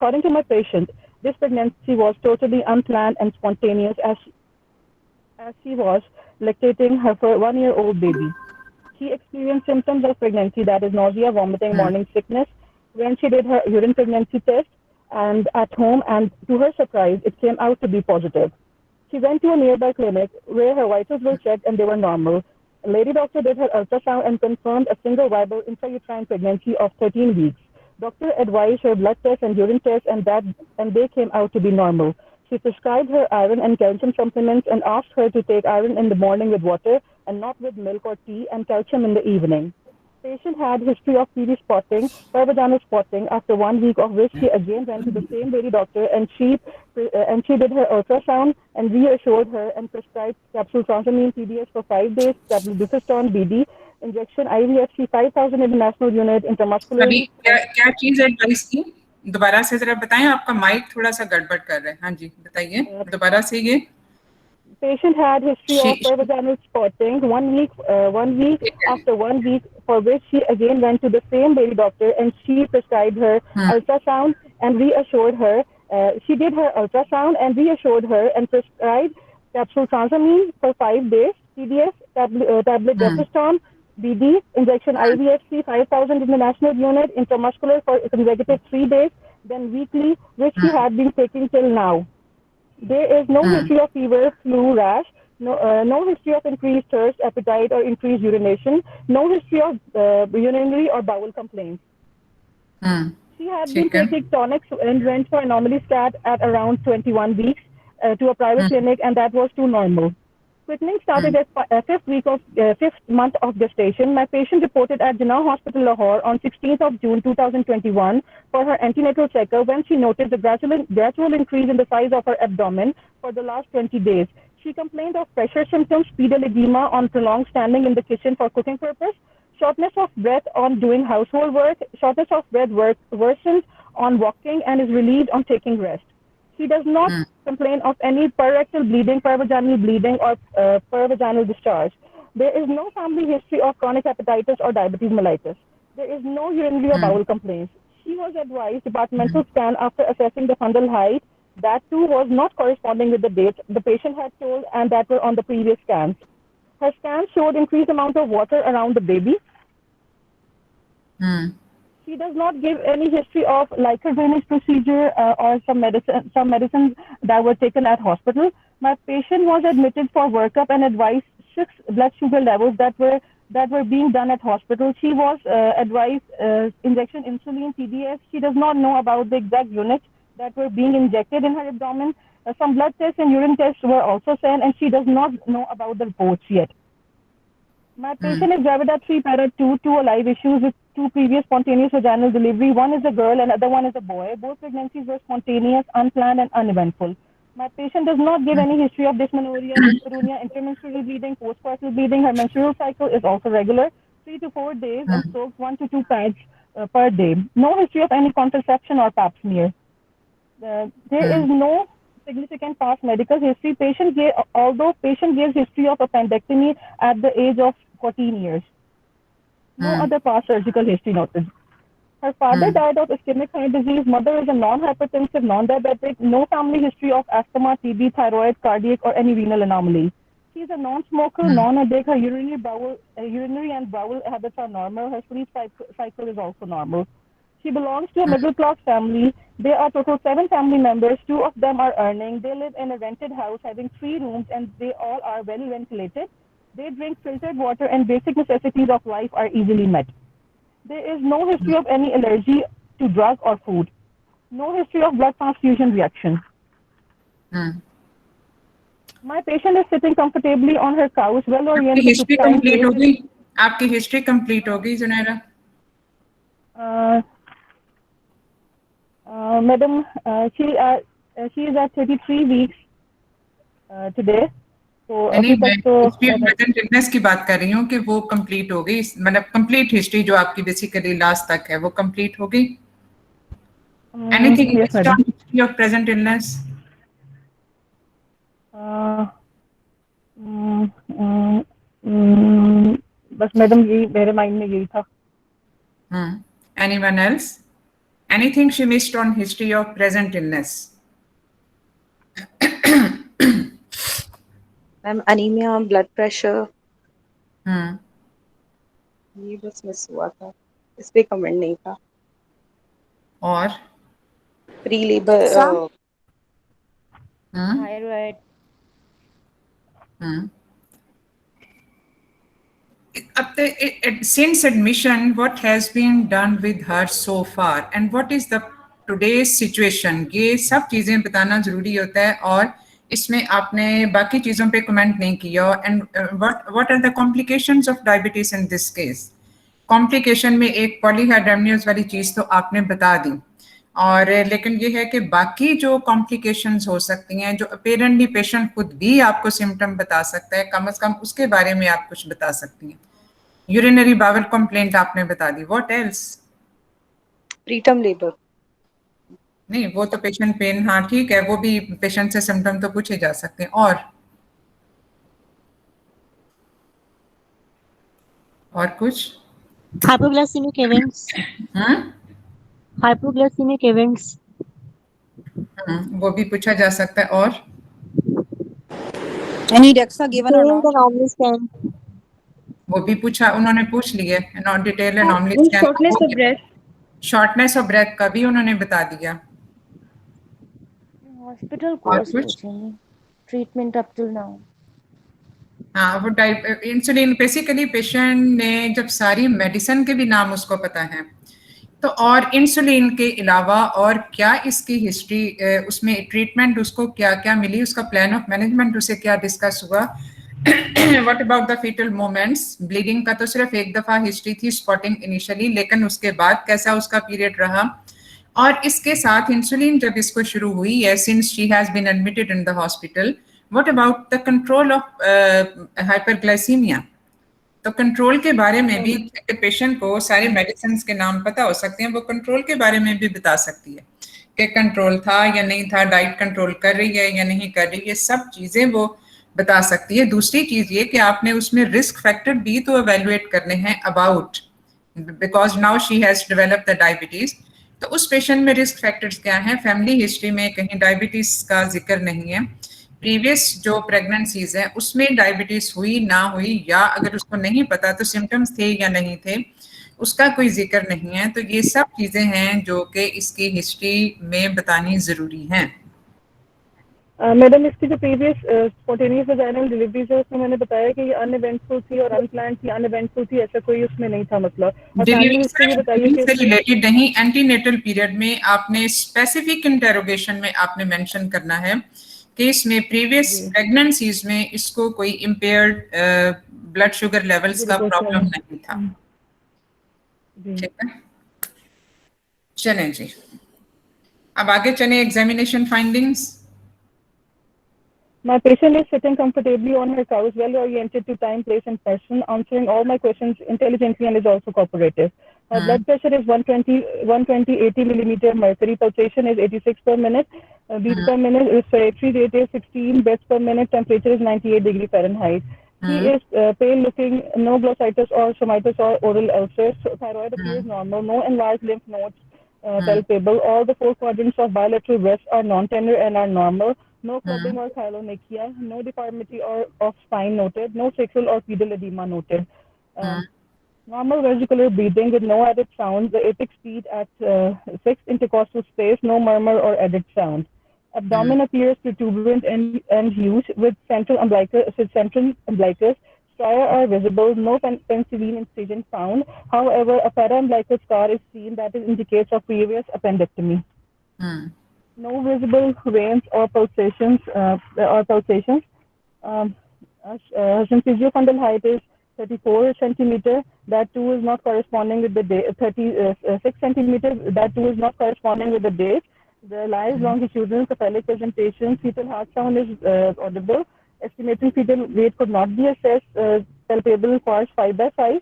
According to my patient, this pregnancy was totally unplanned and spontaneous as she was lactating her 1-year-old baby. She experienced symptoms of pregnancy, that is nausea, vomiting, Hmm. morning sickness, when she did her urine pregnancy test and at home, and to her surprise, it came out to be positive. She went to a nearby clinic where her vitals were checked and they were normal. A lady doctor did her ultrasound and confirmed a single viable intrauterine pregnancy of 13 weeks. Doctor advised her blood test and urine test and they came out to be normal. She prescribed her iron and calcium supplements and asked her to take iron in the morning with water and not with milk or tea, and calcium in the evening. Patient had history of PD spotting, pervaginal spotting, after 1 week of which she again went to the same lady doctor and she did her ultrasound and reassured her and prescribed capsule transamine PDS for 5 days, dapagliflozin BD, injection IVFC 5,000 international unit अभी intramuscularly क्या for क्या चीज advice की? दोबारा से जरा बताएं, आपका माइक थोड़ा सा गड़बड़ कर रहा है। हाँ जी, बताइए uh, दोबारा से ये। patient had history of she- she- pervaginal spotting 1 week, 1 week. ठीक है। After 1 week, for which she again went to the same lady doctor and she prescribed her hmm. ultrasound and reassured her. She did her ultrasound and reassured her and prescribed capsule transamine for 5 days, TDS, tablet hmm. Defuston, BD, injection IVFC 5,000 international unit, intramuscular for consecutive 3 days, then weekly, which she hmm. had been taking till now. There is no hmm. history of fever, flu, rash, no history of increased thirst, appetite, or increased urination, no history of urinary or bowel complaints. Hmm. She had been ठीक है। taking tonics and went for anomaly scat at around 21 weeks to a private hmm. clinic, and that was too normal. Quickening started hmm. at fifth month of gestation. My patient reported at Jinnah Hospital, Lahore, on 16th of June 2021 for her antenatal checkup when she noticed a gradual increase in the size of her abdomen for the last 20 days. She complained of pressure symptoms, pedal edema on prolonged standing in the kitchen for cooking purpose, shortness of breath on doing household work, shortness of breath worsens on walking and is relieved on taking rest. She does not hmm. complain of any perirectal bleeding, pervaginal bleeding, or pervaginal discharge. There is no family history of chronic hepatitis or diabetes mellitus. There is no urinary or hmm. bowel complaints. She was advised hmm. departmental scan after assessing the fundal height. That too was not corresponding with the date the patient had told and that were on the previous scans. Her scans showed increased amount of water around the baby. Hmm. She does not give any history of Leica drainage procedure or some medicines that were taken at hospital. My patient was admitted for workup and advised 6 blood sugar levels that were being done at hospital. She was advised injection insulin TDS. She does not know about the exact units that were being injected in her abdomen. Some blood tests and urine tests were also sent, and she does not know about the reports yet. My hmm. patient is Gravida 3 para 2, two alive issues with 2 previous spontaneous vaginal delivery. One is a girl and other one is a boy. Both pregnancies were spontaneous, unplanned, and uneventful. My patient does not give any history of dysmenorrhea, dyspareunia, intermenstrual bleeding, postpartum bleeding. Her menstrual cycle is also regular, 3 to 4 days, and hmm. soaks 1 to 2 pads per day. No history of any contraception or pap smear. There is hmm. no significant past medical history. Although patient gives history of appendectomy at the age of 14 years. No hmm. other past surgical history noted. Her father hmm. died of ischemic heart disease. Mother is a non-hypertensive, non-diabetic. No family history of asthma, TB, thyroid, cardiac, or any renal anomaly. She is a non-smoker, hmm. non-addict. Her urinary and bowel habits are normal. Her sleep cycle is also normal. She belongs to a middle class family. There are total 7 family members. 2 of them are earning. They live in a rented house having 3 rooms and they all are well ventilated. They drink filtered water and basic necessities of life are easily met. There is no history of any allergy to drug or food. No history of blood transfusion reaction. Hmm. My patient is sitting comfortably on her couch, well आपकी oriented to history time complete हो place. गई? आपकी history complete हो गई Junaira? Uh, Madam, she is at 33 weeks today. तो नहीं, अभी मैं तक तो हिस्ट्री ऑफ प्रेजेंट इलनेस की बात कर रही हूँ कि वो कंप्लीट हो गई, मतलब कंप्लीट हिस्ट्री जो आपकी बेसिकली लास्ट तक है वो कंप्लीट हो गई? Anything yes missed madam. On history of present illness? Uh, mm, mm, बस मैडम यही मेरे माइंड में यही था. Anyone else? Anything she missed on history of present illness? Ma'am anaemia, blood pressure, ये बस मिस हुआ था, इस पे कमेंट नहीं था। और pre labour thyroid, since admission, what has been done with her so far and what is the today's situation? ये सब चीजें बताना जरूरी होता है और इसमें आपने बाकी चीजों पे कमेंट नहीं किया। And what are the complications of diabetes in this case? Complication में एक पॉलीहाइड्रामियोस वाली चीज तो आपने बता दी, और लेकिन ये है कि बाकी जो कॉम्प्लिकेशंस हो सकती हैं, जो अपेरेंटली पेशेंट खुद भी आपको सिम्टम बता सकता है, कम से कम उसके बारे में आप कुछ बता सकती हैं। यूरिनरी बावल कंप्लेंट आपने बता दी, व्हाट एल्स? प्रीटर्म लेबर नहीं, वो तो पेशेंट पेन, हाँ ठीक है, वो भी पेशेंट से सिम्टम तो पूछे जा सकते हैं। और कुछ? हाइपोग्लाइसेमिक इवेंट्स, हाइपोग्लाइसेमिक इवेंट्स, वो भी पूछा जा सकता है। और Any DEXA given or not? anomaly scan, वो भी पूछा, उन्होंने पूछ लिया, not detail anomaly scan, shortness of breath, shortness of breath का भी उन्होंने बता दिया। हॉस्पिटल कोर्स पूछेंगे, ट्रीटमेंट अप टिल नाउ। हाँ, वो इंसुलिन बेसिकली पेशेंट ने जब सारी मेडिसिन के भी नाम उसको पता है, तो और इंसुलिन के अलावा और क्या इसकी हिस्ट्री, उसमें ट्रीटमेंट उसको क्या क्या मिली, उसका प्लान ऑफ मैनेजमेंट उसे क्या डिस्कस हुआ। What about the fetal moments? Bleeding का तो सिर्फ एक दफा हिस्ट्री थी, स्पॉटिंग इनिशियली, लेकिन उसके बाद कैसा उसका पीरियड रहा। और इसके साथ इंसुलिन जब इसको शुरू हुई है, since she has been admitted in the hospital, what about the control of hyperglycaemia? तो कंट्रोल के बारे में भी, पेशेंट को सारे मेडिसिन के नाम पता हो सकते हैं, वो कंट्रोल के बारे में भी बता सकती है कि कंट्रोल था या नहीं था, डाइट कंट्रोल कर रही है या नहीं कर रही है, सब चीजें वो बता सकती है। दूसरी चीज ये कि आपने उसमें रिस्क फैक्टर भी तो एवेलुएट करने हैं about, because now she has developed the diabetes, तो उस पेशेंट में रिस्क फैक्टर्स क्या हैं? फैमिली हिस्ट्री में कहीं डायबिटीज का जिक्र नहीं है, प्रीवियस जो प्रेगनेंसीज है उसमें डायबिटीज हुई ना हुई, या अगर उसको नहीं पता तो सिम्टम्स थे या नहीं थे, उसका कोई जिक्र नहीं है। तो ये सब चीजें हैं जो कि इसकी हिस्ट्री में बतानी जरूरी हैं। मैडम, इसकी जो प्रीवियस स्पॉन्टेनियस वजाइनल डिलीवरीज है उसमें मैंने बताया कि ये अनइवेंटफुल थी और अनप्लान्ड थी, अनइवेंटफुल थी, ऐसा कोई उसमें नहीं था मसला। और फैमिली हिस्ट्री भी बताइए कि रिलेटेड नहीं, एंटीनेटल पीरियड में आपने स्पेसिफिक इंटेरोगेशन में आपने मेंशन करना है कि इसमें प्रीवियस प्रेगनेंसीज में इसको कोई इम्पेयर्ड ब्लड शुगर लेवल्स का प्रॉब्लम नहीं था। ठीक है, चलें जी, अब आगे चलें। Examination findings. My patient is sitting comfortably on her couch, well oriented to time, place, and person, answering all my questions intelligently and is also cooperative. Her blood pressure is 120/80 millimeter mercury. Pulsation is 86 per minute. Beats per minute. Respiratory rate is 16 beats per minute. Temperature is 98 degree Fahrenheit. She is pale looking, no glossitis or stomatitis or oral ulcers. Thyroid appears normal. No enlarged lymph nodes palpable. All the 4 quadrants of bilateral breasts are non-tender and are normal. No clubbing or chylomicria, no deformity or of spine noted, no sacral or pedal edema noted. Normal vesicular breathing with no added sound, the apex speed at 6 intercostal space, no murmur or added sound. Abdomen appears protuberant and huge with central umbilicus. Stria are visible, no penicillin incision found. However, a para-umbilicus scar is seen that indicates a previous appendectomy. No visible veins or pulsations. Symphysiofundal height is 34 centimeter. That too is not corresponding with the date. 36 centimeter. That too is not corresponding with the date. The lies longitudinal cephalic presentation. Fetal heart sound is audible. Estimating fetal weight could not be assessed. Palpable force 5/5.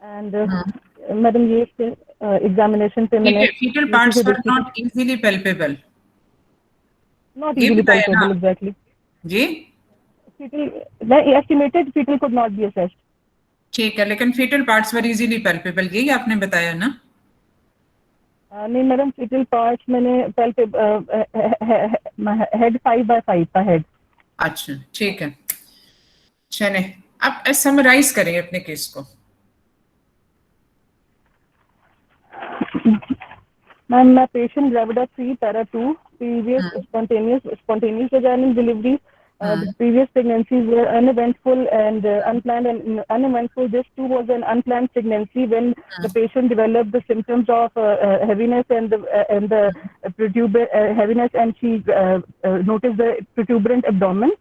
And madam, ये examination पे मैंने fetal parts were not easily palpable. Not easily palpable, exactly. Ji, the estimated fetal could not be assessed. ठीक है, लेकिन fetal parts were easily palpable, यही आपने बताया ना? नहीं मैडम, फीटल पार्ट्स मैंने हेड 5/5 था हेड। अच्छा ठीक है, चले अब समराइज करें अपने केस को। Ma'am, my patient Gravida 3 para 2 previous spontaneous vaginal delivery. The previous pregnancies were uneventful and unplanned and uneventful. This too was an unplanned pregnancy when the patient developed the symptoms of heaviness and the heaviness, and she noticed the protuberant abdomen.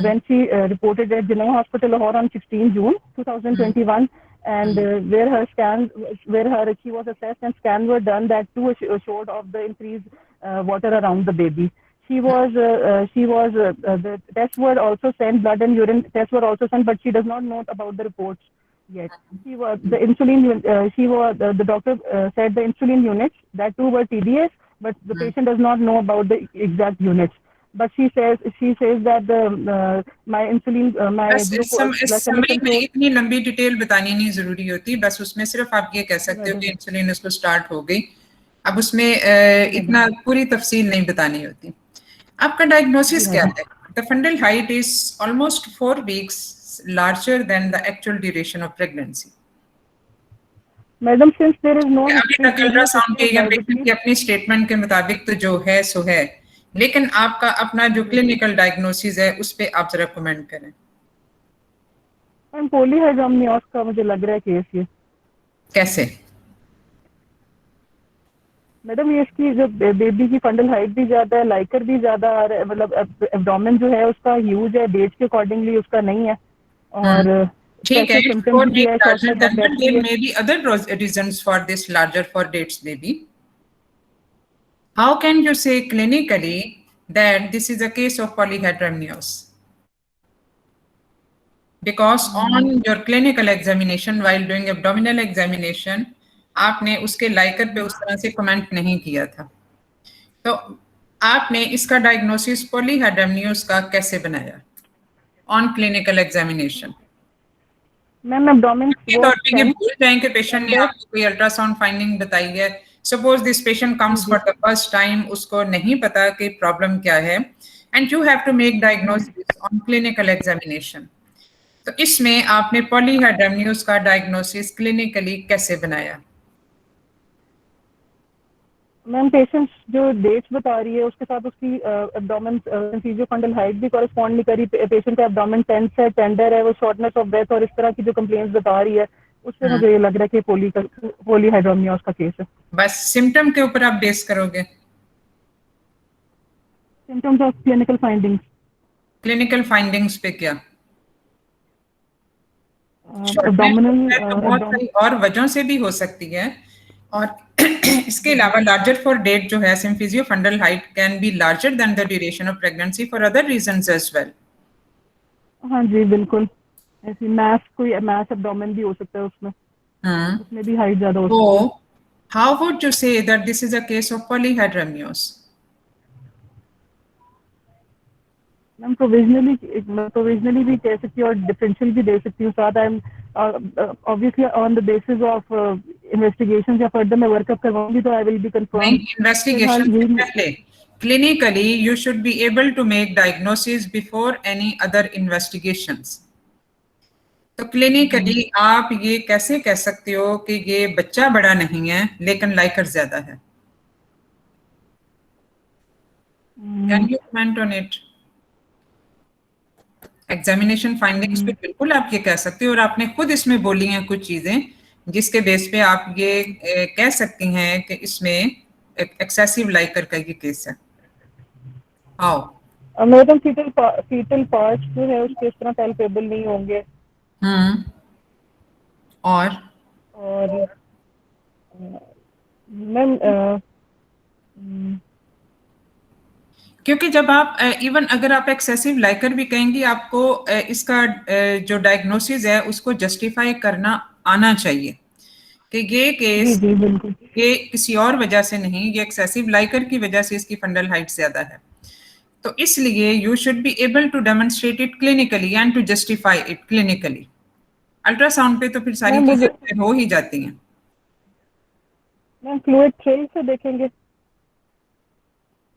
When she reported at Genoa Hospital, Lahore on 16 June 2021, and where she was assessed and scans were done, that too showed of the increased water around the baby. The tests were also sent, blood and urine tests were also sent, but she does not know about the reports yet. The doctor said the insulin units, that too were TDS, but the patient does not know about the exact units. But she says that my insulin, my glucose, इतनी लंबी detail बतानी नहीं जरूरी होती, बस उसमें सिर्फ आप ये कह सकते हो कि इंसुलिन उसको स्टार्ट हो गई। अब उसमें इतना पूरी तफसील नहीं बतानी होती। आपका डायग्नोसिस क्या है? The fundal height is almost 4 weeks larger than the actual duration of pregnancy. Madam, since there is no ultrasound के या पेशेंट की अपनी स्टेटमेंट के मुताबिक तो जो है सो है, लेकिन आपका अपना जो क्लिनिकल डायग्नोसिस है उस पे आप जरा कमेंट करें। पॉलीहाइड्रोमनियोस का मुझे लग रहा है केस ये। कैसे? मैडम, ये इसकी जो बेबी की फंडल हाइट भी ज्यादा है, लाइकर भी ज्यादा आ रहा है, मतलब एब्डोमेन जो है उसका ह्यूज है, डेट के अकॉर्डिंगली उसका नहीं है। और ठीक है, there may be other reasons for this larger for dates maybe. How can you say clinically that this is a case of polyhydramnios? Because on your clinical examination, while doing abdominal examination, आपने उसके Likert पे उस तरह से comment नहीं किया था, तो आपने इसका डायग्नोसिस पॉलीहाइड्रामनियोस का कैसे बनाया on clinical examination? Ma'am, abdomen ये भूल जाएं कि पेशेंट ने आपको कोई अल्ट्रासाउंड फाइंडिंग बताई है। Suppose this patient comes for the first time, उसको नहीं पता कि प्रॉब्लम क्या है, and you have to make diagnosis on clinical examination. तो इसमें आपने पॉलीहाइड्रामनियोस का डायग्नोसिस क्लिनिकली कैसे बनाया? मैम, पेशेंट जो डेट्स बता रही है उसके साथ उसकी एब्डोमेन जो फंडल हाइट भी कॉरेस्पॉन्ड नहीं करी। पेशेंट का एब्डोमेन टेंस है, टेंडर है, वो शॉर्टनेस ऑफ ब्रेथ और इस तरह की जो कंप्लेंट्स बता रही है, उससे मुझे ये लग रहा है कि पॉलीहाइड्रोमनियोस का केस है। बस सिम्टम के ऊपर आप बेस करोगे? Symptoms of clinical findings. Clinical findings पे क्या? बहुत सारी और वजहों से भी हो सकती है, और इसके अलावा लार्जर फॉर डेट जो है, symphysio fundal height can be larger than the duration of pregnancy for other reasons as well. हाँ जी, बिल्कुल। ऐसी कोई मैस एब्डोमेन भी हो सकता है उसमें, उसमें भी हाइट ज्यादा हो सकती है। How would you say that this is a case of polyhydramnios? Ma'am, provisionally भी कह सकती हूँ और डिफरेंशियल भी दे सकती हूँ साथ। I am obviously on the basis of investigation या फर्दर मैं वर्कअप करवाऊंगी तो I will be confirm. Investigation से पहले clinically you should be able to make diagnosis before any other investigations. तो क्लिनिकली आप ये कैसे कह सकते हो कि ये बच्चा बड़ा नहीं है लेकिन लाइकर ज्यादा है? Can you comment on it? Examination findings पे बिल्कुल आप ये कह सकते हो, और आपने खुद इसमें बोली हैं कुछ चीजें जिसके बेस पे आप ये कह सकती हैं कि इसमें एक्सेसिव लाइकर का ये केस है। आओ मैडम, फीटल पार्ट्स जो है उसके इस तरह पैल्पेबल नहीं होंगे। और मैम, क्योंकि जब आप इवन अगर आप एक्सेसिव लाइकर भी कहेंगी, आपको इसका जो डायग्नोसिस है उसको जस्टिफाई करना आना चाहिए कि ये केस ये किसी और वजह से नहीं, ये एक्सेसिव लाइकर की वजह से इसकी फंडल हाइट ज्यादा है। तो इसलिए you should be able to demonstrate it clinically and to justify it clinically. Ultrasound पे तो फिर सारी चीजें हो ही जाती हैं। मैम फ्लूइड थ्रिल से देखेंगे।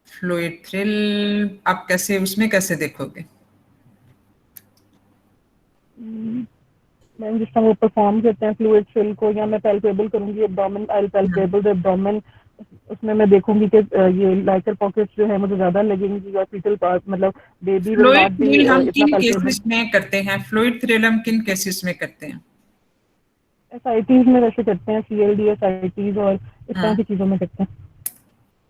फ्लूइड थ्रिल आप कैसे, उसमें कैसे देखोगे? मैम जिस तरह वो परफॉर्म करते हैं फ्लूइड थ्रिल को, या मैं पैल्पेबल करूंगी abdomen, I palpable the abdomen, उसमें मैं देखूंगी कि ये लाइकर पॉकेट्स जो है मुझे ज्यादा लगेंगी और फीटल पार्ट मतलब baby will fluid not be thrill हम इतना किन पैल्पेबल। केसेस में करते हैं? फ्लूइड थ्रिल हम किन केसेस में करते हैं? एसआईटीज में वैसे करते हैं, सीएलडी एसआईटीज और इस तरह हाँ। की चीजों में करते हैं।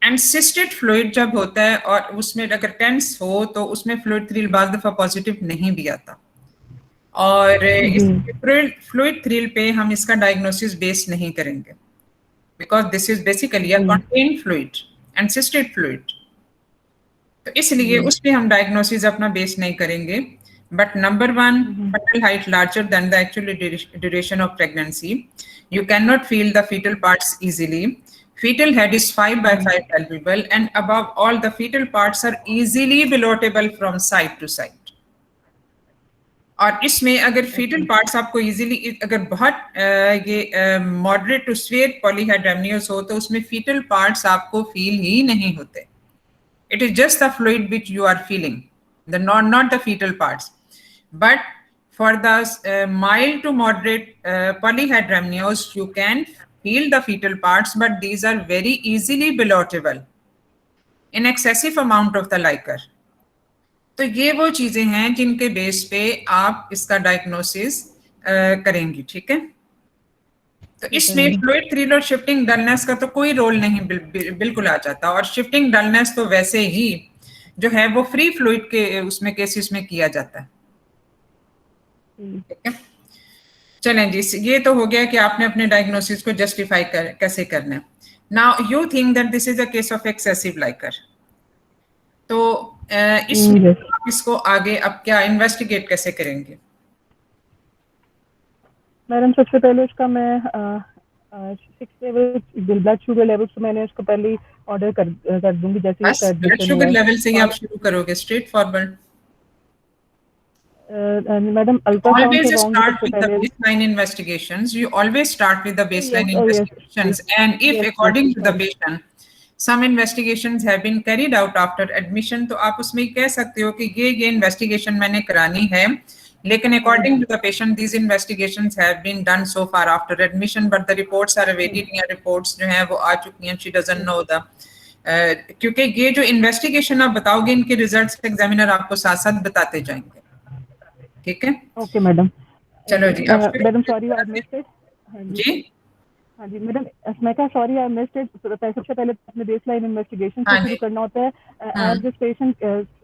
एंड सिस्टेड फ्लूइड जब होता है और उसमें अगर टेंस हो तो उसमें फ्लूइड थ्रिल बाज दफा पॉजिटिव नहीं भी आता, और इस फ्लूइड थ्रिल पे हम इसका डायग्नोसिस बेस नहीं करेंगे, because this is basically a contained fluid and cysted fluid, तो इसलिए उस पे हम डायग्नोसिस अपना बेस नहीं करेंगे। But number one, fetal height larger than the actual duration of pregnancy. You cannot feel the fetal parts easily. Fetal head is 5 by 5 palpable, and above all, the fetal parts are easily billotable from side to side. और इसमें अगर fetal parts आपको easily, अगर बहुत ये moderate to swear polyhydramnios हो तो उसमें फीटल पार्ट्स आपको फील ही नहीं होते. It is just the fluid which you are feeling, the not the fetal parts. But for the mild to moderate polyhydramnios, you can feel the fetal parts, but these are very easily billotable in excessive amount of the liquor. तो ये वो चीजें हैं जिनके base पे आप इसका diagnosis करेंगी, ठीक है? तो इसमें फ्लूइड थ्रिल और शिफ्टिंग डलनेस का तो कोई रोल नहीं बिल्कुल आ जाता, और शिफ्टिंग डलनेस तो वैसे ही जो है वो फ्री फ्लूइड के उसमें केसेस में किया जाता है, ठीक है? चलें जी, ये तो हो गया कि आपने अपने डायग्नोसिस को जस्टिफाई कैसे करना है. Now you think that this is a case of excessive liquor, तो इसमें आप इसको आगे अब क्या इन्वेस्टिगेट कैसे करेंगे? मैडम सबसे पहले उसका मैं 6 लेवल ब्लड शुगर लेवल तो मैंने उसको पहले ही ऑर्डर कर दूंगी जैसे बस ब्लड शुगर लेवल से ही आप शुरू करोगे, straight forward. Madam ultrasound Always करवाऊंगी start सबसे with the पहले. baseline investigations. You always start with the baseline Yes, oh yes, investigations. And if yes, according yes, to the patient, some investigations have been carried out after admission, तो आप उसमें कह सकते हो कि ये investigation मैंने करानी है, लेकिन according to the patient, these investigations have been done so far after admission, but the reports are awaited, या reports जो हैं वो आ चुकी हैं, she doesn't know the क्योंकि ये जो इन्वेस्टिगेशन आप बताओगे इनके रिजल्ट्स एग्जामिनर आपको साथ साथ बताते जाएंगे, ठीक है? Okay madam. चलो जी, madam sorry I missed it. जी हाँ जी मैडम, मैं कहा सॉरी आई मिस्ड इट. सबसे पहले अपने बेसलाइन इन्वेस्टिगेशन से शुरू करना होता है. As this patient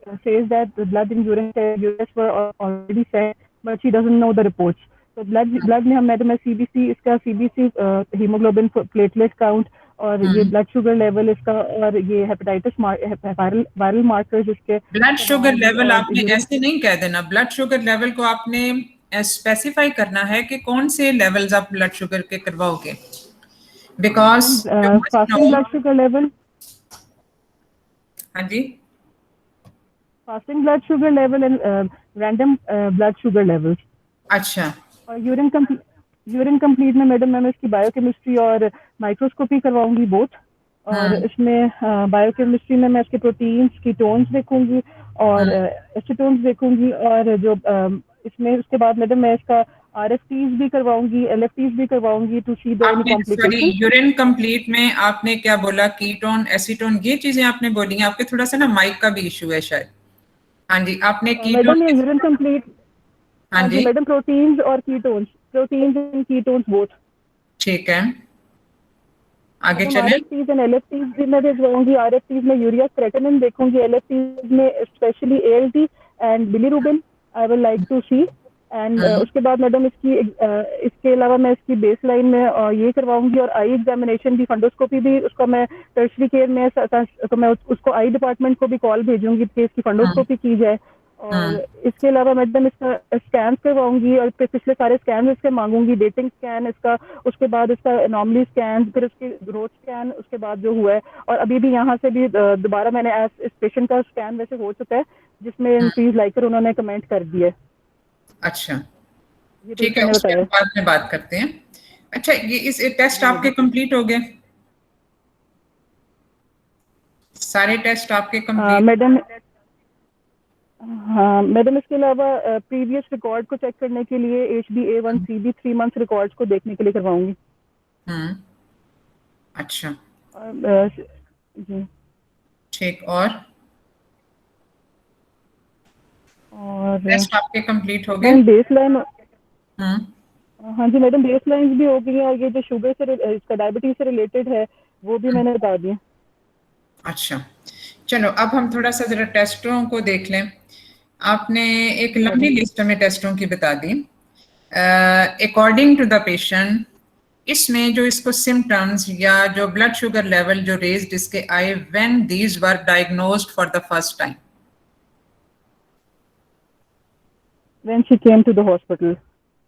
says that the blood in urine US were already set but she doesn't know the reports. तो ब्लड में हम मैडम सीबीसी, इसका सीबीसी हीमोग्लोबिन प्लेटलेट काउंट और ये ब्लड शुगर लेवल इसका और ये हेपेटाइटिस वायरल मार्कर्स इसके. ब्लड शुगर लेवल आपने ऐसे नहीं कह देना, ब्लड शुगर लेवल को आपने स्पेसिफाई करना है कि कौन से लेवल्स आप ब्लड शुगर के करवाओगे, because fasting blood sugar level. हाँ जी, fasting blood sugar level and random blood sugar level. अच्छा. और यूरिन कंप्लीट में मैडम मैं इसकी बायोकेमिस्ट्री और माइक्रोस्कोपी करवाऊंगी बोथ. और इसमें बायोकेमिस्ट्री में मैं इसके प्रोटीन्स कीटोन्स देखूंगी और एसीटोन्स देखूंगी, और जो इसमें उसके बाद मैडम मैं इसका आरएफटीज भी करवाऊंगी, एलएफटीज भी करवाऊंगी to see the any complication. Urine complete में आपने क्या बोला? कीटोन, एसीटोन, ये चीजें आपने बोली हैं. आपके थोड़ा सा ना माइक का भी इशू है शायद. हाँ जी, आपने मैडम ये यूरिन कंप्लीट. हाँ जी मैडम प्रोटीन्स और प्रोटीन्स एंड कीटोन्स बोथ. ठीक है, आगे चलें. आरएफटीज एंड एलएफटीज भी मैं भेजवाऊंगी. आरएफटीज में यूरिया क्रेटिनिन देखूंगी, एलएफटीज में specially ALT and bilirubin I will like to see. And उसके बाद मैडम इसके अलावा मैं इसकी बेस लाइन में ये करवाऊंगी और आई एग्जामिनेशन भी, फंडोस्कोपी भी उसका मैं टर्शरी केयर में तो मैं उसको आई डिपार्टमेंट को भी कॉल भेजूंगी कि इसकी फंडोस्कोपी की जाए. और इसके अलावा मैडम इसका स्कैन करवाऊंगी और पिछले सारे स्कैन इसके मांगूंगी, डेटिंग स्कैन इसका, उसके बाद इसका एनॉमली स्कैन, फिर उसकी ग्रोथ स्कैन उसके बाद जो हुआ है. और अभी भी यहाँ से भी दोबारा मैंने इस पेशेंट का स्कैन वैसे हो चुका है जिसमें इंक्रीज लाइकर उन्होंने कमेंट कर दिया. अच्छा ठीक है, उसके बाद में बात करते हैं. अच्छा, ये इस टेस्ट आपके कंप्लीट हो गए? सारे टेस्ट आपके कंप्लीट? मैडम, हाँ मैडम, इसके अलावा प्रीवियस रिकॉर्ड को चेक करने के लिए HbA1c भी 3 मंथ्स रिकॉर्ड्स को देखने के लिए करवाऊंगी। अच्छा, जी। ठीक। और टेस्ट आपके कंप्लीट हो गए? मैम बेस लाइन, हम्म हाँ जी मैडम, बेस लाइन्स भी हो गई हैं, और ये जो शुगर से इसका डायबिटीज से रिलेटेड है वो भी मैंने बता दिया। अच्छा, चलो अब हम थोड़ा सा जरा टेस्टों को देख लें। आपने एक लंबी लिस्ट में टेस्टों की बता दी। अकॉर्डिंग टू द पेशेंट, इसमें जो इसको सिम्टम्स या जो ब्लड शुगर लेवल जो रेज्ड इसके आए when these were diagnosed for the first time? When she came to the hospital,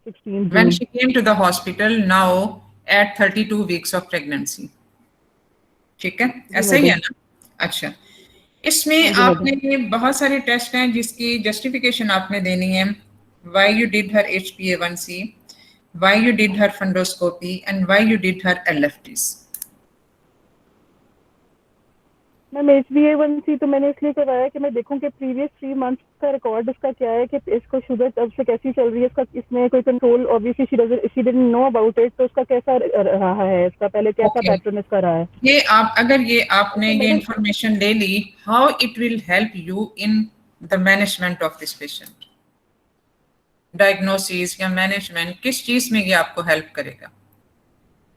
16 When June. she came to the hospital now at 32 weeks of pregnancy. ठीक है, ऐसा ही है ना? अच्छा, इसमें आपने बहुत सारे टेस्ट हैं जिसकी जस्टिफिकेशन आपने देनी है। Why you did her HbA1c, why you did her fundoscopy and why you did her LFTs. Ma'am HbA1c तो मैंने इसलिए करवाया कि मैं देखूं कि प्रीवियस 3 मंथ्स का रिकॉर्ड इसका क्या है, कि इसको शुगर तब से कैसी चल रही है, इसका इसमें कोई control, obviously she didn't know about it, तो उसका कैसा रहा है, इसका पहले कैसा पैटर्न इसका रहा है। ये आप अगर ये आपने ये इंफॉर्मेशन ले ली, how it will help you in the management of this patient? Diagnosis या मैनेजमेंट, किस चीज में ये आपको हेल्प करेगा?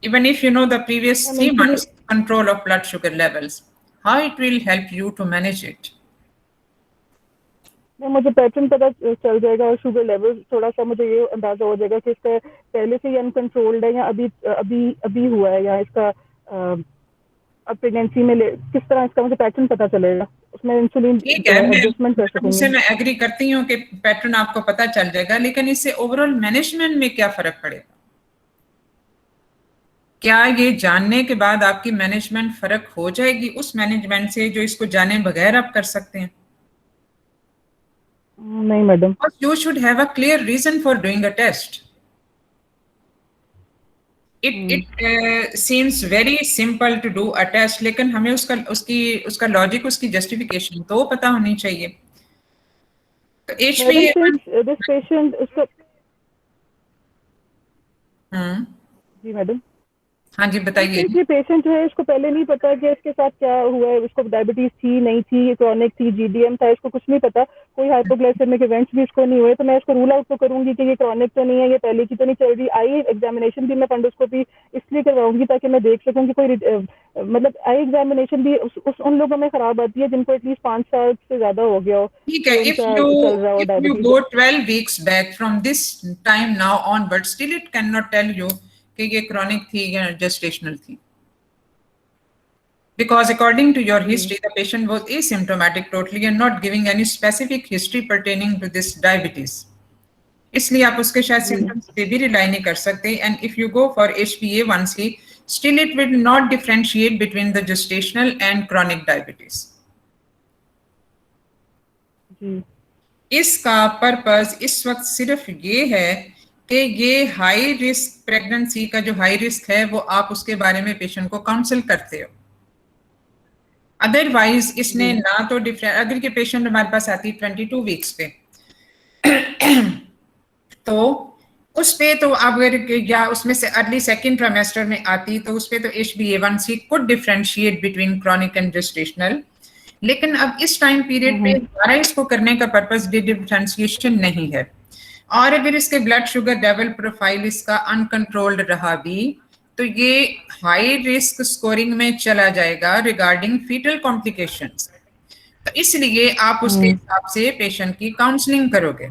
Even if you know the previous 3 months control of blood sugar levels, how it will help you to manage it? मुझे pattern पता चल जाएगा और शुगर लेवल थोड़ा सा मुझे ये अंदाजा हो जाएगा कि इसका पहले से ही अनकंट्रोल्ड है या अभी अभी अभी हुआ है, या इसका अब प्रेगनेंसी में किस तरह इसका मुझे पैटर्न पता चलेगा, उसमें इंसुलिन एडजस्टमेंट कर सकूंगी। उससे मैं एग्री करती हूँ कि पैटर्न आपको पता चल जाएगा, लेकिन इससे ओवरऑल मैनेजमेंट में क्या फर्क पड़ेगा? क्या ये जानने के बाद आपकी मैनेजमेंट फर्क हो जाएगी उस मैनेजमेंट से जो इसको जाने बगैर आप कर सकते हैं? नहीं madam. You should have a clear reason for doing a test. It seems very simple to do a test, लेकिन हमें उसका लॉजिक, उसकी जस्टिफिकेशन तो पता होनी चाहिए। तो दिस पेशेंट इसका जी मैडम, हाँ जी बताइए। ये पेशेंट जो है इसको पहले नहीं पता कि इसके साथ क्या हुआ है, इसको डायबिटीज थी नहीं थी, क्रॉनिक थी, GDM था, इसको कुछ नहीं पता, कोई हाइपोग्लाइसेमिक इवेंट्स भी इसको नहीं हुए, तो मैं इसको रूल आउट तो करूंगी कि ये क्रॉनिक तो नहीं है, ये पहले की तो नहीं चल रही। आई एग्जामिनेशन भी मैं फंडोस्कोपी इसलिए करवाऊंगी ताकि मैं देख सकूँ कि कोई मतलब आई एग्जामिनेशन भी उन लोगों में खराब आती है जिनको एटलीस्ट 5 साल से ज्यादा हो गया हो। ठीक है, if you go 12 weeks back from this time now onward, still it cannot tell you कि ये क्रॉनिक थी या जेस्टेशनल थी, because according to your history the patient was asymptomatic totally and not giving any specific history pertaining to this diabetes, इसलिए आप उसके शायद symptoms पे भी रिलाई नहीं कर सकते। and if you go for HbA1c, still it will not differentiate between the gestational and chronic diabetes. इसका पर्पस इस वक्त सिर्फ ये है कि ये हाई रिस्क प्रेगनेंसी का जो हाई रिस्क है वो आप उसके बारे में पेशेंट को काउंसिल करते हो। अदरवाइज इसने ना तो डिफरेंट, अगर ये पेशेंट हमारे पास आती 22 वीक्स पे तो उस पे तो अगर या उसमें से अर्ली सेकेंड ट्राइमेस्टर में आती तो उस पे तो HbA1c could differentiate between chronic and gestational, लेकिन अब इस टाइम पीरियड पे हमारा इसको करने का पर्पस डिफरेंशिएशन नहीं है। और अगर इसके ब्लड शुगर लेवल प्रोफाइल इसका अनकंट्रोल्ड रहा भी तो ये हाई रिस्क स्कोरिंग में चला जाएगा रिगार्डिंग फीटल कॉम्प्लिकेशंस, तो इसलिए आप उसके हिसाब से पेशेंट की काउंसलिंग करोगे।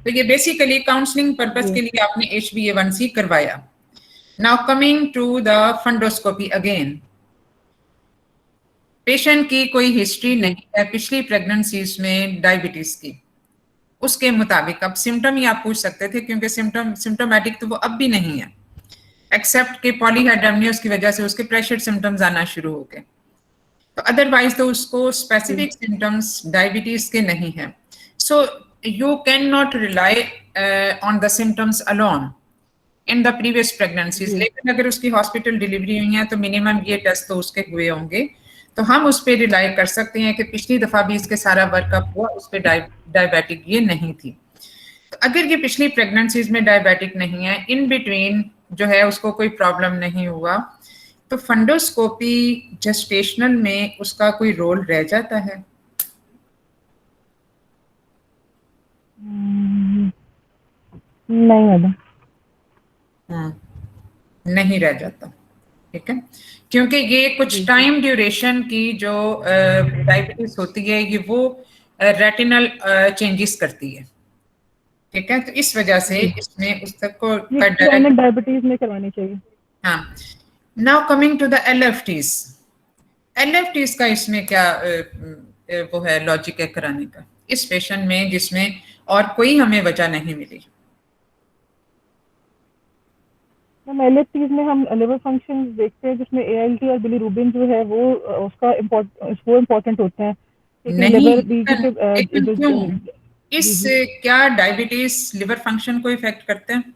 तो ये बेसिकली काउंसलिंग पर्पस के लिए आपने HbA1c करवाया। Now coming to the fundoscopy again, patient की कोई हिस्ट्री नहीं है पिछली प्रेगनेंसीज में डायबिटीज की, उसके मुताबिक अब सिम्टम ही आप पूछ सकते थे क्योंकि सिम्टोमेटिक तो वो अब भी नहीं है, एक्सेप्ट के पॉलीहाइड्रोनियस की वजह से उसके प्रेशर सिम्टम्स आना शुरू हो गए, तो अदरवाइज तो उसको स्पेसिफिक सिम्टम्स डायबिटीज के नहीं है। So you can not rely on the symptoms alone in the previous pregnancies, लेकिन अगर उसकी हॉस्पिटल डिलीवरी हुई है तो मिनिमम ये टेस्ट तो उसके हुए होंगे। तो हम उस पर रिलाई कर सकते हैं कि पिछली दफ़ा भी इसके सारा वर्कअप हुआ, उस पर डायबिटिक ये नहीं थी। तो अगर ये पिछली प्रेगनेंसीज में डायबिटिक नहीं है, इन बिटवीन जो है उसको कोई प्रॉब्लम नहीं हुआ, तो फंडोस्कोपी जेस्टेशनल में उसका कोई रोल रह जाता है? नहीं मैडम। नहीं रह जाता, ठीक है, क्योंकि ये कुछ टाइम ड्यूरेशन की जो डायबिटीज होती है ये वो रेटिनल चेंजेस करती है, ठीक है, तो इस वजह से इसमें उस तक को डायबिटीज में करवानी चाहिए। हाँ, नाउ कमिंग टू द एलएफटीज। एलएफटीज का इसमें क्या वो है लॉजिक है कराने का इस पेशेंट में जिसमें और कोई हमें वजह नहीं मिली? एलएफटीज में हम लिवर फंक्शन देखते हैं जिसमें एएलटी और बिलीरुबिन जो है वो उसका इम्पोर्टेंट होते हैं। नहीं, क्यों? इस क्या डायबिटीज लिवर फंक्शन को इफेक्ट करते हैं?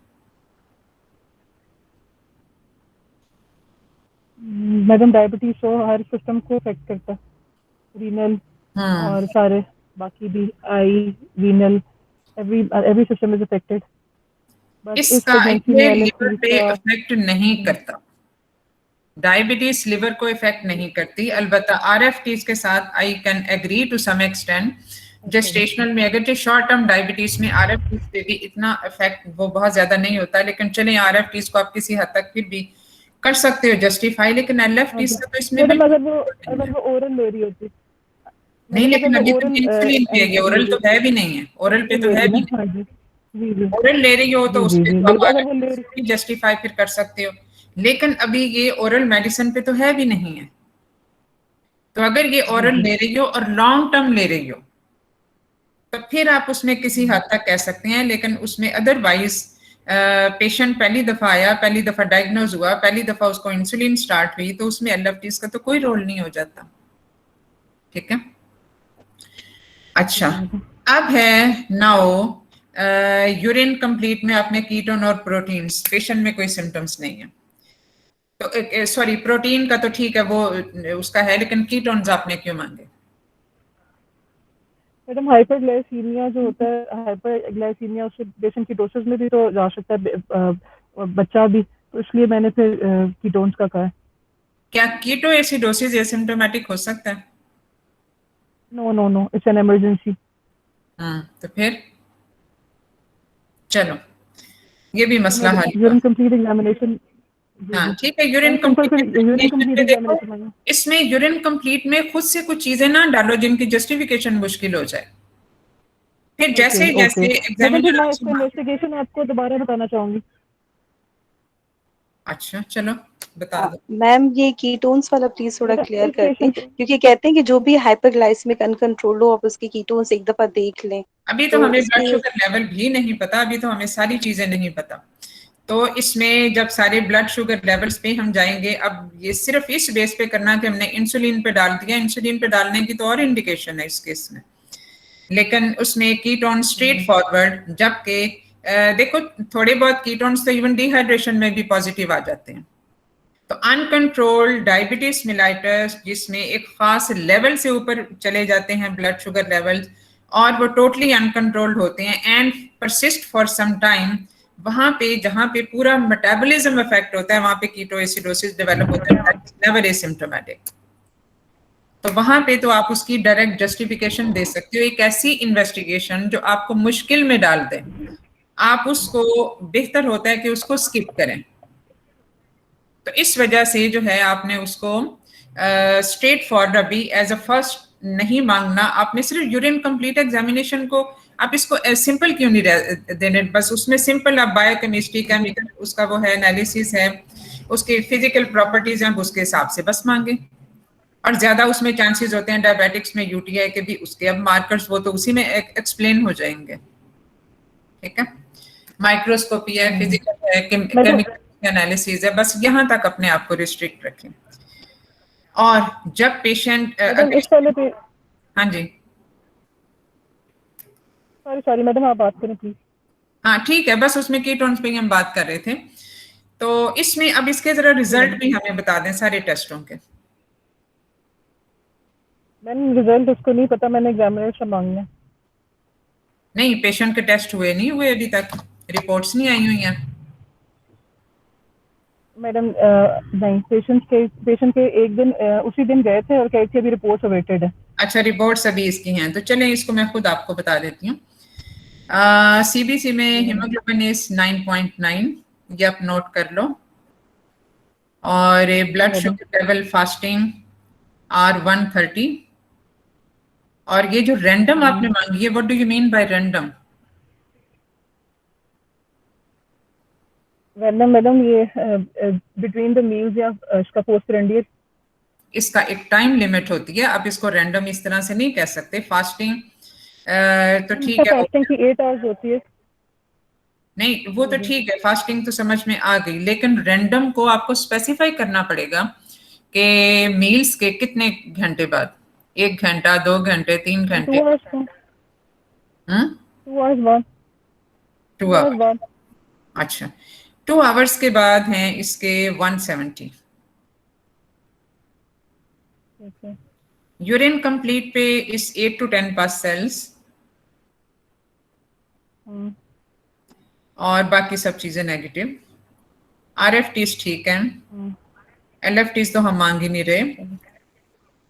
मैडम डायबिटीज तो हर सिस्टम को इफेक्ट करता है, रीनल और सारे बाकी भी, eye, renal, every system is affected. इसका ये लिवर पे इफेक्ट नहीं करता, डायबिटीज लिवर को इफेक्ट नहीं करती। अलबत्ता आरएफटीज के साथ I can agree to some extent. Gestational में अगर जो शॉर्ट टर्म डायबिटीज में आरएफटीज पे भी इतना इफेक्ट वो बहुत ज्यादा नहीं होता, लेकिन चलें आरएफटीज को आप किसी हद तक फिर भी कर सकते हो जस्टिफाई, लेकिन एलएफटीज का तो इसमें अगर वो ओरल ले रही होती नहीं, लेकिन अभी तो इंसुलिन पे है, ओरल तो है भी नहीं है, ओरल पे तो है भी नहीं। ओरल ले रही हो तो उसके तो जस्टिफाई फिर कर सकते हो, लेकिन अभी ये ओरल मेडिसिन पे तो है भी नहीं है। तो अगर ये ओरल ले रही हो और लॉन्ग टर्म ले रही हो तो फिर आप उसमें किसी हद तक कह सकते हैं, लेकिन उसमें अदरवाइज पेशेंट पहली दफा आया, पहली दफा डायग्नोज हुआ, पहली दफा उसको इंसुलिन स्टार्ट हुई, तो उसमें एलएफटीज का तो कोई रोल नहीं हो जाता, ठीक है। अच्छा, अब है नाउ यूरिन कंप्लीट में आपने कीटोन और प्रोटीन्स, पेशेंट में कोई सिम्टम्स नहीं है, तो सॉरी प्रोटीन का तो ठीक है वो उसका है, लेकिन कीटोन्स आपने क्यों मांगे? मैडम हाइपरग्लाइसीमिया जो होता है, हाइपरग्लाइसीमिया उससे पेशेंट कीटोसिस में भी तो जा सकता है बच्चा भी, तो इसलिए मैंने फिर कीटोन्स का कहा है। क्या कीटो एसिडोसिस एसिम्प्टोमेटिक हो सकता है? No, it's an emergency. तो फिर चलो ये भी मसला हल। यूरिन कंप्लीट एग्जामिनेशन, हाँ ठीक है, यूरिन कंप्लीट, इसमें यूरिन कंप्लीट में खुद से कुछ चीजें ना डालो जिनकी जस्टिफिकेशन मुश्किल हो जाए, फिर जैसे इन्वेस्टिगेशन आपको दोबारा बताना चाहूंगी। अच्छा चलो बता दो मैम, ये कीटोन्स वाला प्लीज थोड़ा क्लियर करते हैं, क्योंकि कहते हैं कि जो भी हाइपरग्लाइसेमिक अनकंट्रोल्ड हो आप उसके कीटोन्स एक दफा देख लें। अभी तो हमें ब्लड शुगर लेवल भी नहीं पता, अभी तो हमें सारी चीजें नहीं पता, तो इसमें जब सारे ब्लड शुगर लेवल्स पे हम जाएंगे, अब ये सिर्फ इस बेस पे करना कि हमने इंसुलिन पे डाल दिया, इंसुलिन पे डालने की तो और इंडिकेशन है इस केस में, लेकिन उसमें कीटोन स्ट्रेट फॉरवर्ड, जबकि देखो थोड़े बहुत कीटोन्स तो इवन डिहाइड्रेशन में भी पॉजिटिव आ जाते हैं। तो अनकंट्रोल्ड डायबिटीज मिलाइटस जिसमें एक खास लेवल से ऊपर चले जाते हैं ब्लड शुगर लेवल और वो टोटली अनकंट्रोल्ड होते हैं and persist for some time, वहां पे जहां पे पूरा मेटाबॉलिज्म इफेक्ट होता है वहां पे कीटोएसिडोसिस डेवलप होता है, नेवर एसिम्प्टोमेटिक। तो वहां पे तो आप उसकी डायरेक्ट जस्टिफिकेशन दे सकते हो। एक ऐसी इन्वेस्टिगेशन जो आपको मुश्किल में डाल दे, आप उसको बेहतर होता है कि उसको स्किप करें। तो इस वजह से जो है आपने उसको स्ट्रेट फॉरवर्ड अभी एज अ फर्स्ट नहीं मांगना, आपने सिर्फ यूरिन कंप्लीट एग्जामिनेशन को आप इसको सिंपल क्यों नहीं देने, बस उसमें सिंपल आप बायोकेमिस्ट्री केमिकल उसका वो है एनालिसिस है, उसकी फिजिकल प्रॉपर्टीज हैं, उसके हिसाब से बस मांगे। और ज्यादा उसमें चांसेस होते हैं डायबिटिक्स में यूटीआई के भी, उसके अब मार्कर्स वो तो उसी में एक्सप्लेन हो जाएंगे, ठीक है। माइक्रोस्कोपी है, फिजिकल है, केमिकल एनालिसिस है, बस यहाँ तक अपने आप को रिस्ट्रिक्ट रखें। और जब पेशेंट हाँ जी सॉरी मैडम आप बात करें प्लीज। हाँ ठीक है, बस उसमें कीटोन्स पे हम बात कर रहे थे, तो इसमें अब इसके जरा रिजल्ट भी हमें बता दें सारे टेस्टों के। मैंने रिजल्ट उसको नहीं पता, मैंने एग्जामिनर से मांगना। नहीं, पेशेंट के टेस्ट हुए नहीं हुए अभी तक, रिपोर्ट्स नहीं आई हुई हैं। मैडम नहीं, पेशेंट के एक दिन उसी दिन गए थे और कहे थे अभी रिपोर्ट्स अवेटेड है। अच्छा, रिपोर्ट्स अभी इसकी हैं, तो चलें इसको मैं खुद आपको बता देती हूँ। सीबीसी में हीमोग्लोबिन इज 9.9, ये आप नोट कर लो। और blood madam sugar level fasting are 130। और ये जो रैंडम आपने मांगी है, what do you mean by random? Random madam ये बिटवीन द मील्स या इसका पोस्ट ग्रैंडियर। इसका एक टाइम लिमिट होती है, आप इसको रैंडम इस तरह से नहीं कह सकते। फास्टिंग तो इसका ठीक है, फास्टिंग की 8 आवर्स होती है। नहीं वो जी तो जी। ठीक है, फास्टिंग तो समझ में आ गई, लेकिन रैंडम को आपको स्पेसिफाई करना पड़ेगा कि मील्स के कितने घंटे बाद, 1 घंटा, 2 घंटे, 3 घंटे। 2 आवर्स का। 2 आवर्स बाद। 2 2 आवर्स आवर्स। बाद। अच्छा, 2 आवर्स के बाद हैं इसके 170। ठीक है। यूरिन कंप्लीट पे इस 8 to 10 पास सेल्स, हम्म, और बाकी सब चीजें नेगेटिव। आरएफटीज ठीक है, हम्म, एलएफटीज तो हम मांग ही नहीं रहे। ठीक है।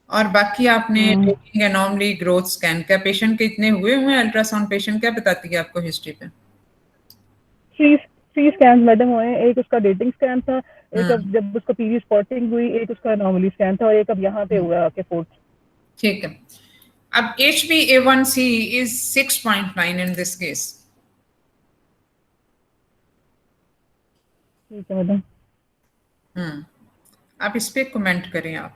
और बाकी आपने हम्म, टेकिंग एनॉमली ग्रोथ स्कैन का, पेशेंट के इतने हुए हुए हैं अल्ट्रासाउंड, पेशेंट क्या बताती है आपको हिस्ट्री पे? 3 स्कैन मैडम हुए हैं। एक उसका डेटिंग स्कैन था, एक अब हम्म जब उसको पीवी स्पॉटिंग हुई, एक उसका नॉर्मली स्कैन था और एक अब यहाँ पे हम्म, हुआ है आपके फोर्थ। ठीक है। अब HbA1c is 6.9 in this case. ठीक है मैडम। आप इस पे कमेंट करें आप,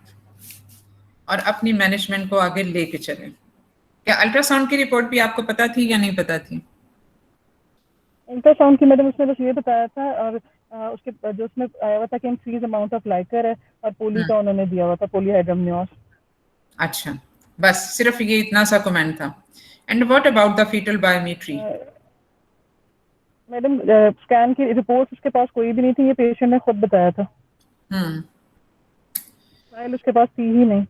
और अपनी मैनेजमेंट को आगे लेके चलें। क्या अल्ट्रासाउंड की रिपोर्ट भी आपको पता थी या नहीं पता थी? अल्ट्रासाउंड की मैडम उसने बस ये बताया था, और उसके जो उसमें आया हुआ था कि इंक्रीज अमाउंट ऑफ लाइकर है, और पोली हम्म का उन्होंने दिया हुआ था, पोलीहाइड्रोम्नियोस। अच्छा, बस सिर्फ ये इतना सा कमेंट था। And what about the fetal biometry? Madam scan की रिपोर्ट उसके पास कोई भी नहीं थी, ये पेशेंट ने खुद बताया था। हम्म फाइल उसके पास थी ही नहीं।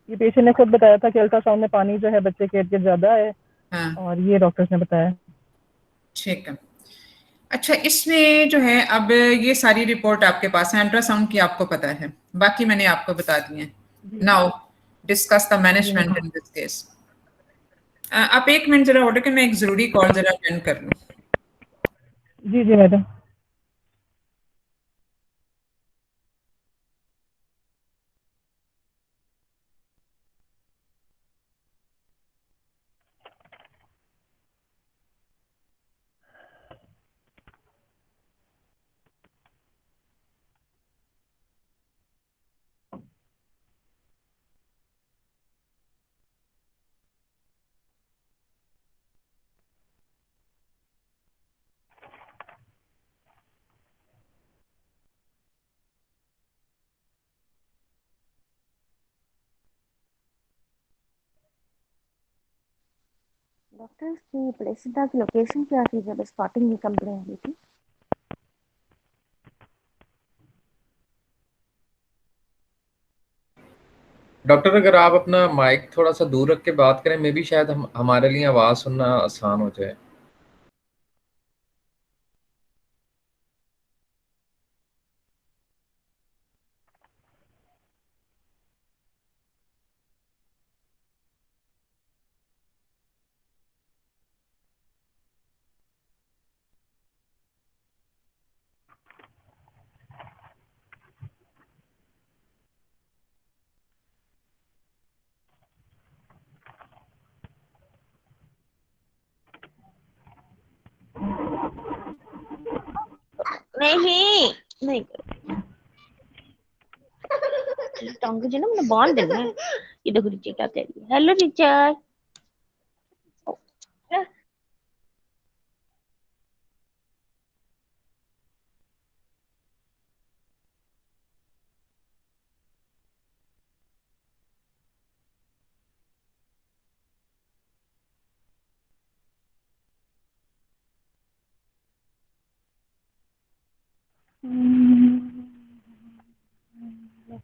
ये पेशेंट ने खुद बताया था कि अल्ट्रासाउंड में पानी जो है बच्चे के इर्द गिर्द ज्यादा है, हाँ, और ये डॉक्टर्स ने बताया। ठीक है। अच्छा, इसमें जो है, अब ये सारी रिपोर्ट आपके पास है, अल्ट्रासाउंड की आपको पता है, बाकी मैंने आपको बता दी है। जी नाउ डिस्कस द जी madam. Management in this case. आप 1 मिनट जरा ऑर्डर के, मैं एक जरूरी कॉल जरा अटेंड कर लूँ। जी जी मैडम। डॉक्टर की प्लेसिडा की लोकेशन क्या थी जब स्टार्टिंग में कंप्लेन हुई थी? डॉक्टर, अगर आप अपना माइक थोड़ा सा दूर रख के बात करें, मे भी शायद हमारे लिए आवाज़ सुनना आसान हो जाए। नहीं नहीं टंग जी ना मैंने बांध देना है। ये देखो रिचा क्या कह रही है, hello Richa.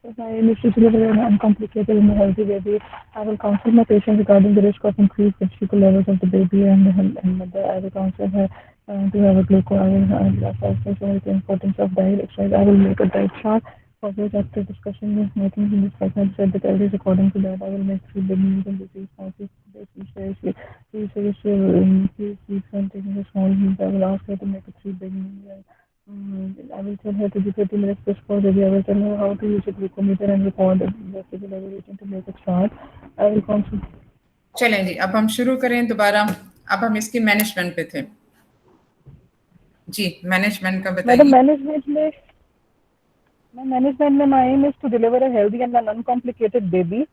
If I need to deliver an uncomplicated and healthy baby, I will counsel my patient regarding the risk of increased blood sugar levels of the baby and mother. I will counsel her to have a glucose. I will also show her the importance of diet exercise. I will make a diet chart for which, after discussion with making in this segment, said the calories according to that. I will make 3 big meals and disease spices. Please keeps on taking a small meal. I will ask her to make a 3 big meals. I will tell her to do 30 minutes push for baby. I will tell her how to use a glucometer and record the physical evaluation to make a chart. I will counsel. चलें जी, अब हम शुरू करें दोबारा। अब हम इसकी management पे थे जी। मैनेजमेंट का बताइए। मैनेजमेंट में my aim is to deliver a healthy and an uncomplicated baby.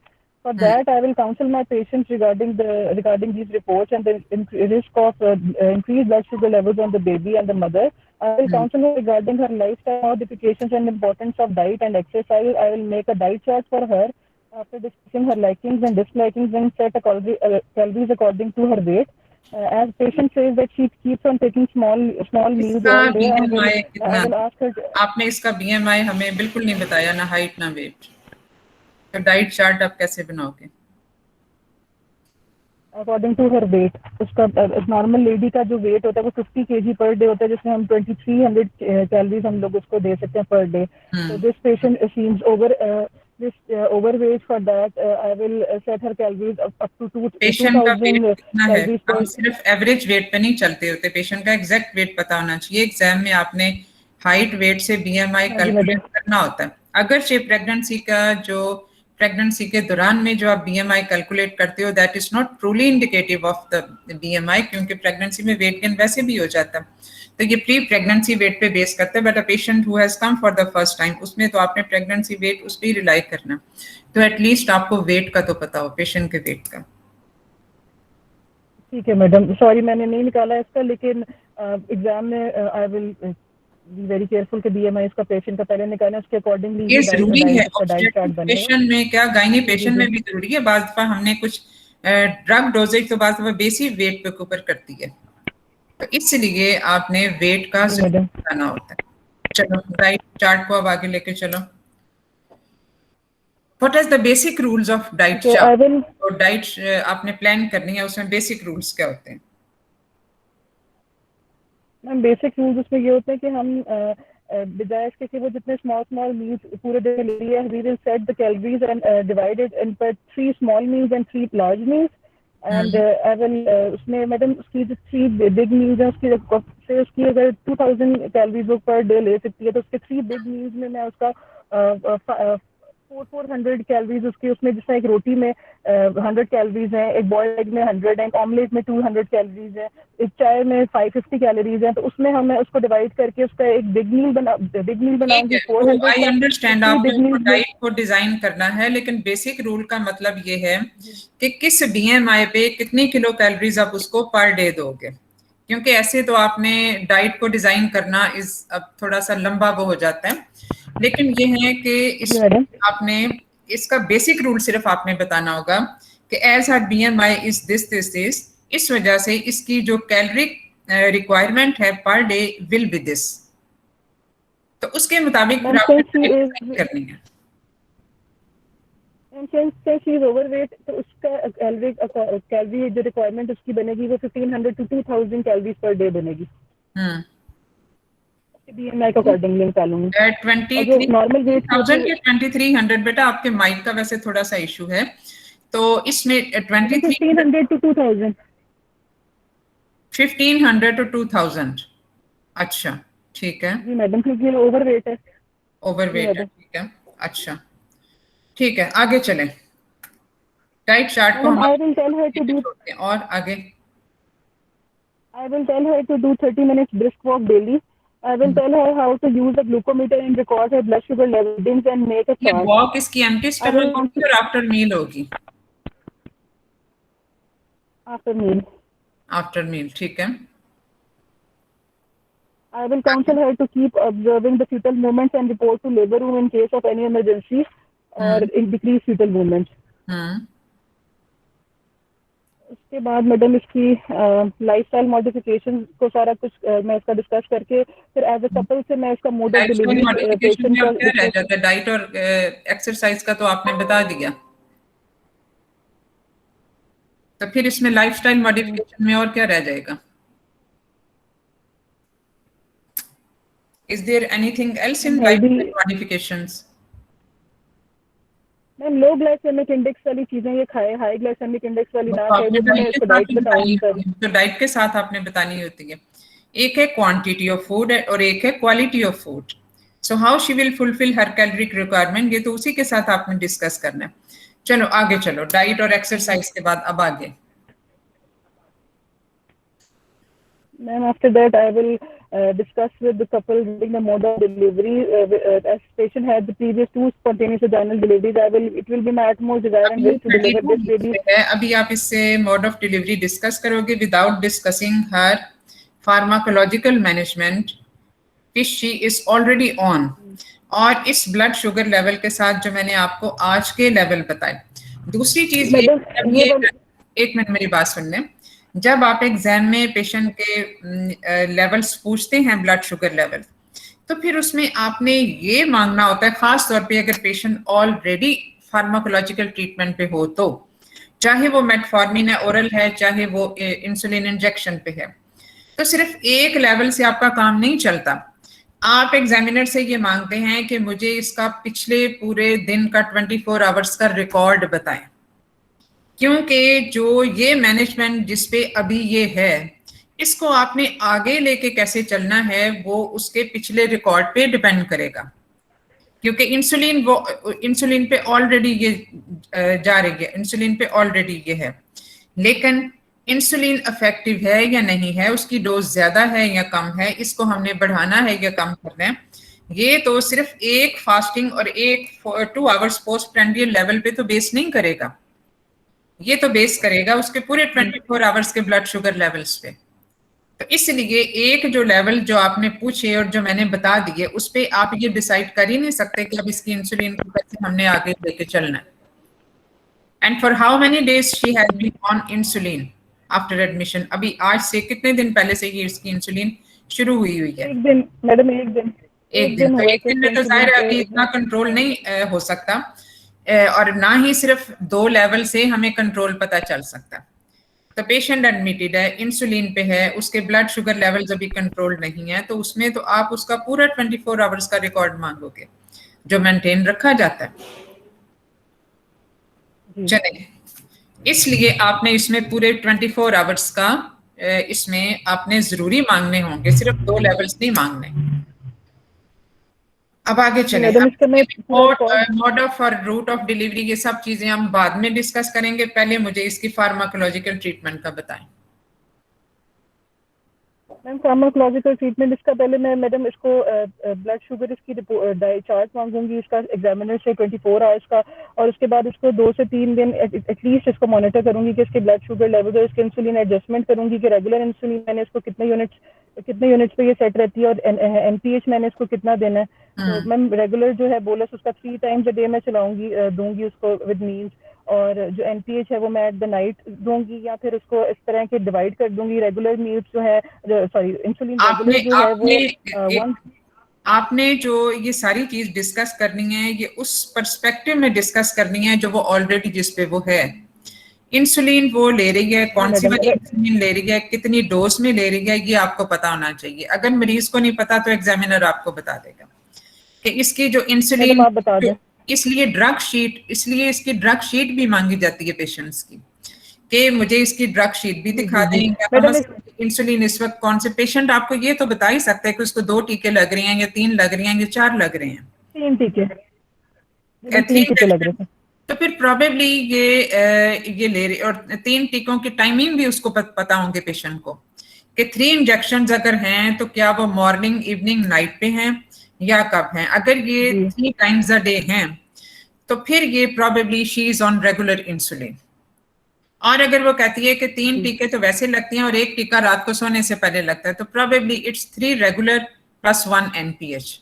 For that, I will counsel my patients regarding these reports and the risk of increased blood sugar levels on the baby and the mother. I will counsel her regarding her lifestyle modifications and importance of diet and exercise. I will make a diet chart for her after discussing her likings and dislikings and set a calories according to her weight. As patient says that she keeps on taking small meals all day, I will ask her. आपने इसका BMI हमें बिल्कुल नहीं बताया, ना height ना wait. तो diet chart आप कैसे बनाओगे? According to her weight. उसका नॉर्मल लेडी का जो वेट होता है वो 50 kg पर डे होता है, जिसमें हम 2300 कैलोरीज हम लोग उसको दे सकते हैं per day. So this patient seems overweight. For that, I will set her calories up to 2000 calories per. हम सिर्फ एवरेज वेट पे नहीं चलते होते, पेशेंट का एग्जैक्ट वेट पता होना चाहिए। एग्जाम में आपने हाइट वेट से BMI कैलकुलेट करना होता है। अगरचे प्रेगनेंसी के दौरान में जो आप BMI कैलकुलेट करते हो, that is not truly indicative of the BMI, क्योंकि प्रेगनेंसी में वेट गेन वैसे भी हो जाता है। तो ये प्री प्रेगनेंसी वेट पे बेस करता है। But a patient who has come for the first time, उसमें तो आपने प्रेगनेंसी वेट उस पर ही रिलाई करना। तो एटलीस्ट आपको वेट का तो पता हो, पेशेंट के वेट का। ठीक है मैडम, सॉरी मैंने नहीं निकाला इसका, लेकिन एग्जाम में आई विल बी वेरी केयरफुल कि BMI इसका पेशेंट का पहले निकालना, उसके अकॉर्डिंगली ये जरूरी है। पेशेंट में क्या, गायनी पेशेंट में भी जरूरी है। बाद दफा हमने कुछ ड्रग डोजेज तो बाद दफा बेसिक वेट पे कवर करती है, तो इसलिए आपने वेट का बताना होता है। चलो डाइट चार्ट को अब आगे लेके चलो। What is the basic rules of diet chart? और डाइट आपने प्लान करनी है, उसमें बेसिक रूल्स क्या होते हैं? मैम बेसिक रूल्स उसमें ये होते हैं कि हम बजाय इसके कि वो जितने स्मॉल मील्स पूरे दिन ले लिए, we will set the calories and divided in पर 3 small meals and 3 large meals. And I will उसमें मैडम उसकी जो 3 बिग मील्स हैं उसकी अगर 2000 कैलोरीज वो पर डे ले सकती है, तो उसके 3 बिग मील्स में मैं उसका 400 कैलोरीज उसकी, उसमें जैसे एक रोटी में 100 कैलोरीज हैं, एक बॉइल्ड एग में 100 है, एक ऑमलेट में 200 कैलोरीज है, एक चाय में 550 कैलोरीज है। तो उसमें हमें उसको डिवाइड करके उसका एक बिग मील बनाऊंगी 400। आई अंडरस्टैंड आपको डाइट को डिजाइन करना है, लेकिन बेसिक रूल का मतलब ये है कि किस BMI पे कितनी किलो कैलोरीज आप उसको पर डे दोगे, क्योंकि ऐसे तो आपने डाइट को डिजाइन करना अब थोड़ा सा लंबा वो हो जाता है। लेकिन ये है कि आपने इसका बेसिक रूल सिर्फ आपने बताना होगा कि as her BMI is this, इस वजह से इसकी जो कैलोरिक रिक्वायरमेंट है per day will be this. तो उसके मुताबिक करनी है। Since she is overweight, तो उसका कैलोरी जो रिक्वायरमेंट उसकी बनेगी वो 1500 to 2000 कैलोरीज पर डे बनेगी। BMI का अकॉर्डिंगली निकालूंगी। 2300 बेटा, आपके माइक का वैसे थोड़ा सा इशू है, तो इसमें 1500 to 2000। 1500 to 2000। अच्छा ठीक है जी मैडम, क्योंकि ओवरवेट है। ठीक है, अच्छा ठीक है, आगे चलें। डाइट चार्ट को हम और आगे। I will tell her to do 30 minutes brisk walk daily. I will tell her how to use a glucometer and record her blood sugar levels and make a chart. Walk इसकी empty stomach होगी और after मील होगी? After मील, ठीक है। I will counsel her to keep observing the fetal movements and report to labor room in case of any emergency or decrease fetal movements. के बाद madam इसकी lifestyle modification को सारा कुछ मैं इसका डिस्कस करके फिर एज अ कपल से मैं इसका mode of delivery modification patient में का अब क्या रह जाता है? डाइट और एक्सरसाइज का तो आपने बता दिया, तो फिर इसमें लाइफस्टाइल मॉडिफिकेशन में और क्या रह जाएगा? Is there anything else in lifestyle modifications? Ma'am low glycaemic index वाली चीजें ये खाए, हाई ग्लाइसेमिक इंडेक्स वाली ना खाए, वो भी मैं इसको डाइट बताऊंगी सर। तो डाइट के साथ आपने बतानी होती है, एक है क्वांटिटी ऑफ फूड और एक है quality of food. So how she will fulfil her caloric requirement, ये तो उसी के साथ आपने डिस्कस करना है। चलो आगे चलो, डाइट और एक्सरसाइज के बाद अब आगे। Ma'am, after that, I will discuss with the couple regarding the mode of delivery. As patient had the previous 2 spontaneous vaginal deliveries, it will be my utmost desire and wish to deliver this baby. अभी आप इससे mode of delivery discuss करोगे without discussing her pharmacological management which she is already on, और इस blood sugar level के साथ जो मैंने आपको आज के लेवल बताए। दूसरी चीज ये, एक मिनट मेरी बात सुन लें, जब आप एग्जाम में पेशेंट के लेवल्स पूछते हैं ब्लड शुगर लेवल, तो फिर उसमें आपने ये मांगना होता है, खास तौर पे अगर पेशेंट ऑलरेडी फार्माकोलॉजिकल ट्रीटमेंट पे हो, तो चाहे वो मेटफॉर्मिन है, ओरल है, चाहे वो इंसुलिन इंजेक्शन पे है, तो सिर्फ एक लेवल से आपका काम नहीं चलता। आप एग्जामिनर से ये मांगते हैं कि मुझे इसका पिछले पूरे दिन का 24 आवर्स का रिकॉर्ड बताएं, क्योंकि जो ये मैनेजमेंट जिस पे अभी ये है, इसको आपने आगे लेके कैसे चलना है वो उसके पिछले रिकॉर्ड पे डिपेंड करेगा, क्योंकि इंसुलिन पे ऑलरेडी ये जा रही है, इंसुलिन पे ऑलरेडी ये है, लेकिन इंसुलिन इफेक्टिव है या नहीं है, उसकी डोज ज्यादा है या कम है, इसको हमने बढ़ाना है या कम करना है, ये तो सिर्फ एक फास्टिंग और एक 2 आवर्स पोस्ट प्रेंडियल लेवल पे तो बेस नहीं करेगा, ये तो बेस करेगा उसके पूरे 24 आवर्स के ब्लड शुगर लेवल्स पे। तो इसलिए एक जो लेवल जो आपने पूछे और जो मैंने बता दिए, उस पे आप ये डिसाइड कर ही नहीं सकते कि अब इसकी इंसुलिन को कैसे हमने आगे लेके चलना है। And for how many days she has been on insulin after admission? अभी आज से कितने दिन पहले से ये इसकी इंसुलिन शुरू हुई है? एक दिन मैडम, एक दिन तो एक दिन में तो जाहिर है अभी इतना कंट्रोल नहीं हो सकता, और ना ही सिर्फ 2 लेवल से हमें कंट्रोल पता चल सकता। तो पेशेंट एडमिटेड है, इंसुलिन पे है, उसके ब्लड शुगर लेवल्स अभी कंट्रोल नहीं है, तो उसमें तो आप उसका पूरा 24 आवर्स का रिकॉर्ड मांगोगे जो मेंटेन रखा जाता है। चलें, इसलिए आपने इसमें पूरे 24 आवर्स का इसमें आपने जरूरी मांगने होंगे, सिर्फ 2 लेवल्स नहीं मांगने। अब आगे चले, मोड ऑफ और रूट ऑफ डिलीवरी, ये सब चीजें हम बाद में डिस्कस करेंगे, पहले मुझे इसकी फार्माकोलॉजिकल ट्रीटमेंट का बताएं। मैम फार्माकोलॉजिकल ट्रीटमेंट, इसका पहले मैं मैडम इसको ब्लड शुगर इसकी चार्ट मांगूंगी इसका एग्जामिनर से 24 आवर्स का, और उसके बाद इसको 2 से 3 दिन एटलीस्ट इसको मॉनिटर करूंगी कि इसके ब्लड शुगर लेवल और इसके इंसुलिन एडजस्टमेंट करूंगी कि रेगुलर इंसुलिन मैंने इसको कितने यूनिट्स पे ये सेट रहती है, और एनपीएच मैंने इसको कितना देना है। तो मैम रेगुलर जो है बोलस उसका 3 टाइम्स अ डे मैं दूंगी उसको विद मील्स, और जो एनपीएच है वो मैं एट द नाइट दूंगी, या फिर उसको इस तरह के डिवाइड कर दूंगी। रेगुलर मील्स जो है, सॉरी इंसुलिन रेगुलर जो है वो आपने जो ये सारी चीज डिस्कस करनी है, ये उस पर्सपेक्टिव में डिस्कस करनी है जो वो ऑलरेडी जिस पे वो है। इंसुलिन वो ले रही है, कौन सी वाली इंसुलिन ले रही है, कितनी डोज में ले रही है, ये आपको पता होना चाहिए। अगर मरीज को नहीं पता तो एग्जामिनर आपको बता देगा कि इसकी जो इंसुलिन, आप बता दें, इसलिए इसकी ड्रग शीट भी मांगी जाती है पेशेंट्स की, कि मुझे इसकी ड्रग शीट भी दिखा दें। इंसुलिन इस वक्त कौन से, पेशेंट आपको ये तो बता ही सकता है कि उसको 2 टीके लग रहे हैं या 3 लग रहे हैं या 4 लग रहे हैं, 3 टीके लग रहे हैं, तो फिर प्रोबेबली ये ले रहे, और 3 टीकों की टाइमिंग भी उसको पता होंगे पेशेंट को कि 3 इंजेक्शंस अगर हैं तो क्या वो मॉर्निंग, इवनिंग, नाइट पे हैं या कब हैं। अगर ये 3 टाइम्स अ डे हैं तो फिर ये probably she is on regular insulin. और अगर वो कहती है कि 3 टीके तो वैसे लगती हैं और 1 टीका रात को सोने से पहले लगता है, तो प्रोबेबली इट्स 3 रेगुलर +1 एनपीएच।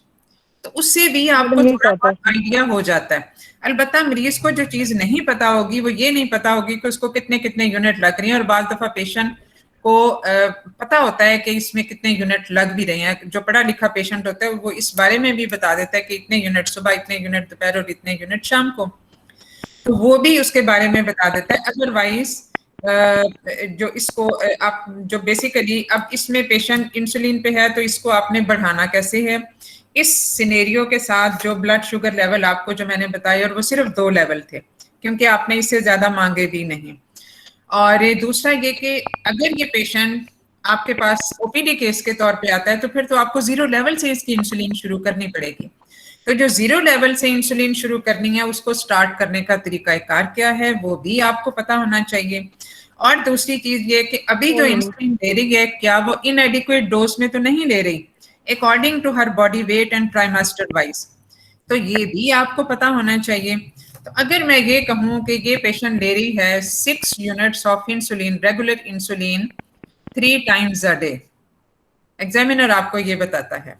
तो उससे भी आपको मैडम, यही थोड़ा कहता बहुत है। आइडिया हो जाता है। अलबत्ता मरीज को जो चीज नहीं पता होगी वो ये नहीं पता होगी कि उसको कितने कितने यूनिट लग रही हैं, और बाल दफा पेशेंट को पता होता है कि इसमें कितने यूनिट लग भी रहे हैं। जो पढ़ा लिखा पेशेंट होता है वो इस बारे में भी बता देता है कि इतने यूनिट सुबह, इतने यूनिट दोपहर और इतने यूनिट शाम को, तो वो भी उसके बारे में बता देता है। अदरवाइज जो इसको आप जो बेसिकली अब इसमें पेशेंट इंसुलिन पे है तो इसको आपने बढ़ाना कैसे है, इस सिनेरियो के साथ जो ब्लड शुगर लेवल आपको जो मैंने बताया, और वो सिर्फ 2 लेवल थे क्योंकि आपने इससे ज्यादा मांगे भी नहीं। और दूसरा ये कि अगर ये पेशेंट आपके पास ओपीडी केस के तौर पे आता है तो फिर तो आपको 0 लेवल से इसकी इंसुलिन शुरू करनी पड़ेगी। तो जो 0 लेवल से इंसुलिन शुरू करनी है उसको स्टार्ट करने का तरीकाकार क्या है वो भी आपको पता होना चाहिए। और दूसरी चीज ये कि अभी जो इंसुलिन ले रही है क्या वो इनएडिक्वेट डोज में तो नहीं ले रही, according to her body weight and trimester wise, तो ये भी आपको पता होना चाहिए। तो अगर मैं ये कहूँ कि ये पेशेंट ले रही है 6 units of insulin, regular insulin 3 times a day, examiner आपको ये बताता है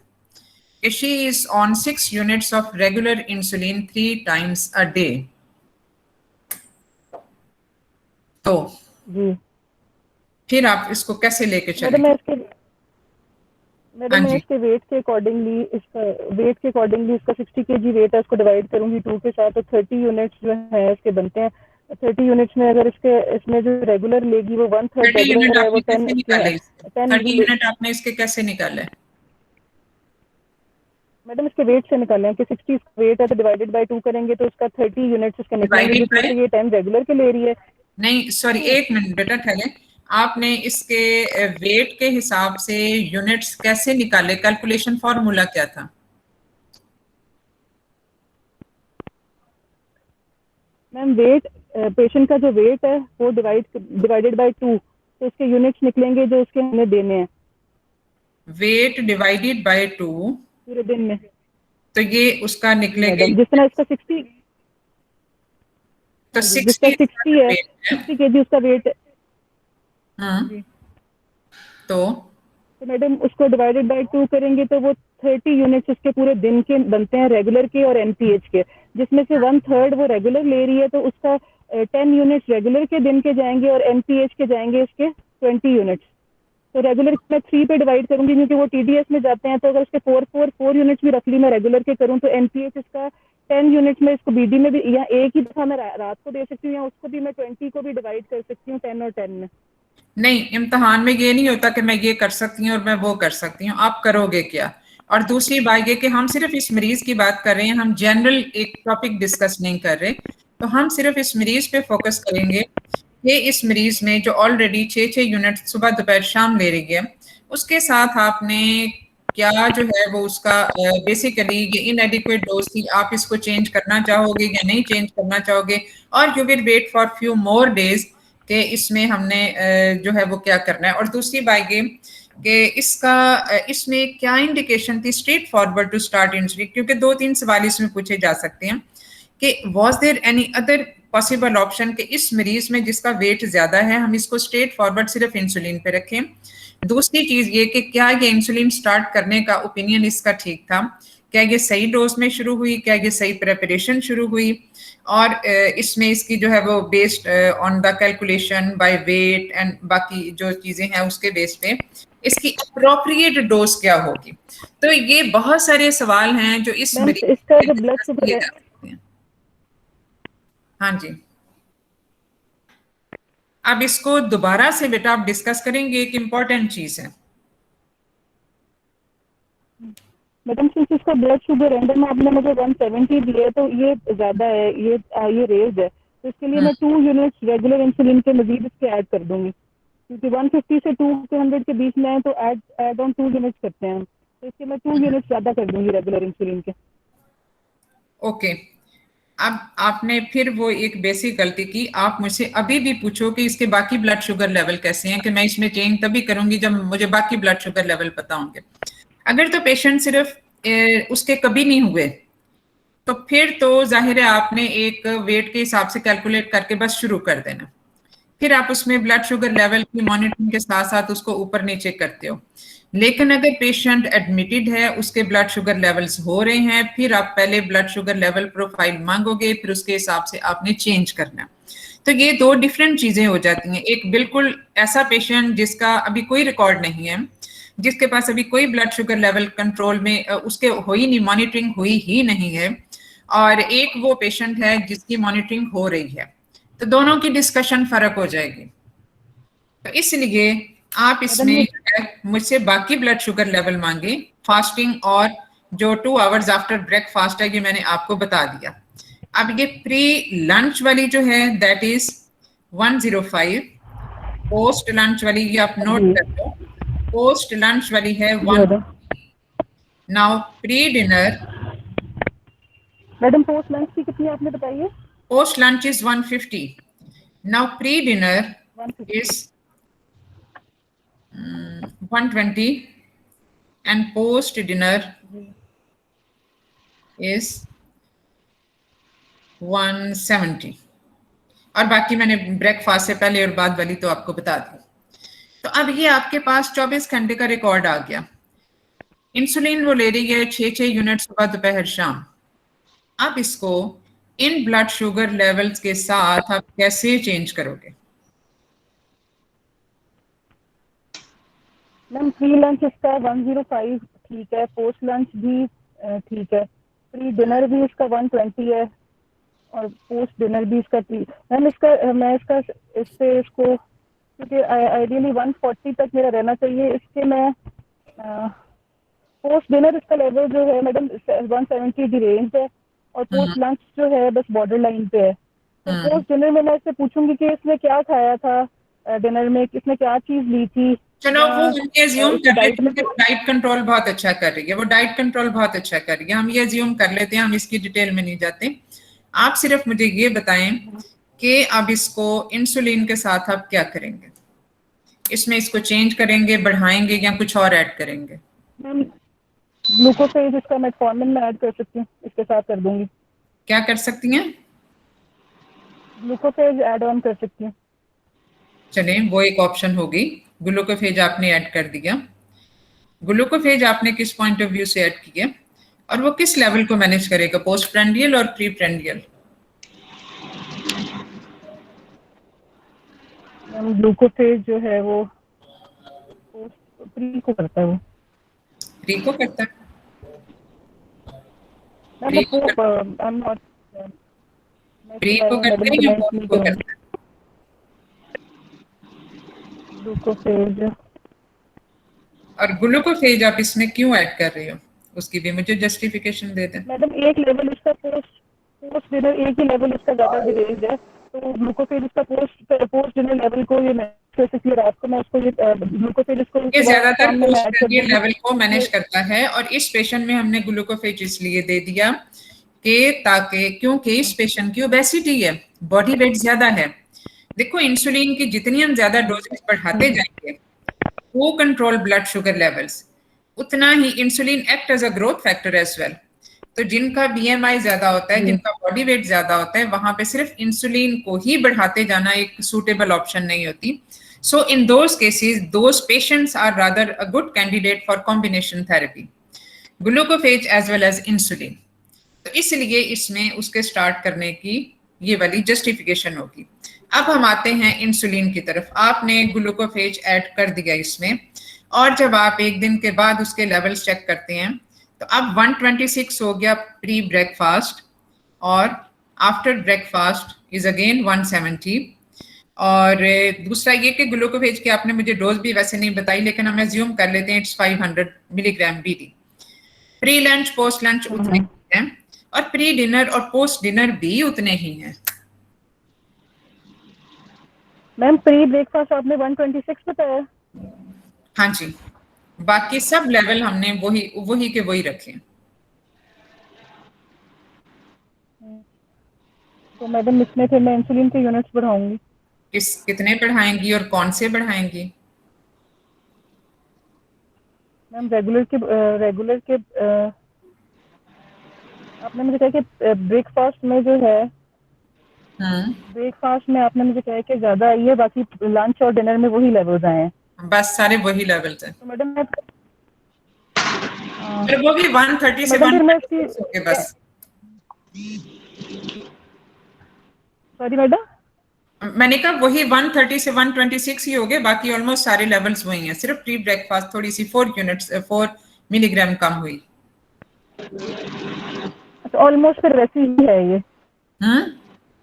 कि she is on 6 units of regular insulin 3 times a day, तो जी फिर आप इसको कैसे लेके मैडम, चलें? हाँ मैं जी, इसके वेट के अकॉर्डिंगली इसका 60 kg वेट है, उसको डिवाइड करूंगी 2 के साथ, तो 30 यूनिट्स जो है इसके बनते हैं। 30 यूनिट्स में अगर इसमें जो रेगुलर लेगी वो 1/3 30 यूनिट रेगुलर है, वो आपने कैसे निकाले? 30 10 यूनिट आपने इसके कैसे निकाले? मैडम इसके वेट से निकाले हैं कि 60 वेट है तो डिवाइडेड बाय 2 करेंगे तो उसका 30 यूनिट्स इसके निकलेंगे, डिवाइडेड जिसमें बाय, से ये 10 रेगुलर के ले रही है। नहीं सॉरी, एक मिनट बेटा ठहरे, आपने इसके वेट के हिसाब से यूनिट्स कैसे निकाले? कैलकुलेशन फॉर्मूला क्या था? मैम वेट, पेशेंट का जो वेट है वो डिवाइडेड बाय 2, तो उसके यूनिट्स निकलेंगे जो उसके हमें देने हैं वेट डिवाइडेड बाय 2, पूरे दिन में। तो ये उसका निकलेगा, मैडम जिस तरह इसका 60, तो जिसका 60 60 है, वेट है। 60 kg उसका वेट है। हाँ, तो तो मैडम उसको डिवाइडेड बाय 2 करेंगे तो वो 30 यूनिट्स उसके पूरे दिन के बनते हैं रेगुलर के और एनपीएच के, जिसमें से 1/3 वो रेगुलर ले रही है, तो उसका 10 यूनिट्स रेगुलर के दिन के जाएंगे और एनपीएच के जाएंगे इसके 20 यूनिट्स। तो रेगुलर मैं 3 पे डिवाइड करूंगी क्योंकि वो टीडीएस में जाते हैं, तो अगर उसके 4 यूनिट्स भी रखली मैं रेगुलर के करूँ तो एनपीएच इसका 10 यूनिट्स में इसको बीडी में भी, या एक ही दफा मैं रात को दे सकती हूँ या उसको भी मैं 20 को भी डिवाइड कर सकती हूँ 10 और 10 में। नहीं, इम्तिहान में ये नहीं होता कि मैं ये कर सकती हूँ और मैं वो कर सकती हूँ, आप करोगे क्या? और दूसरी बात ये कि हम सिर्फ इस मरीज की बात कर रहे हैं, हम जनरल एक टॉपिक डिस्कस नहीं कर रहे, तो हम सिर्फ इस मरीज पे फोकस करेंगे कि इस मरीज में जो ऑलरेडी 6 यूनिट सुबह दोपहर शाम ले रही है, उसके साथ आपने क्या जो है वो उसका बेसिकली ये इनएडिक्वेट डोज थी, आप इसको चेंज करना चाहोगे या नहीं चेंज करना चाहोगे, और you will wait for few more days कि इसमें हमने जो है वो क्या करना है। और दूसरी बात ये कि इसका इसमें क्या इंडिकेशन थी straightforward to start insulin, क्योंकि 2-3 सवाल इसमें पूछे जा सकते हैं कि was there any other possible option कि इस मरीज में जिसका वेट ज्यादा है हम इसको स्ट्रेट फॉरवर्ड सिर्फ इंसुलिन पे रखें। दूसरी चीज ये कि क्या ये इंसुलिन स्टार्ट करने का ओपिनियन इसका ठीक था, क्या ये सही डोज में शुरू हुई, क्या ये सही प्रेपरेशन शुरू हुई, और इसमें इसकी जो है वो based on the calculation by weight and बाकी जो चीजें हैं उसके बेस पे इसकी अप्रोप्रिएट डोज क्या होगी। तो ये बहुत सारे सवाल हैं जो इस मरीज इसका जो ब्लड शुगर है, हाँ जी, अब इसको दोबारा से बेटा आप डिस्कस करेंगे, एक इम्पोर्टेंट चीज है। मैडम सिंस इसका ब्लड शुगर एंडर में आपने मुझे 170 दिया तो ये ज्यादा है, ये रेज है, तो इसके लिए मैं 2 यूनिट्स रेगुलर इंसुलिन के मजीद इसके ऐड कर दूंगी, क्योंकि 150 से 200 के बीच में है तो ऐड ऑन 2 यूनिट्स करते हैं हम, तो इसके मैं 2 यूनिट्स ज्यादा कर दूंगी रेगुलर इंसुलिन के। ओके, अब आपने फिर वो एक बेसिक गलती की, आप मुझसे अभी भी पूछो कि इसके बाकी ब्लड शुगर लेवल कैसे हैं, कि मैं इसमें चेंज तभी करूंगी जब मुझे बाकी ब्लड शुगर लेवल पता होंगे। अगर तो पेशेंट सिर्फ उसके कभी नहीं हुए तो फिर तो जाहिर है आपने एक वेट के हिसाब से कैलकुलेट करके बस शुरू कर देना फिर आप उसमें ब्लड शुगर लेवल की मॉनिटरिंग के साथ साथ उसको ऊपर नीचे करते हो। लेकिन अगर पेशेंट एडमिटेड है, उसके ब्लड शुगर लेवल्स हो रहे हैं, फिर आप पहले ब्लड शुगर लेवल प्रोफाइल मांगोगे, फिर उसके हिसाब से आपने चेंज करना। तो ये दो डिफरेंट चीजें हो जाती हैं। एक बिल्कुल ऐसा पेशेंट जिसका अभी कोई रिकॉर्ड नहीं है, जिसके पास अभी कोई ब्लड शुगर लेवल कंट्रोल में उसके हो ही नहीं, मॉनिटरिंग हुई ही नहीं है, और एक वो पेशेंट है जिसकी मॉनिटरिंग हो रही है। तो दोनों की डिस्कशन फर्क हो जाएगी। तो इसलिए आप इसमें मुझसे बाकी ब्लड शुगर लेवल मांगे, फास्टिंग और जो 2 आवर्स आफ्टर ब्रेकफास्ट है, ये मैंने आपको बता दिया। अब ये प्री लंच वाली जो है दैट इज 105, पोस्ट लंच वाली ये आप नोट कर लो, पोस्ट लंच वाली है 1। Now pre dinner, madam post lunch की कितनी आपने बताई है? Post lunch is 150। Now pre dinner is 120 and post dinner is 170। और बाकी मैंने ब्रेकफास्ट से पहले और बाद वाली तो आपको बता दी। तो अब ये आपके पास 24 घंटे का रिकॉर्ड आ गया। इंसुलिन वो ले रही है 6 यूनिट सुबह दोपहर शाम। अब इसको इन ब्लड शुगर लेवल्स के साथ आप कैसे चेंज करोगे? मैम प्री लंच इसका 105 ठीक है, पोस्ट लंच भी ठीक है, प्री डिनर भी इसका 120 है और पोस्ट डिनर भी इसका 3। मैम इसका मैं इसको क्योंकि आइडियली 140 तक मेरा रहना चाहिए, इसके मैं पोस्ट डिनर इसका लेवल जो है मैडम 170 की रेंज है, और पोस्ट लंच जो है बस बॉर्डर लाइन पे है। तो पोस्ट डिनर में मैं इससे पूछूंगी कि इसने क्या खाया था डिनर में, किसने क्या चीज ली थी। चलो वो हम ये अज्यूम कर लेते हैं कि वो डाइट कंट्रोल बहुत अच्छा कर रही है, वो डाइट कंट्रोल बहुत अच्छा कर रही है, हम ये अज्यूम कर लेते हैं, हम इसकी डिटेल में नहीं जाते। आप सिर्फ मुझे ये बताएं कि अब इसको इंसुलिन के साथ आप क्या करेंगे? इसमें इसको चेंज करेंगे, बढ़ाएंगे या कुछ और ऐड करेंगे? ग्लूकोफेज इसका मेटफॉर्मिन में ऐड कर सकती हूँ, इसके साथ कर दूंगी। क्या कर सकती हैं? ग्लूकोफेज ऐड ऑन कर सकती हूँ। चलें, वो एक ऑप्शन होगी। ग्लूकोफेज आपने ऐड कर दिया। ग्लूकोफेज आपने किस पॉइंट ऑफ व्यू से ऐड किया और वो किस लेवल को मैनेज करेगा, पोस्ट प्रेंडियल और प्री प्रेंडियल? ग्लूकोफेज जो है वो प्री को करता है, वो प्री को करता है। प्री को करता है या पोस्ट को करता है? ग्लूकोफेज। और ग्लूकोफेज आप इसमें क्यों ऐड कर रही हो, उसकी भी मुझे जस्टिफिकेशन दे दें। मैडम एक लेवल इसका पोस्ट डिनर, एक ही लेवल इसका ज्यादा रेंज है, तो ग्लूकोफेज इसका पोस्ट डिनर लेवल को ये मैनेज रात को मैं उसको ग्लूकोफेज इसको ये ज्यादातर पोस्ट डिनर लेवल को मैनेज करता है। और इस पेशेंट में हमने ग्लूकोफेज इसलिए दे दिया कि ताकि, क्योंकि इस पेशेंट की ओबेसिटी है, बॉडी वेट ज्यादा है। देखो इंसुलिन की जितनी हम ज्यादा डोजेस बढ़ाते जाएंगे वो कंट्रोल ब्लड शुगर लेवल्स, उतना ही insulin act as a growth factor as well. तो जिनका बीएमआई ज्यादा होता है, जिनका बॉडी वेट ज्यादा होता है, वहां पे सिर्फ इंसुलिन को ही बढ़ाते जाना एक सूटेबल ऑप्शन नहीं होती। So in those cases those patients are rather a good candidate for combination therapy, glucophage as well as insulin. तो इसलिए इसमें उसके स्टार्ट करने की ये वाली जस्टिफिकेशन होगी। अब हम आते हैं इंसुलिन की तरफ। आपने ग्लूकोफेज ऐड कर दिया इसमें, और जब आप एक दिन के बाद उसके लेवल्स चेक करते हैं तो अब 126 हो गया प्री ब्रेकफास्ट, और आफ्टर ब्रेकफास्ट इज अगेन 170। और दूसरा ये कि ग्लूकोफेज की आपने मुझे डोज भी वैसे नहीं बताई, लेकिन हम एज्यूम कर लेते हैं it's 500 milligram BD. Pre lunch post lunch उतने ही हैं, और प्री डिनर और पोस्ट डिनर भी उतने ही हैं। मैम प्री ब्रेकफास्ट आपने 126 बताया? हाँ जी, बाकी सब लेवल हमने वही के वही रखे। तो मैडम इसमें फिर मैं इंसुलिन के यूनिट्स बढ़ाऊंगी। कितने बढ़ाएंगी और कौन से बढ़ाएंगी? मैम रेगुलर के आपने मुझे कहा कि ब्रेकफास्ट में जो है ब्रेकफास्ट में आपने मुझे कहा कि ज्यादा आई है, बाकी लंच और डिनर में वही लेवल्स आए हैं, बस सारे वही लेवल्स हैं। तो मैडम मैं फिर वो भी 130 से मैडम फिर मैं इसकी 126 होंगे बस। सॉरी मैडम, मैंने कहा वही 130 से 126 ही हो गए, बाकी ऑलमोस्ट सारे लेवल्स वही हैं, सिर्फ प्री ब्रेकफास्ट थोड़ी सी 4 मिलीग्राम कम हुई। अच्छा ऑलमोस्ट फिर वैसी ही है ये।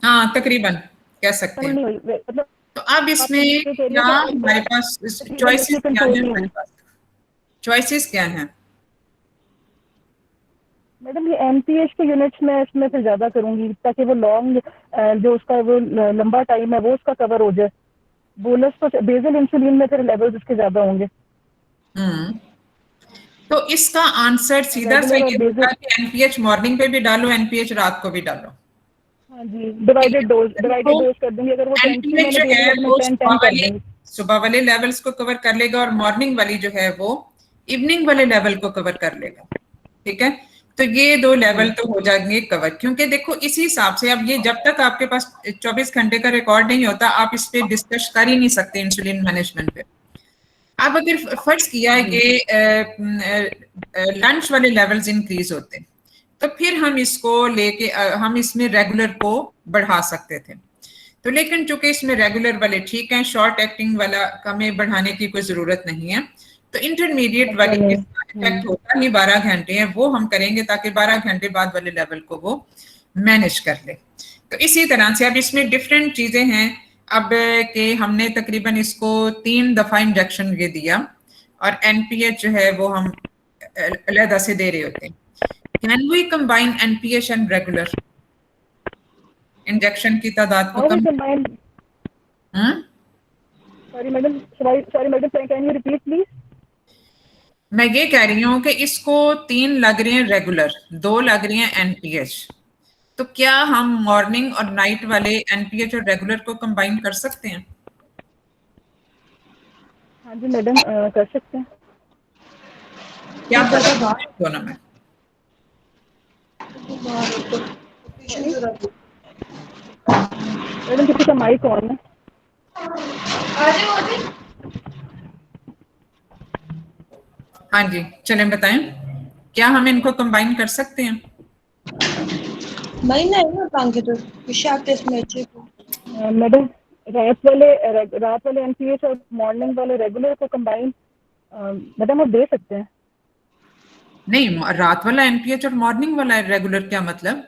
हाँ तकरीबन कह सकते हैं। नहीं हुई मतलब तो अब इसमें क्या हमारे पास चॉइसेस क्या हैं, हमारे पास चॉइसेस क्या हैं? मैडम ये एमपीएच के यूनिट्स में इसमें फिर ज्यादा करूंगी ताकि वो लॉन्ग जो उसका वो लंबा टाइम है वो उसका कवर हो जाए। बोलस तो बेसल इंसुलिन में फिर लेवल्स इसके ज्यादा होंगे। तो इसका आंसर सीधा सा ये होगा कि एनपीएच मॉर्निंग पे भी डालो, एनपीएच रात को भी डालो। हाँ जी, डिवाइडेड डोज कर दूंगी। अगर वो 10 एनपीएच जो है वो 10 कर दूंगी, सुबह वाले लेवल्स को कवर कर लेगा और मॉर्निंग वाली जो है वो इवनिंग वाले लेवल को कवर कर लेगा। ठीक है, तो ये दो लेवल तो हो जाएंगे कवर, क्योंकि देखो इसी हिसाब से अब ये जब तक आपके पास 24 घंटे का रिकॉर्ड नहीं होता आप इस पे डिस्कस कर ही नहीं सकते इंसुलिन मैनेजमेंट पे। अब अगर फर्ज किया है कि लंच वाले लेवल्स इंक्रीज होते तो फिर हम इसको लेके हम इसमें रेगुलर को बढ़ा सकते थे, तो लेकिन चूंकि इसमें रेगुलर वाले ठीक है, शॉर्ट एक्टिंग वाला हमें बढ़ाने की कोई जरूरत नहीं है, तो इंटरमीडिएट वाले जिसका इफेक्ट होता ही 12 घंटे है वो हम करेंगे ताकि 12 घंटे बाद वाले लेवल को वो मैनेज कर ले। तो इसी तरह से अब इसमें डिफरेंट चीजें हैं अब कि हमने तकरीबन इसको 3 दफा इंजेक्शन ये दिया और एनपीएच जो है वो हम अलग से दे रहे होते हैं। Can we combine NPH and regular? Injection की तादाद को कम। Sorry madam, can you repeat please? मैं ये कह रही हूँ कि इसको 3 लग रहे हैं रेगुलर, 2 लग रही हैं एनपीएच, तो क्या हम मॉर्निंग और नाइट वाले एनपीएच और रेगुलर को कंबाइन कर सकते हैं? हाँ जी मैडम, कर सकते हैं। क्या पता दोनों में मैडम किसी का माइक ऑन है? हाँ जी चलें बताएं, क्या हम इनको कंबाइन कर सकते हैं? मैडम रात वाले एनपीएच और मॉर्निंग वाले रेगुलर को कंबाइन मैडम आप दे सकते हैं। नहीं, रात वाला एनपीएच और मॉर्निंग वाला रेगुलर क्या मतलब?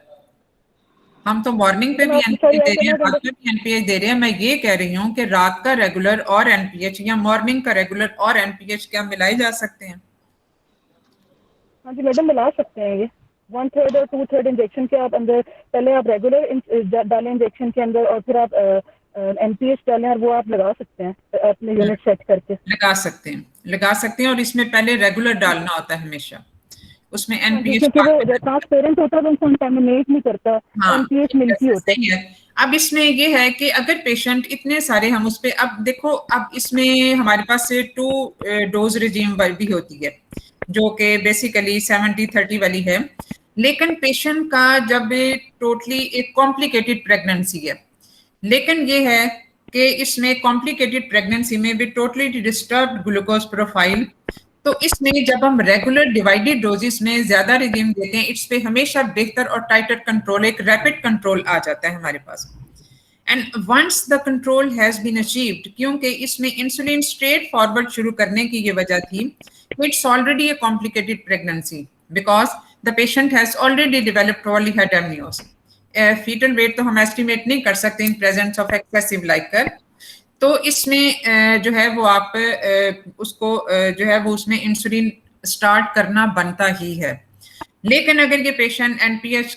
हम तो मॉर्निंग पे भी एनपीएच दे रहे हैं, रात में भी एनपीएच दे रहे हैं। मैं ये कह रही हूँ कि रात का रेगुलर और एनपीएच या मॉर्निंग का रेगुलर और एनपीएच क्या मिलाए जा सकते हैं? हाँ जी मैडम, मिला सकते हैं। ये 1/3 और 2/3 इंजेक्शन के आप अंदर पहले आप रेगुलर डालें इंजेक्शन के अंदर और फिर आप एनपीएच डालें और वो आप लगा सकते हैं अपने यूनिट सेट करके। लगा सकते हैं और इसमें पहले रेगुलर डालना होता है हमेशा, उसमें एनपीएच क्योंकि वो ट्रांसपेरेंट होता है तो कंटामिनेट नहीं करता, एनपीएच मिल्की होता है। अब इसमें ये है कि अगर पेशेंट इतने सारे हम उस पे, अब देखो अब इसमें हमारे पास से 2 डोज रिजीम भी होती है जो कि बेसिकली 70-30 वाली है, लेकिन पेशेंट का जब टोटली एक कॉम्प्लिकेटेड प्रेगनेंसी है, लेकिन ये है कि इसमें कॉम्प्लिकेटेड प्रेगनेंसी में भी टोटली डिस्टर्ब्ड ग्लूकोज प्रोफाइल, तो इसमें जब हम रेगुलर डिवाइडेड डोजेस में ज्यादा रिजीम देते हैं इस पे हमेशा बेहतर और टाइटर कंट्रोल, एक रैपिड कंट्रोल आ जाता है हमारे पास। And once the control has been achieved, क्योंकि इसमें इंसुलिन स्ट्रेट फॉरवर्ड शुरू करने की ये वजह थी, it's already a complicated pregnancy because the patient has already developed polyhydramnios. Fetal weight तो हम एस्टिमेट नहीं कर सकते in presence of excessive liquor, तो इसमें जो है वो आप उसको जो है वो उसमें इंसुलिन स्टार्ट करना बनता ही है। लेकिन अगर ये पेशेंट एनपीएच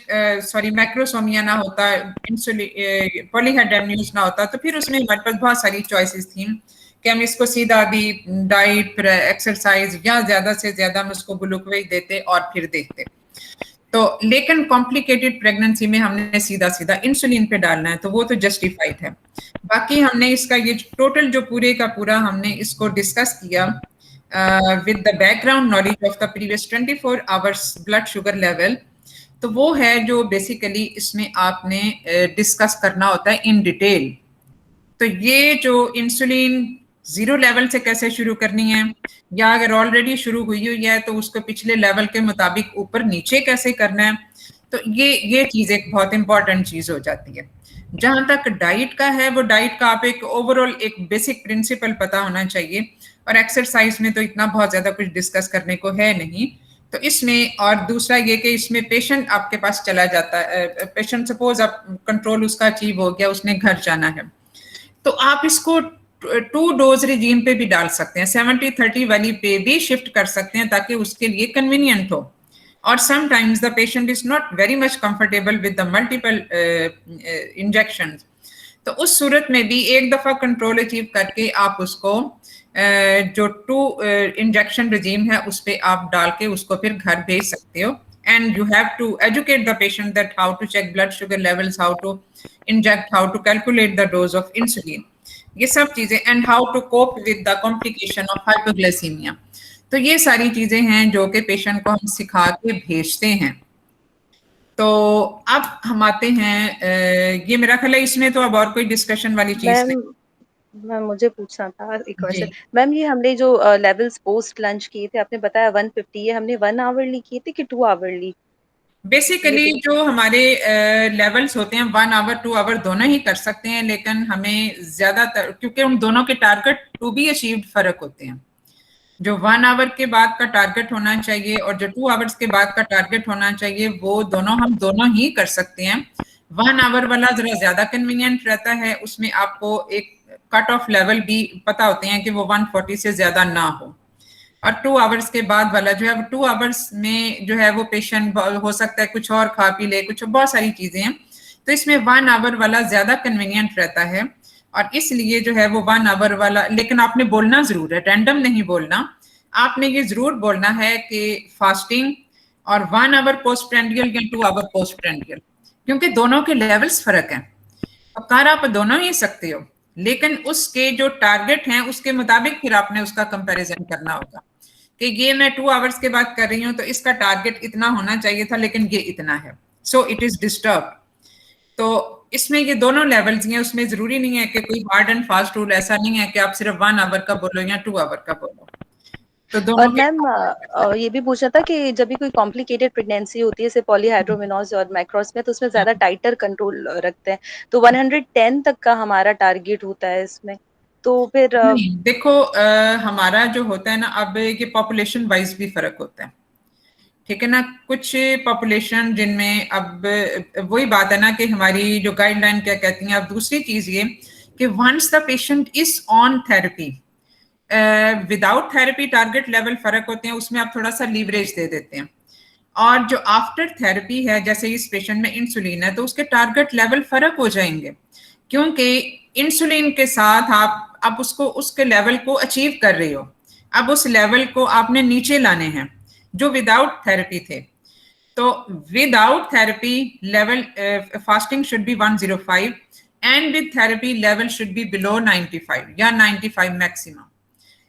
मैक्रोसोमिया ना होता, इंसुलिन पॉलीहाइड्राम्नियोस ना होता, तो फिर उसमें हमारे पास बहुत सारी चॉइसेस थी कि हम इसको सीधा भी डाइट फिर एक्सरसाइज या ज्यादा से ज्यादा हम उसको ग्लूकोज देते और फिर देखते, तो लेकिन कॉम्प्लिकेटेड प्रेगनेंसी में हमने सीधा सीधा इंसुलिन पे डालना है तो वो तो जस्टिफाइड है। बाकी हमने इसका ये टोटल जो पूरे का पूरा हमने इसको डिस्कस किया with the background knowledge of the previous 24 hours blood sugar level, तो वो है जो बेसिकली इसमें आपने डिस्कस करना होता है इन डिटेल। तो ये जो इंसुलिन 0 लेवल से कैसे शुरू करनी है, या अगर ऑलरेडी शुरू हुई हुई है तो उसको पिछले लेवल के मुताबिक ऊपर नीचे कैसे करना है, तो ये चीज एक बहुत इंपॉर्टेंट चीज हो जाती है। जहां तक डाइट का है, वो डाइट का आप एक ओवरऑल एक बेसिक प्रिंसिपल पता होना चाहिए, और एक्सरसाइज में तो इतना बहुत ज्यादा कुछ डिस्कस करने को है नहीं। तो इसमें और दूसरा ये कि इसमें पेशेंट आपके पास चला जाता है, पेशेंट सपोज आप कंट्रोल उसका अचीव हो गया, उसने घर जाना है, तो आप इसको 2 डोज रिजीम पे भी डाल सकते हैं, 70-30 वाली पे भी शिफ्ट कर सकते हैं ताकि उसके लिए कन्वीनियंट हो। और sometimes the patient is not very much comfortable with the multiple injection, तो उस सूरत में भी एक दफा कंट्रोल अचीव करके आप उसको जो 2 इंजेक्शन रिजीम है उस पे आप डाल के उसको फिर घर भेज सकते हो। And you have to educate the patient that how to check blood sugar levels, how to inject, how to calculate the dose of insulin, ये सब चीजें, and how to cope with the complication of hypoglycemia। तो ये सारी चीजें हैं जो कि पेशेंट को हम सिखा के भेजते हैं। तो अब हम आते हैं, ये मेरा ख्याल है इसमें तो अब और कोई डिस्कशन वाली चीज नहीं। मैम मुझे पूछना था एक क्वेश्चन। जी। मैम ये हमने जो लेवल्स पोस्ट लंच किए थे, आपने बताया 150, ये हमने 1 आवरली किए थे कि 2 आवरली? बेसिकली जो हमारे लेवल्स होते हैं 1 आवर 2 आवर दोनों ही कर सकते हैं, लेकिन हमें ज्यादातर क्योंकि उन दोनों के टारगेट टू बी अचीव्ड फर्क होते हैं। जो 1 आवर के बाद का टारगेट होना चाहिए और जो 2 आवर्स के बाद का टारगेट होना चाहिए, वो दोनों हम दोनों ही कर सकते हैं। 1 आवर वाला जरा ज्यादा कन्वीनियंट रहता है, उसमें आपको एक कट ऑफ लेवल भी पता होते हैं कि वो 140 से ज्यादा ना हो। और 2 आवर्स के बाद वाला जो है वो 2 आवर्स में जो है वो पेशेंट हो सकता है कुछ और खा पी ले, कुछ बहुत सारी चीजें हैं, तो इसमें 1 आवर वाला ज्यादा कन्वीनियंट रहता है। और इसलिए जो है वो 1 आवर वाला, लेकिन आपने बोलना जरूर है, रैंडम नहीं बोलना, आपने ये जरूर बोलना है कि फास्टिंग और 1 आवर पोस्ट प्रेंडियल या 2 आवर पोस्ट प्रेंडियल, क्योंकि दोनों के लेवल्स फर्क हैं। अब कार आप दोनों ही सकते हो, लेकिन उसके जो टारगेट हैं उसके मुताबिक फिर आपने उसका कंपैरिजन करना होगा कि ये मैं 2 आवर्स के बाद कर रही हूँ तो इसका टारगेट इतना होना चाहिए था, लेकिन ये इतना है, सो इट इज डिस्टर्ब। तो इसमें ये दोनों लेवल्स हैं, उसमें जरूरी नहीं है कि कोई हार्ड एंड फास्ट रूल, ऐसा नहीं है कि आप सिर्फ 1 आवर का बोलो या 2 आवर का बोलो। तो दोनों। और मैम ये भी पूछना था कि जब भी कोई कॉम्प्लिकेटेड प्रेगनेंसी होती है जैसे पॉलीहाइड्रोमेनोज और मैक्रोस में, तो उसमें ज्यादा टाइटर कंट्रोल रखते हैं, तो 110 तक का हमारा टारगेट होता है इसमें, तो फिर नहीं, देखो हमारा जो होता है ना, अब ये पॉपुलेशन वाइज भी फर्क होता है, ठीक है ना। कुछ पॉपुलेशन जिनमें, अब वही बात है ना कि हमारी जो गाइडलाइन क्या कहती हैं। अब दूसरी चीज ये कि once the patient is on therapy, without therapy target level फर्क होते हैं, उसमें आप थोड़ा सा लीवरेज दे देते हैं। और जो आफ्टर थेरेपी है, जैसे इस पेशेंट में इंसुलिन है, तो उसके टारगेट लेवल फर्क हो जाएंगे, क्योंकि इंसुलिन के साथ आप उसको उसके लेवल को अचीव कर रहे हो। अब उस लेवल को आपने नीचे लाने हैं जो विदाउट थेरेपी थे। तो without therapy level fasting should be 105 and with therapy level should be below 95 या 95 मैक्सिमम,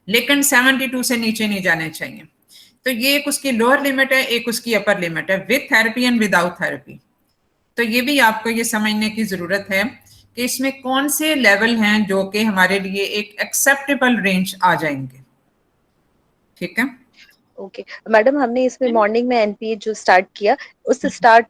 लेकिन 72 से नीचे नहीं जाने चाहिए। तो ये एक उसकी लोअर लिमिट है, एक उसकी अपर लिमिट है, with therapy and without therapy. तो ये भी आपको ये समझने की जरूरत है कि इसमें कौन से लेवल हैं जो कि हमारे लिए एक एक्सेप्टेबल रेंज आ जाएंगे, ठीक है। ओके मैडम, हमने इसमें मॉर्निंग में एनपीएच जो स्टार्ट किया, उससे स्टार्ट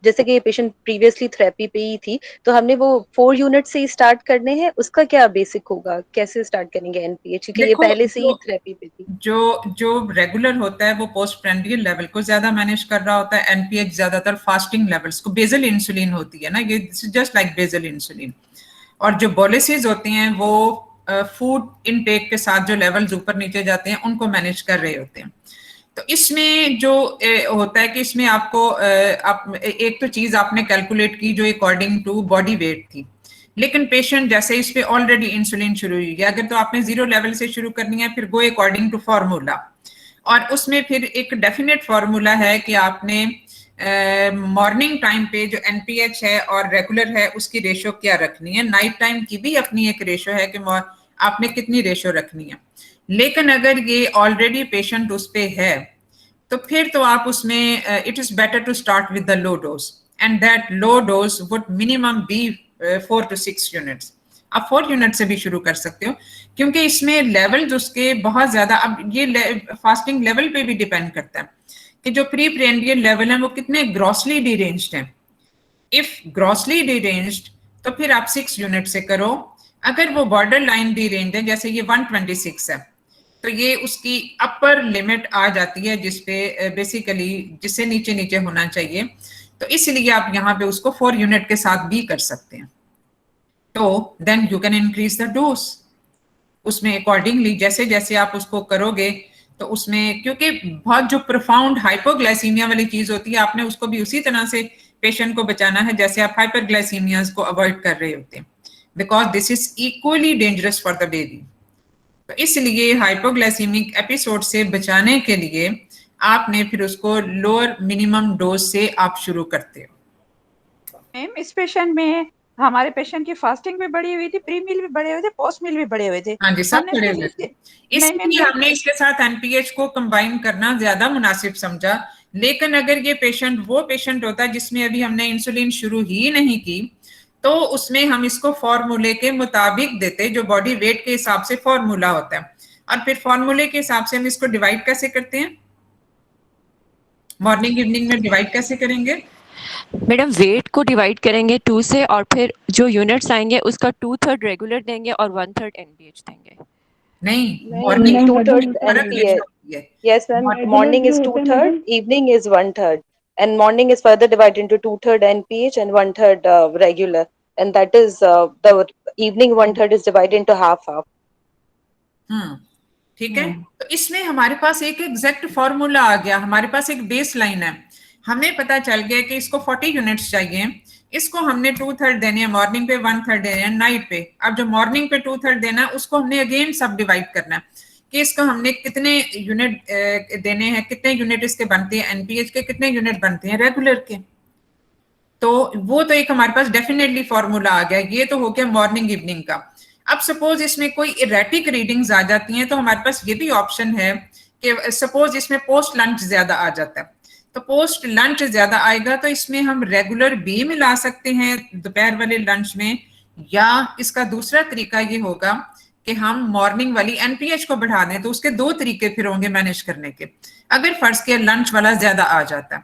जैसे कि ये पेशेंट प्रीवियसली थेरेपी पे ही थी, तो हमने वो 4 यूनिट से ही स्टार्ट करने हैं, उसका क्या बेसिक होगा, कैसे स्टार्ट करेंगे एनपीएच, क्योंकि ये पहले से ही थेरेपी पे थी। जो रेगुलर होता है वो पोस्ट प्रेंडियल लेवल को ज्यादा मैनेज कर रहा होता है, एनपीएच ज्यादातर फास्टिंग लेवल्स को, बेसल इंसुलिन होती है ना, ये जस्ट लाइक बेसल इंसुलिन। और जो बॉलिसीज होती हैं वो फूड इनटेक के साथ जो लेवल्स ऊपर नीचे जाते हैं उनको मैनेज कर रहे होते हैं। तो इसमें जो होता है कि इसमें आपको एक तो चीज आपने कैलकुलेट की जो अकॉर्डिंग टू बॉडी वेट थी, लेकिन पेशेंट जैसे इस पे ऑलरेडी इंसुलिन शुरू हुई है, अगर तो आपने 0 लेवल से शुरू करनी है, फिर गो अकॉर्डिंग टू फार्मूला, और उसमें फिर एक डेफिनेट फार्मूला है कि आपने मॉर्निंग टाइम पे जो एनपीएच है और रेगुलर है उसकी रेशो क्या रखनी है, नाइट टाइम की भी अपनी एक रेशो है कि आपने कितनी रेशो रखनी है। लेकिन अगर ये ऑलरेडी पेशेंट उस पे है तो फिर तो आप उसमें it is better to start with the low dose, and that low dose would minimum be 4 to 6 units. आप 4 यूनिट से भी शुरू कर सकते हो, क्योंकि इसमें लेवल उसके बहुत ज्यादा, अब ये फास्टिंग लेवल पे भी डिपेंड करता है कि जो प्री प्रेंडियल लेवल है वो कितने ग्रॉसली डिरेंज्ड हैं। इफ ग्रॉसली डिरेंज्ड तो फिर आप 6 यूनिट से करो। अगर वो बॉर्डर लाइन डिरेंज्ड है, जैसे ये 126 है, तो ये उसकी अपर लिमिट आ जाती है जिसपे बेसिकली जिससे नीचे नीचे होना चाहिए, तो इसलिए आप यहाँ पे उसको 4 यूनिट के साथ भी कर सकते हैं। तो then you can increase the dose उसमें अकॉर्डिंगली, जैसे जैसे आप उसको करोगे तो उसमें, क्योंकि बहुत जो प्रोफाउंड हाइपोग्लाइसीमिया वाली चीज होती है, आपने उसको भी उसी तरह से पेशेंट को बचाना है जैसे आप हाइपरग्लाइसीमिया को अवॉइड कर रहे होते हैं, because this is equally dangerous for the baby. तो इसलिए हाइपोग्लाइसीमिक एपिसोड से बचाने के लिए आपने फिर उसको लोअर मिनिमम डोज से आप शुरू करते हो। मैम इस पेशेंट में हमारे पेशेंट की फास्टिंग भी बढ़ी हुई थी, प्री मील भी बढ़े हुए थे, पोस्ट मील भी बढ़े हुए थे। हाँ जी, सब बढ़े हुए थे। इसलिए हमने इसके साथ एनपीएच को कंबाइन करना ज्यादा मुनासिब समझा। लेकिन अगर ये पेशेंट वो पेशेंट होता है जिसमें अभी हमने इंसुलिन शुरू ही नहीं की, तो उसमें हम इसको फॉर्मूले के मुताबिक देते, जो बॉडी वेट के हिसाब से फॉर्मूला होता है, और फिर फॉर्मूले के हिसाब से हम इसको डिवाइड कैसे करते हैं, मॉर्निंग इवनिंग में डिवाइड कैसे करेंगे मैडम? वेट को डिवाइड करेंगे 2 से, और फिर जो यूनिट्स आएंगे उसका 2/3 रेगुलर देंगे और 1/3 एनपीएच देंगे। नहीं, morning 2/3 NPH. Yes, ma'am. Morning is 2/3, evening is 1/3, and morning is further divided into 2/3 NPH and 1/3 regular, and that is the evening 1/3 is divided into half. ठीक है। तो इसमें हमारे पास एक एग्जैक्ट फॉर्मूला आ गया, हमारे पास एक बेस लाइन है, हमें पता चल गया कि इसको 40 यूनिट्स चाहिए, इसको हमने 2/3 देने हैं, मॉर्निंग पे 1/3 देने हैं, नाइट पे। अब जो मॉर्निंग पे 2/3 देना है उसको हमने अगेन सब डिवाइड करना है कि इसको हमने कितने यूनिट देने हैं, कितने यूनिट इसके बनते हैं एनपीएच के, कितने यूनिट बनते हैं रेगुलर के। तो वो तो एक हमारे पास डेफिनेटली फॉर्मूला आ गया। ये तो हो गया मॉर्निंग इवनिंग का। अब सपोज इसमें कोई इरेटिक रीडिंग्स आ जाती हैं, तो हमारे पास ये भी ऑप्शन है कि सपोज इसमें पोस्ट लंच ज्यादा आ जाता है, तो पोस्ट लंच ज्यादा आएगा तो इसमें हम रेगुलर भी मिला सकते हैं दोपहर वाले लंच में, या इसका दूसरा तरीका ये होगा कि हम मॉर्निंग वाली एनपीएच को बढ़ा दें। तो उसके 2 तरीके फिर होंगे मैनेज करने के। अगर फर्ज के लंच वाला ज्यादा आ जाता है,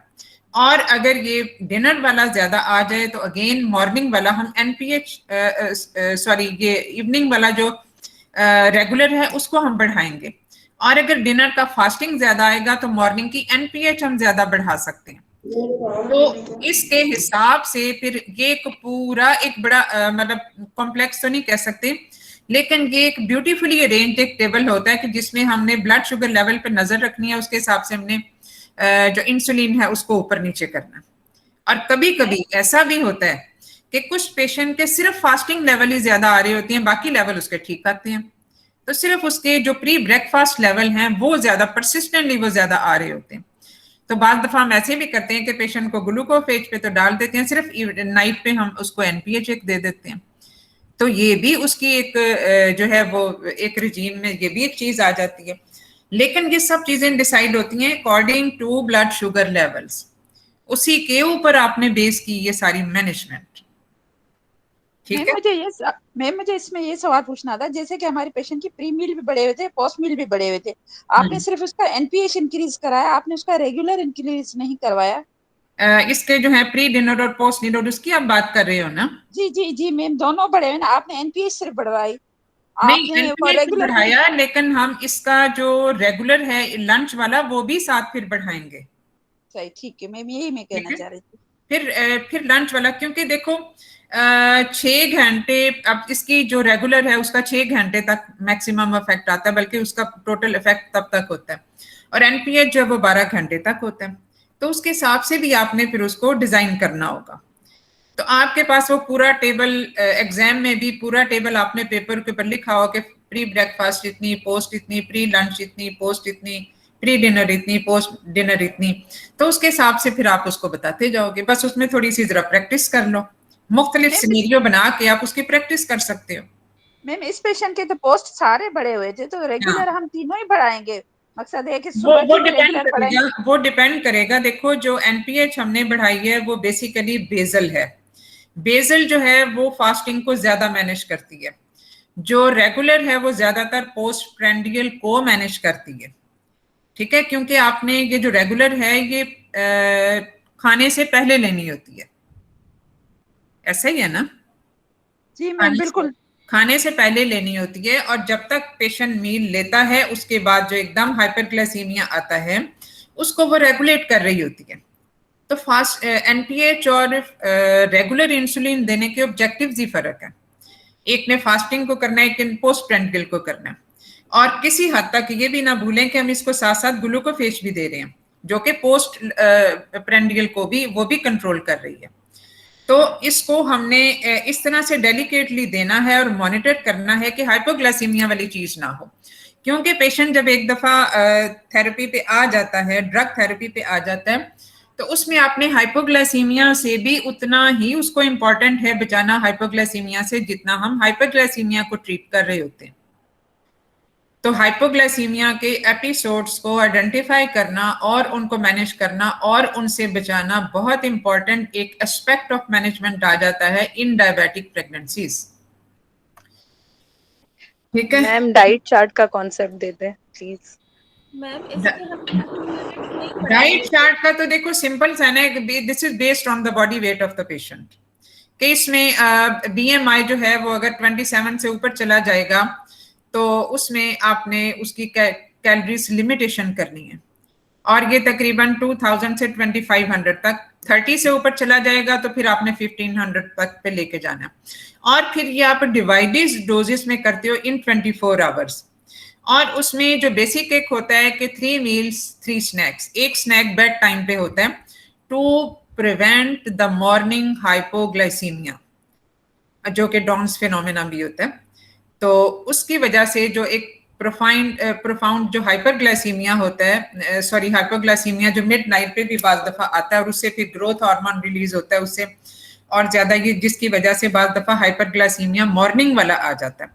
और अगर ये डिनर वाला ज्यादा आ जाए, तो अगेन मॉर्निंग वाला हम एनपीएच ये इवनिंग वाला जो रेगुलर है उसको हम बढ़ाएंगे, और अगर डिनर का फास्टिंग ज्यादा आएगा तो मॉर्निंग की एनपीएच हम ज्यादा बढ़ा सकते हैं। तो इसके हिसाब से फिर ये एक पूरा एक बड़ा मतलब कॉम्प्लेक्स तो नहीं कह सकते, लेकिन ये एक ब्यूटीफुली अरेंज्ड एक टेबल होता है कि जिसमें हमने ब्लड शुगर लेवल पे नजर रखनी है, उसके हिसाब से हमने जो इंसुलिन है उसको ऊपर नीचे करना। और कभी कभी ऐसा भी होता है कि कुछ पेशेंट के सिर्फ फास्टिंग लेवल ही ज्यादा आ रही होती हैं, बाकी लेवल उसके ठीक आते हैं, तो सिर्फ उसके जो प्री ब्रेकफास्ट लेवल हैं वो ज्यादा परसिस्टेंटली वो ज्यादा आ रहे होते हैं। तो बाद दफा हम ऐसे भी करते हैं कि पेशेंट को ग्लूकोफेज पे तो डाल देते हैं, सिर्फ नाइट पे हम उसको एनपीएच एक दे देते हैं। तो ये भी उसकी एक जो है वो एक रिजीम में ये भी एक चीज आ जाती है। लेकिन ये सब चीजें डिसाइड होती हैं according to blood sugar levels, उसी के ऊपर आपने बेस की ये सारी मैनेजमेंट। ठीक है। मुझे इसमें ये सवाल पूछना था, जैसे कि हमारे पेशेंट की प्री मील भी बढ़े हुए थे, पोस्ट मील भी बढ़े हुए थे, आपने सिर्फ उसका एनपीएच इंक्रीज कराया, आपने उसका रेगुलर इंक्रीज नहीं करवाया। इसके जो है प्री डिनर और पोस्ट डिनर उसकी आप बात कर रहे हो ना? जी जी जी मैम, दोनों बढ़े हुए ना, आपने एनपीएच सिर्फ बढ़वाई, नहीं एनपीएच बढ़ाया, लेकिन हम इसका जो रेगुलर है लंच वाला वो भी साथ फिर बढ़ाएंगे। सही, ठीक है मैम, यही मैं कहना चाह रही थी। फिर लंच वाला, क्योंकि देखो 6 घंटे, अब इसकी जो रेगुलर है उसका 6 घंटे तक मैक्सिमम इफेक्ट आता है, बल्कि उसका टोटल इफेक्ट तब तक होता है, और एनपीएच जो वो 12 घंटे तक होता है। तो उसके हिसाब से भी आपने फिर उसको डिजाइन करना होगा। तो आपके पास वो पूरा टेबल, एग्जाम में भी पूरा टेबल आपने पेपर के ऊपर लिखा हो कि प्री ब्रेकफास्ट इतनी, पोस्ट इतनी, प्री लंच इतनी, पोस्ट इतनी, प्री डिनर इतनी, पोस्ट डिनर इतनी। तो उसके हिसाब से फिर आप उसको बताते जाओगे, बस उसमें थोड़ी सी जरा प्रैक्टिस कर लो, मुख्तलिफ सिनेरियो बना के आप उसकी प्रैक्टिस कर सकते हो। मैम इस पेशेंट के तो पोस्ट सारे बढ़े हुए थे, तो रेगुलर हम तीनों ही बढ़ाएंगे, मकसद है कि सुबह की रेगुलर पढ़ें। वो डिपेंड करेगा। देखो जो एनपीएच हमने बढ़ाई है वो बेसिकली बेजल है। बेजल जो है वो फास्टिंग को ज्यादा मैनेज करती है, जो रेगुलर है वो ज्यादातर पोस्ट प्रेंडियल को मैनेज करती है। ठीक है, क्योंकि आपने ये जो रेगुलर है ये खाने से पहले लेनी होती है, ऐसा ही है ना? जी मैम बिल्कुल, खाने से पहले लेनी होती है, और जब तक पेशेंट मील लेता है उसके बाद जो एकदम हाइपरग्लाइसीमिया आता है उसको वो रेगुलेट कर रही होती है। तो फास्ट एनपीएच और रेगुलर इंसुलिन देने के ऑब्जेक्टिव्स ही फर्क है। एक ने फास्टिंग को करना है, एक ने पोस्ट प्रेंडियल को करना है। और किसी हद तक ये भी ना भूलें कि हम इसको साथ साथ ग्लूकोफेज भी दे रहे हैं, जो कि पोस्ट प्रेंडियल को भी वो भी कंट्रोल कर रही है। तो इसको हमने इस तरह से डेलिकेटली देना है और मॉनिटर करना है कि हाइपोग्लाइसीमिया वाली चीज ना हो, क्योंकि पेशेंट जब एक दफा थेरेपी पे आ जाता है, ड्रग थेरेपी पे आ जाता है, तो उसमें आपने हाइपोग्लाइसीमिया से भी उतना ही उसको इम्पोर्टेंट है बचाना हाइपोग्लाइसीमिया से जितना हम हाइपरग्लाइसीमिया को ट्रीट कर रहे होते हैं। तो हाइपोग्लाइसीमिया के एपिसोड्स को आइडेंटिफाई करना और उनको मैनेज करना और उनसे बचाना बहुत इंपॉर्टेंट एक एस्पेक्ट ऑफ मैनेजमेंट आ जाता है इन डायबिटिक प्रेगनेंसीज। ठीक है मैम, डाइट चार्ट का कॉन्सेप्ट दे दें प्लीज। डाइट चार्ट का तो देखो सिंपल सा है, this is based on the body weight of the patient. कि इसमें बीएमआई जो है वो अगर 27 से ऊपर चला जाएगा तो उसमें आपने उसकी कैलोरीज लिमिटेशन करनी है, और ये तकरीबन 2000 से 2500 तक। 30 से ऊपर चला जाएगा तो फिर आपने 1500 तक पे लेके जाना, और फिर ये आप डिवाइडेड डोजेस में करते हो इन 24 आवर्स। और उसमें जो बेसिक एक होता है कि 3 मील्स 3 स्नैक्स, एक स्नैक बेड टाइम पे होता है to prevent the morning hypoglycaemia, जो कि डॉन्स फिनोमेना भी होता है। तो उसकी वजह से जो एक प्रोफाउंड जो हाइपरग्लाइसीमिया होता है, सॉरी हाइपोग्लाइसीमिया जो मिड नाइट पे भी बाज दफा आता है, और उससे फिर ग्रोथ हार्मोन रिलीज होता है उससे और ज्यादा, ये जिसकी वजह से बाज दफा हाइपरग्लाइसीमिया मॉर्निंग वाला आ जाता है।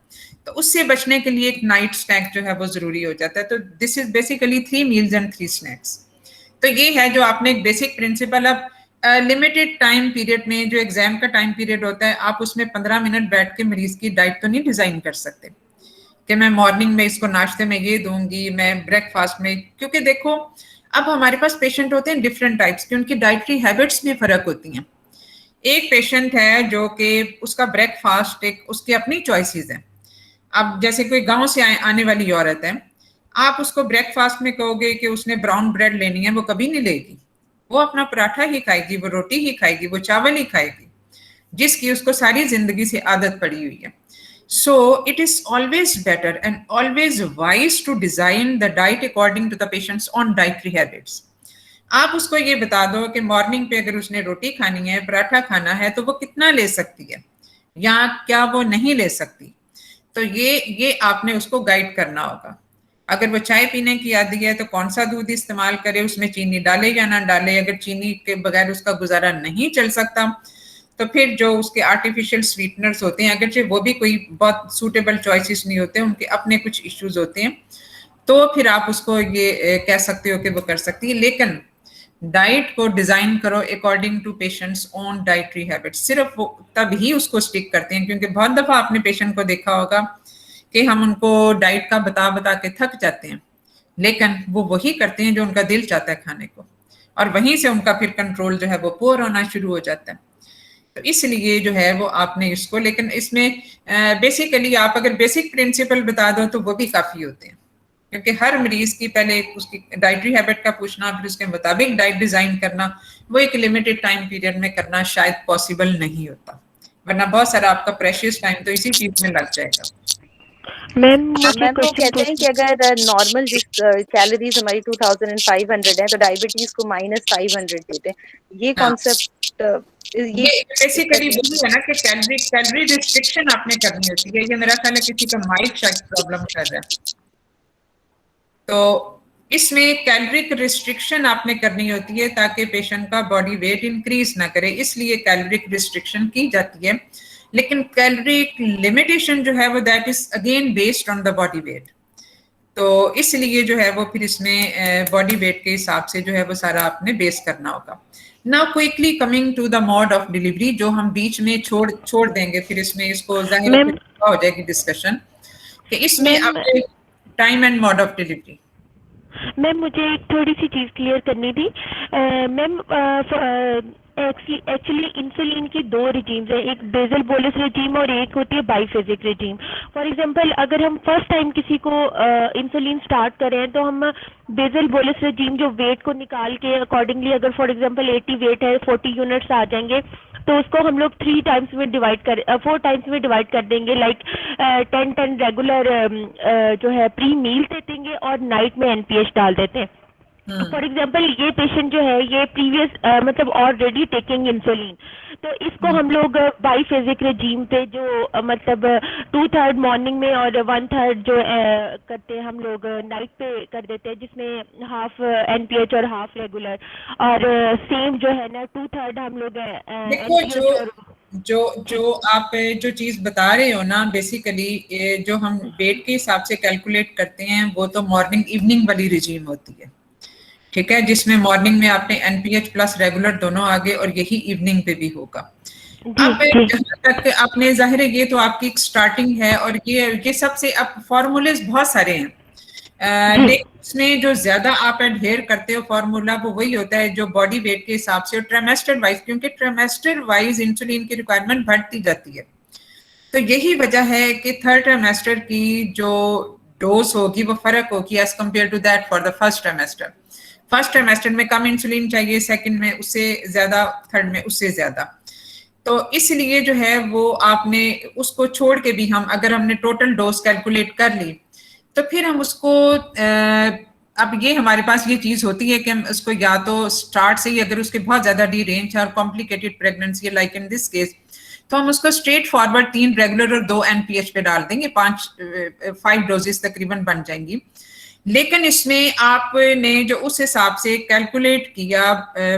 तो उससे बचने के लिए एक नाइट स्नैक जो है वो जरूरी हो जाता है। तो this is basically 3 meals and 3 snacks. तो ये है जो आपने एक बेसिक प्रिंसिपल। अब लिमिटेड टाइम पीरियड में जो एग्जाम का टाइम पीरियड होता है, आप उसमें 15 मिनट बैठ के मरीज की डाइट तो नहीं डिजाइन कर सकते कि मैं मॉर्निंग में इसको नाश्ते में ये दूंगी, मैं ब्रेकफास्ट में, क्योंकि देखो अब हमारे पास पेशेंट होते हैं डिफरेंट टाइप्स के, उनकी डाइटरी हैबिट्स में फर्क होती हैं। एक पेशेंट है जो कि उसका ब्रेकफास्ट एक उसकी अपनी चॉइसेस हैं। अब जैसे कोई गांव से आने वाली औरत है, आप उसको ब्रेकफास्ट में कहोगे कि उसने ब्राउन ब्रेड लेनी है, वो कभी नहीं लेगी। वो अपना पराठा ही खाएगी, वो रोटी ही खाएगी, वो चावल ही खाएगी, जिसकी उसको सारी जिंदगी से आदत पड़ी हुई है। So it is always better and always wise to design the diet according to the patient's own dietary habits. आप उसको ये बता दो कि मॉर्निंग पे अगर उसने रोटी खानी है, पराठा खाना है, तो वो कितना ले सकती है या क्या वो नहीं ले सकती। तो ये आपने उसको गाइड करना होगा। अगर वो चाय पीने की आदी है तो कौन सा दूध इस्तेमाल करे, उसमें चीनी डाले या ना डाले। अगर चीनी के बगैर उसका गुजारा नहीं चल सकता तो फिर जो उसके आर्टिफिशियल स्वीटनर्स होते हैं, अगरचे वो भी कोई बहुत सूटेबल चॉइसेस नहीं होते, उनके अपने कुछ इश्यूज होते हैं, तो फिर आप उसको ये कह सकते हो कि वो कर सकती है। लेकिन डाइट को डिजाइन करो according to patient's own dietary habits. सिर्फ वो तब ही उसको स्टिक करते हैं, क्योंकि बहुत दफा आपने पेशेंट को देखा होगा कि हम उनको डाइट का बता बता के थक जाते हैं, लेकिन वो वही करते हैं जो उनका दिल चाहता है खाने को, और वहीं से उनका फिर कंट्रोल जो है वो पुअर होना शुरू हो जाता है। तो इसलिए जो है वो आपने इसको, लेकिन इसमें बेसिकली आप अगर बेसिक प्रिंसिपल बता दो तो वो भी काफ़ी होते हैं, क्योंकि हर मरीज की पहले उसकी डाइटरी हैबिट का पूछना, फिर उसके मुताबिक डाइट डिज़ाइन करना, वो एक लिमिटेड टाइम पीरियड में करना शायद पॉसिबल नहीं होता, वरना बहुत सारा आपका प्रेशियस टाइम तो इसी चीज़ में लग जाएगा। मैम तो कहते हैं कि अगर नॉर्मल जिस कैलोरीज हमारी 2500 है तो डायबिटीज को -500 देते हैं। ये कॉन्सेप्ट ये बेसिकली वही है ना कि कैलोरी रिस्ट्रिक्शन आपने करनी होती है। ये मेरा ख्याल है किसी का माइक शायद प्रॉब्लम कर रहा है, तो इसमें कैलोरिक रिस्ट्रिक्शन आपने करनी होती है ताकि पेशेंट का बॉडी वेट इंक्रीज ना करे, इसलिए कैलोरिक रिस्ट्रिक्शन की जाती है। लेकिन कैलोरिक लिमिटेशन जो है वो that is again based on the body weight. तो इसलिए जो है वो फिर इसमें बॉडी वेट के हिसाब से जो है वो सारा आपने बेस करना होगा। Now quickly coming to the mode of delivery, जो हम बीच में छोड़ देंगे, फिर इसमें इसको जाहिर है हो जाएगी डिस्कशन कि इसमें आपके time and mode of delivery. Ma'am मुझे एक थोड़ी सी चीज़ क्लियर करनी थी मैम। एक्चुअली इंसुलिन की दो रिजीम्स है, एक बेसल बोलस रिजीम और एक होती है बाईफेजिक रिजीम। फॉर एग्जांपल अगर हम फर्स्ट टाइम किसी को इंसुलिन स्टार्ट करें तो हम बेसल बोलस रिजीम जो वेट को निकाल के अकॉर्डिंगली, अगर फॉर एग्जांपल 80 वेट है 40 यूनिट्स आ जाएंगे, तो उसको हम लोग 4 टाइम्स में डिवाइड कर देंगे। लाइक 10 रेगुलर जो है प्री मील दे देंगे और नाइट में NPH डाल देते हैं। फॉर एग्जाम्पल ये पेशेंट जो है ये प्रीवियस मतलब ऑलरेडी टेकिंग इंसुलिन, तो इसको हम लोग बाईफेजिक रेजीम पे जो मतलब 2/3 मॉर्निंग में और 1/3 जो करते हैं हम लोग नाइट पे कर देते हैं, जिसमें हाफ NPH और हाफ रेगुलर, और सेम जो है ना 2/3 हम लोग देखो जो आप जो चीज बता रहे हो ना, बेसिकली जो हम वेट के हिसाब से कैलकुलेट करते हैं वो तो मॉर्निंग इवनिंग वाली रिजीम होती है, ठीक है, जिसमें मॉर्निंग में आपने NPH प्लस रेगुलर दोनों आगे और यही इवनिंग पे भी होगा। अब जहाँ तक आपने जाहिर है ये तो आपकी एक स्टार्टिंग है और ये सबसे अब फॉर्मूलेज बहुत सारे हैं, लेकिन उसमें जो ज्यादा आप एडहेयर करते हो फॉर्मूला वो वही होता है जो बॉडी वेट के हिसाब से और ट्राइमेस्टर वाइज, क्योंकि ट्राइमेस्टर वाइज इंसुलिन की रिक्वायरमेंट बढ़ती जाती है। तो यही वजह है कि थर्ड ट्राइमेस्टर की जो डोज होगी वो फर्क होगी as compare to that for the first trimester. First trimester में कम इंसुलिन चाहिए, सेकंड में उससे ज्यादा, थर्ड में उससे ज्यादा। तो इसलिए जो है वो आपने उसको छोड़ के भी हम अगर हमने टोटल डोज कैलकुलेट कर ली तो फिर हम उसको अब ये हमारे पास ये चीज होती है कि हम उसको या तो स्टार्ट से ही, अगर उसके बहुत ज्यादा डी रेंज है और complicated pregnancy like in this case, तो हम उसको स्ट्रेट फॉरवर्ड 3 रेगुलर और 2 NPH पे डाल देंगे, 5 डोजेस तकरीबन बन जाएंगी। लेकिन इसमें आपने जो उस हिसाब से कैलकुलेट किया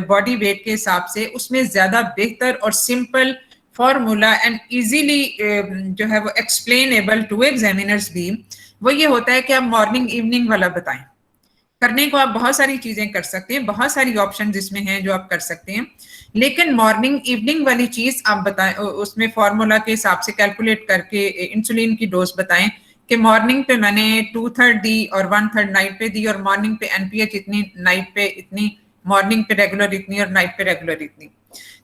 बॉडी वेट के हिसाब से, उसमें ज्यादा बेहतर और सिंपल फॉर्मूला एंड इजीली जो है वो एक्सप्लेनेबल टू एग्जामिनर्स भी वो ये होता है कि आप मॉर्निंग इवनिंग वाला बताएं। करने को आप बहुत सारी चीजें कर सकते हैं, बहुत सारी ऑप्शन इसमें हैं जो आप कर सकते हैं, लेकिन मॉर्निंग इवनिंग वाली चीज आप बताएं, उसमें फॉर्मूला के हिसाब से कैलकुलेट करके इंसुलिन की डोज बताएं कि मॉर्निंग पे मैंने 2/3 दी और 1/3 नाइट पे दी, और मॉर्निंग पे NPH इतनी, नाइट पे इतनी, मॉर्निंग पे रेगुलर इतनी और नाइट पे रेगुलर इतनी।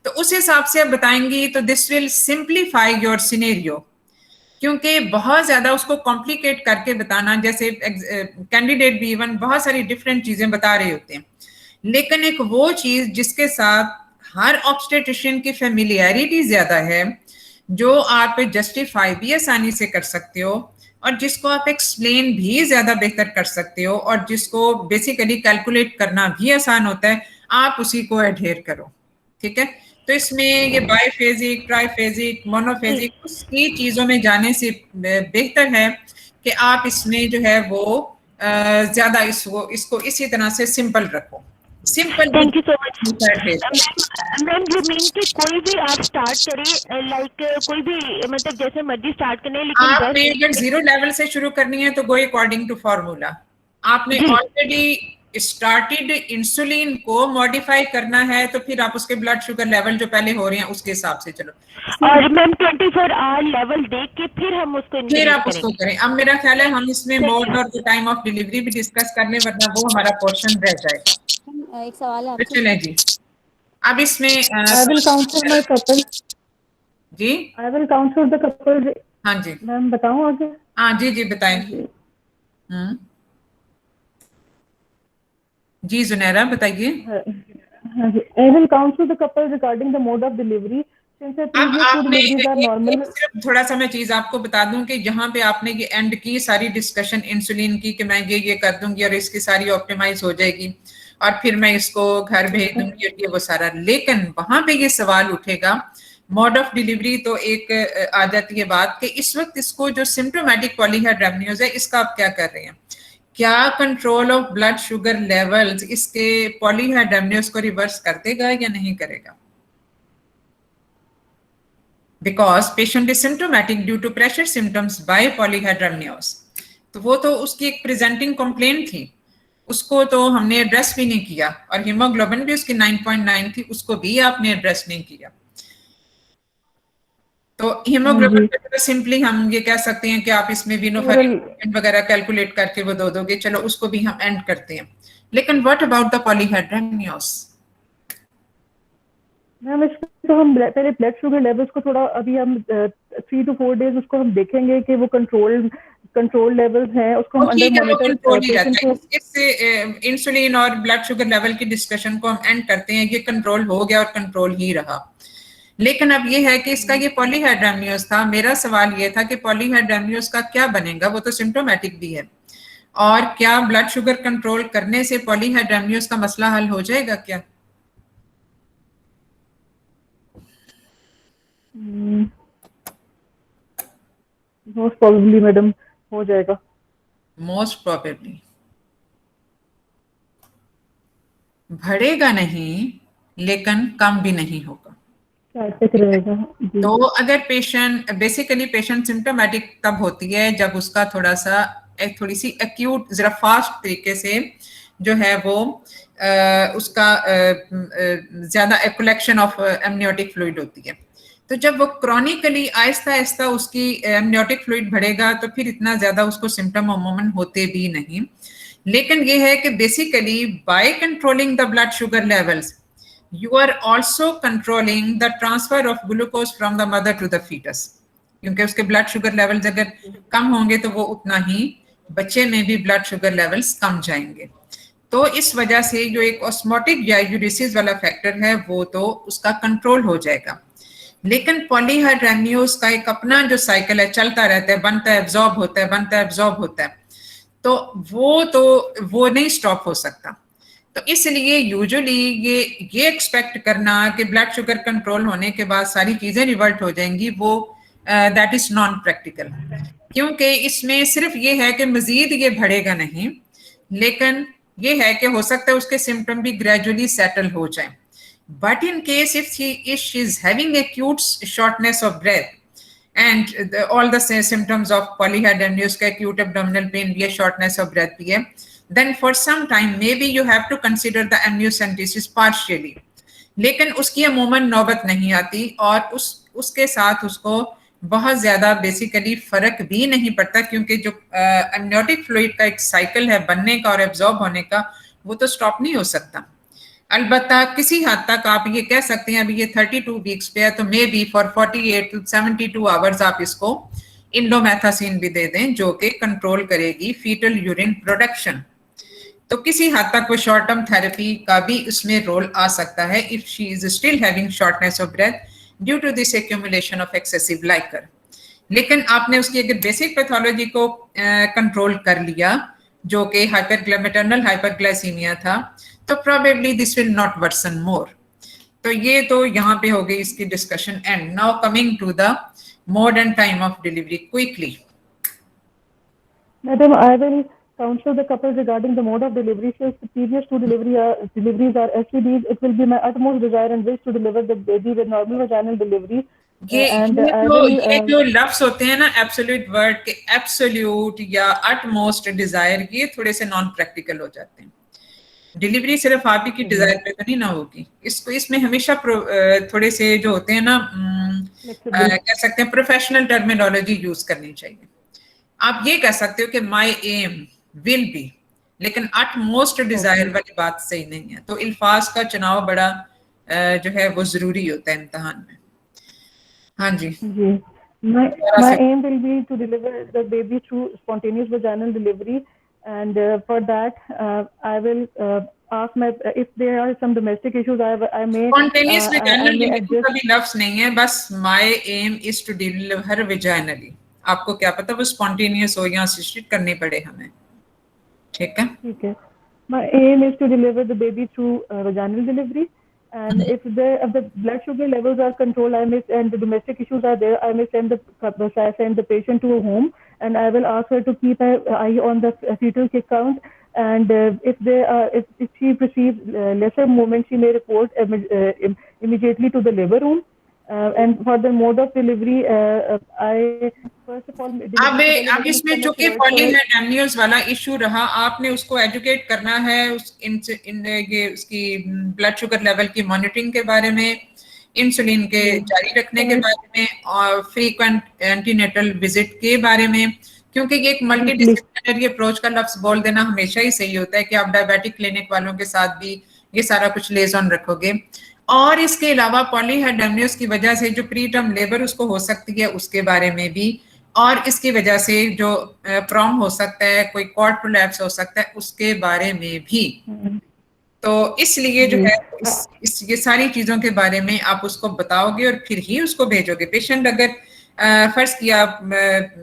तो उस हिसाब से आप बताएंगी तो this will simplify your scenario, क्योंकि बहुत ज्यादा उसको कॉम्प्लिकेट करके बताना, जैसे कैंडिडेट भी इवन बहुत सारी डिफरेंट चीजें बता रहे होते हैं, लेकिन एक वो चीज जिसके साथ हर ऑब्स्टेट्रिशियन की फेमिलियरिटी ज्यादा है, जो आप जस्टिफाई भी आसानी से कर सकते हो और जिसको आप एक्सप्लेन भी ज्यादा बेहतर कर सकते हो और जिसको बेसिकली कैलकुलेट करना भी आसान होता है, आप उसी को एडहेयर करो, ठीक है। तो इसमें ये बाईफेजिक, ट्राइफेजिक, मोनोफेजिक उसकी चीजों में जाने से बेहतर है कि आप इसमें जो है वो ज्यादा इसको इसी तरह से सिंपल रखो। Simple. Thank you so much ma'am. You mean कि कोई भी आप स्टार्ट करें, लाइक कोई भी मतलब जैसे मर्जी स्टार्ट करने, लेकिन आपने अगर 0 लेवल से शुरू करनी है तो गो अकॉर्डिंग टू फॉर्मूला। आपने ऑलरेडी स्टार्टेड इंसुलिन को मॉडिफाई करना है तो फिर आप उसके ब्लड शुगर लेवल जो पहले हो रहे हैं उसके हिसाब से चलो, और मैम 24 आवर लेवल देख के फिर हम उसको फिर आप उसको करें। अब मेरा ख्याल है हम इसमें मोड और टाइम ऑफ डिलीवरी भी डिस्कस कर लें, वरना वो हमारा पोर्शन रह जाएगा। एक सवाल है आपसे। चले जी, अब इसमें I will count for my couple. Ji I will count for the couple. हाँ जी मैम बताऊं आगे? हाँ जी बताएं। जी जुनैरा बताइए। I will count for the couple regarding the mode of delivery. Since the previous two deliveries are normal. सिर्फ थोड़ा सा मैं चीज आपको बता दूं कि यहाँ पे आपने ये एंड की सारी डिस्कशन इंसुलिन की कि मैं ये कर दूंगी और इसकी सारी ऑप्टिमाइज हो जाएगी और फिर मैं इसको घर भेज दूंगी और ये वो सारा, लेकिन वहां पे ये सवाल उठेगा मोड ऑफ डिलीवरी। तो एक आ जाती है बात कि इस वक्त इसको जो सिम्टोमेटिक पॉलीहाइड्रोमियोज है इसका आप क्या कर रहे हैं, क्या control of blood sugar levels इसके पॉलीहाइड्रोमियोज को रिवर्स कर देगा या नहीं करेगा? Because patient is symptomatic due to pressure symptoms by polyhydramnios. तो वो तो उसकी एक प्रेजेंटिंग कंप्लेंट थी, उसको तो हमने एड्रेस भी नहीं किया, और हीमोग्लोबिन भी उसकी 9.9 थी, उसको भी आपने एड्रेस नहीं किया। तो हीमोग्लोबिन पे तो सिंपली हम ये कह सकते हैं कि आप इसमें विनोफारिन वगैरह कैलकुलेट करके वो दो दोगे, चलो उसको भी हम एंड करते हैं। लेकिन व्हाट अबाउट द पॉलीहाइड्रेमियोस? मैम इसमें तो हम पहले ब्लड शुगर लेवल्स को थोड़ा अभी हम 3 to 4 डेज उसको हम देखेंगे कि वो कंट्रोल लेवल्स हैं, उसको हम अंडर मॉनिटर पेशेंट को। इससे इंसुलिन और ब्लड शुगर लेवल की डिस्कशन को हम एंड करते हैं, ये कंट्रोल हो गया और कंट्रोल ही रहा। लेकिन अब ये है कि इसका ये पॉलीहाइड्रेमियोस था। मेरा सवाल ये था कि पॉलीहाइड्रेमियोस का क्या बनेगा, वो तो सिम्टोमेटिक भी है, और क्या ब्लड शुगर कंट्रोल करने से पॉलीहाइड्रेमियोस का मसला हल हो जाएगा क्या? मोस्ट प्रोबेबली मैडम हो जाएगा। मोस्ट प्रोबेबली बढ़ेगा नहीं, लेकिन कम भी नहीं होगा, रहेगा। तो अगर पेशेंट बेसिकली पेशेंट सिम्टोमेटिक तब होती है जब उसका थोड़ी सी एक्यूट जरा फास्ट तरीके से जो है वो उसका ज्यादा कलेक्शन ऑफ एमनियोटिक फ्लूइड होती है। तो जब वो क्रॉनिकली आहिस्ता आहिस्ता उसकी एमनियोटिक फ्लूइड बढ़ेगा तो फिर इतना ज्यादा उसको सिम्टम अमूमन होते भी नहीं। लेकिन ये है कि basically by controlling the blood sugar levels you are also controlling the transfer of glucose from the mother to the fetus, क्योंकि उसके ब्लड शुगर लेवल्स अगर कम होंगे तो वो उतना ही बच्चे में भी ब्लड शुगर लेवल्स कम जाएंगे। तो इस वजह से जो एक ऑस्मोटिक डाययूरेसिस वाला फैक्टर है वो तो उसका कंट्रोल हो जाएगा। लेकिन पॉलीहाइड्रेमियोस का एक अपना जो साइकिल है चलता रहता है, बनता है एब्जॉर्ब होता है, बनता है एब्जॉर्ब होता है, तो वो नहीं स्टॉप हो सकता। तो इसलिए यूजुअली ये एक्सपेक्ट करना कि ब्लड शुगर कंट्रोल होने के बाद सारी चीजें रिवर्ट हो जाएंगी, वो दैट इज नॉन प्रैक्टिकल, क्योंकि इसमें सिर्फ ये है कि मजीद ये बढ़ेगा नहीं, लेकिन ये है कि हो सकता है उसके सिम्टम भी ग्रेजुअली सेटल हो जाए। But in case if she is having acute shortness of breath and all the symptoms of polyhydramnios का एक्यूट एब्डोमिनल पेन भी है, शॉर्टनेस ऑफ ब्रेथ भी है, then for some time maybe you have to consider the amniocentesis partially, लेकिन उसकी अमूमन नौबत नहीं आती और उसके साथ उसको बहुत ज्यादा बेसिकली फर्क भी नहीं पड़ता, क्योंकि जो एमनियोटिक फ्लूइड का एक साइकिल है बनने का और एब्जॉर्ब होने का, वो तो स्टॉप नहीं हो सकता। अलबत्ता किसी हद तक आप ये कह सकते हैं अभी ये 32 वीक्स पे है, तो may be for 48 to 72 hours आप इसको इंडोमेथासिन भी दे दें, जो कि कंट्रोल करेगी फीटल यूरिन प्रोडक्शन। तो किसी हद तक वो शॉर्ट टर्म थेरेपी का भी उसमें रोल आ सकता है if she is still having shortness of breath due to this accumulation of excessive liquor. लेकिन आपने उसकी अगर बेसिक पैथोलॉजी को कंट्रोल कर लिया, जो कि मैटरनल हाइपरग्लाइसीमिया था, तो probably this will not worsen more. तो ये तो यहाँ पे हो गई इसकी discussion end. Now coming to the mode and time of delivery quickly. Madam I will counsel the couple regarding the mode of delivery. So if the previous two deliveries are STDs, it will be my utmost desire and wish to deliver the baby with normal vaginal delivery. ये जो लफ्ज होते हैं ना absolute word के, absolute या utmost Dzire, ये थोड़े से नॉन प्रैक्टिकल हो जाते हैं। डिलीवरी सिर्फ आप ही की डिजायर पे तो नहीं ना होगी, इसमें हमेशा थोड़े से जो होते हैं ना कह सकते हैं प्रोफेशनल टर्मिनोलॉजी यूज करनी चाहिए। आप ये कह सकते हो कि माई एम विल बी, लेकिन utmost डिजायर वाली बात सही नहीं है। तो अल्फाज का चुनाव बड़ा जो है वो जरूरी होता है इम्तिहान में। हाँ जी, my aim will be to deliver the baby through spontaneous vaginal delivery, and for that I will ask my if there are some domestic issues I may spontaneous vaginal delivery का भी लफ्ज नहीं है, बस my aim is to deliver vaginally। आपको क्या पता वो स्पॉन्टेनियस हो या असिस्टेड करनी पड़े हमें। ठीक है। My aim is to deliver the baby through vaginal delivery, and if the blood sugar levels are controlled, and the domestic issues are there, I may send the patient to a home, and I will ask her to keep an eye on the fetal kick count, and if she perceives lesser movement, she may report immediately to the labor room. and for the mode of delivery, I first of all अब इसमें चूंकि पॉलीहाइड्रोनियस वाला issue रहा, आपने उसको educate करना है ये उसकी ब्लड शुगर लेवल की मॉनिटरिंग के बारे में, इंसुलिन के जारी रखने के बारे में, और फ्रीक्वेंट एंटीनेटल विजिट के बारे में, क्योंकि ये एक मल्टी डिसिप्लिनरी अप्रोच का लफ्ज बोल देना हमेशा ही सही होता है कि आप डायबिटिक क्लिनिक वालों के साथ भी ये सारा कुछ लेजन रखोगे। और इसके अलावा पॉलीहाइड्रोनियस की वजह से जो प्री टर्म लेबर उसको हो सकती है उसके बारे में भी, और इसकी वजह से जो प्रॉम हो सकता है, कोई कॉर्ड प्रोलैप्स हो सकता है, उसके बारे में भी। तो इसलिए जो है ये सारी चीजों के बारे में आप उसको बताओगे और फिर ही उसको भेजोगे। पेशेंट अगर फर्ज किया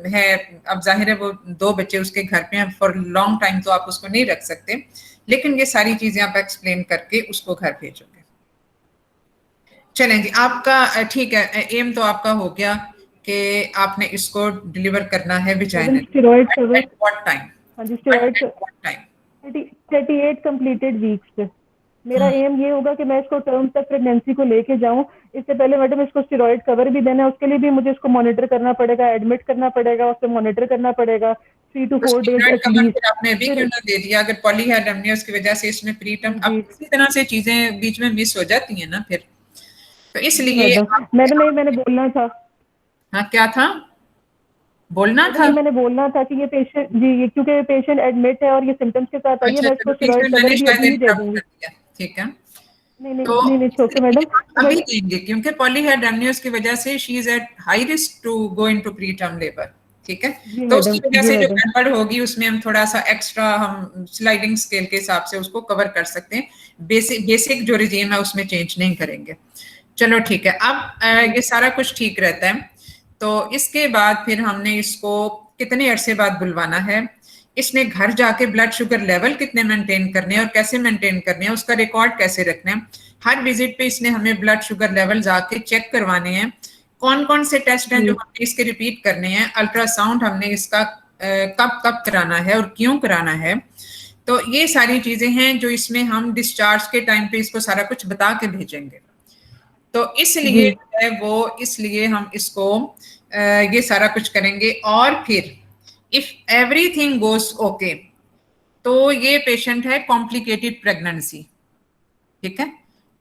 है, अब जाहिर है वो 2 बच्चे उसके घर पे हैं फॉर लॉन्ग टाइम, तो आप उसको नहीं रख सकते, लेकिन ये सारी चीजें आप एक्सप्लेन करके उसको घर भेजोगे। चलें जी, आपका ठीक है, एम तो आपका हो गया कि आपने इसको डिलीवर करना है vaginal. Steroid cover what time? हाँ जी, स्टेरॉइड 38 कंप्लीटेड वीक्स पे मेरा एम ये होगा कि मैं इसको टर्म तक प्रेगनेंसी को लेके जाऊं। इससे पहले मैडम इसको स्टेरॉइड कवर भी देना है, उसके लिए भी मुझे इसको मॉनिटर करना पड़ेगा, एडमिट करना पड़ेगा, उससे मॉनिटर करना पड़ेगा 3 to 4 डेज एटलीस्ट। आपने अभी क्यों ना दे दिया? अगर पॉलीहाइड्रोनियस की वजह से इसमें प्री टर्म, अब इसी तरह से चीजें बीच में मिस हो जाती हैं ना फिर, तो इसलिए मैंने बोलना था। हाँ, क्या था? बोलना था? मैंने बोलना था कि ये पेशेंट जी, क्योंकि पेशेंट एडमिट है और ये सिम्टम्स के साथ आई है, मैं इसको स्टेरॉइड कवर भी अभी दे दूंगी। ठीक है, नहीं छोके मैडम, अभी देंगे, क्योंकि पॉलीहाइड्रोनियस की वजह से she is at high risk to go into preterm labour. ठीक है, तो उसकी वजह से जो गड़बड़ होगी उसमें हम थोड़ा सा एक्स्ट्रा हम स्लाइडिंग स्केल के हिसाब से उसको कवर कर सकते हैं, बेसिक जो रिजीम है उसमें चेंज नहीं करेंगे। चलो ठीक है, अब ये सारा कुछ ठीक रहता है, तो इसके बाद फिर हमने इसको कितने अरसे बाद बुलवाना है, इसने घर जाके ब्लड शुगर लेवल कितने मेंटेन करने हैं और कैसे मेंटेन करने हैं, उसका रिकॉर्ड कैसे रखना है। हर विजिट पे इसने हमें ब्लड शुगर लेवल जाके चेक करवाने हैं। कौन कौन से टेस्ट हैं जो हमने इसके रिपीट करने हैं, अल्ट्रासाउंड हमने इसका कब कब कराना है और क्यों कराना है। तो ये सारी चीजें हैं जो इसमें हम डिस्चार्ज के टाइम पे इसको सारा कुछ बता के भेजेंगे। तो इसलिए हम इसको ये सारा कुछ करेंगे। और फिर इफ एवरीथिंग गोस ओके, तो ये पेशेंट है कॉम्प्लिकेटेड प्रेगनेंसी। ठीक है,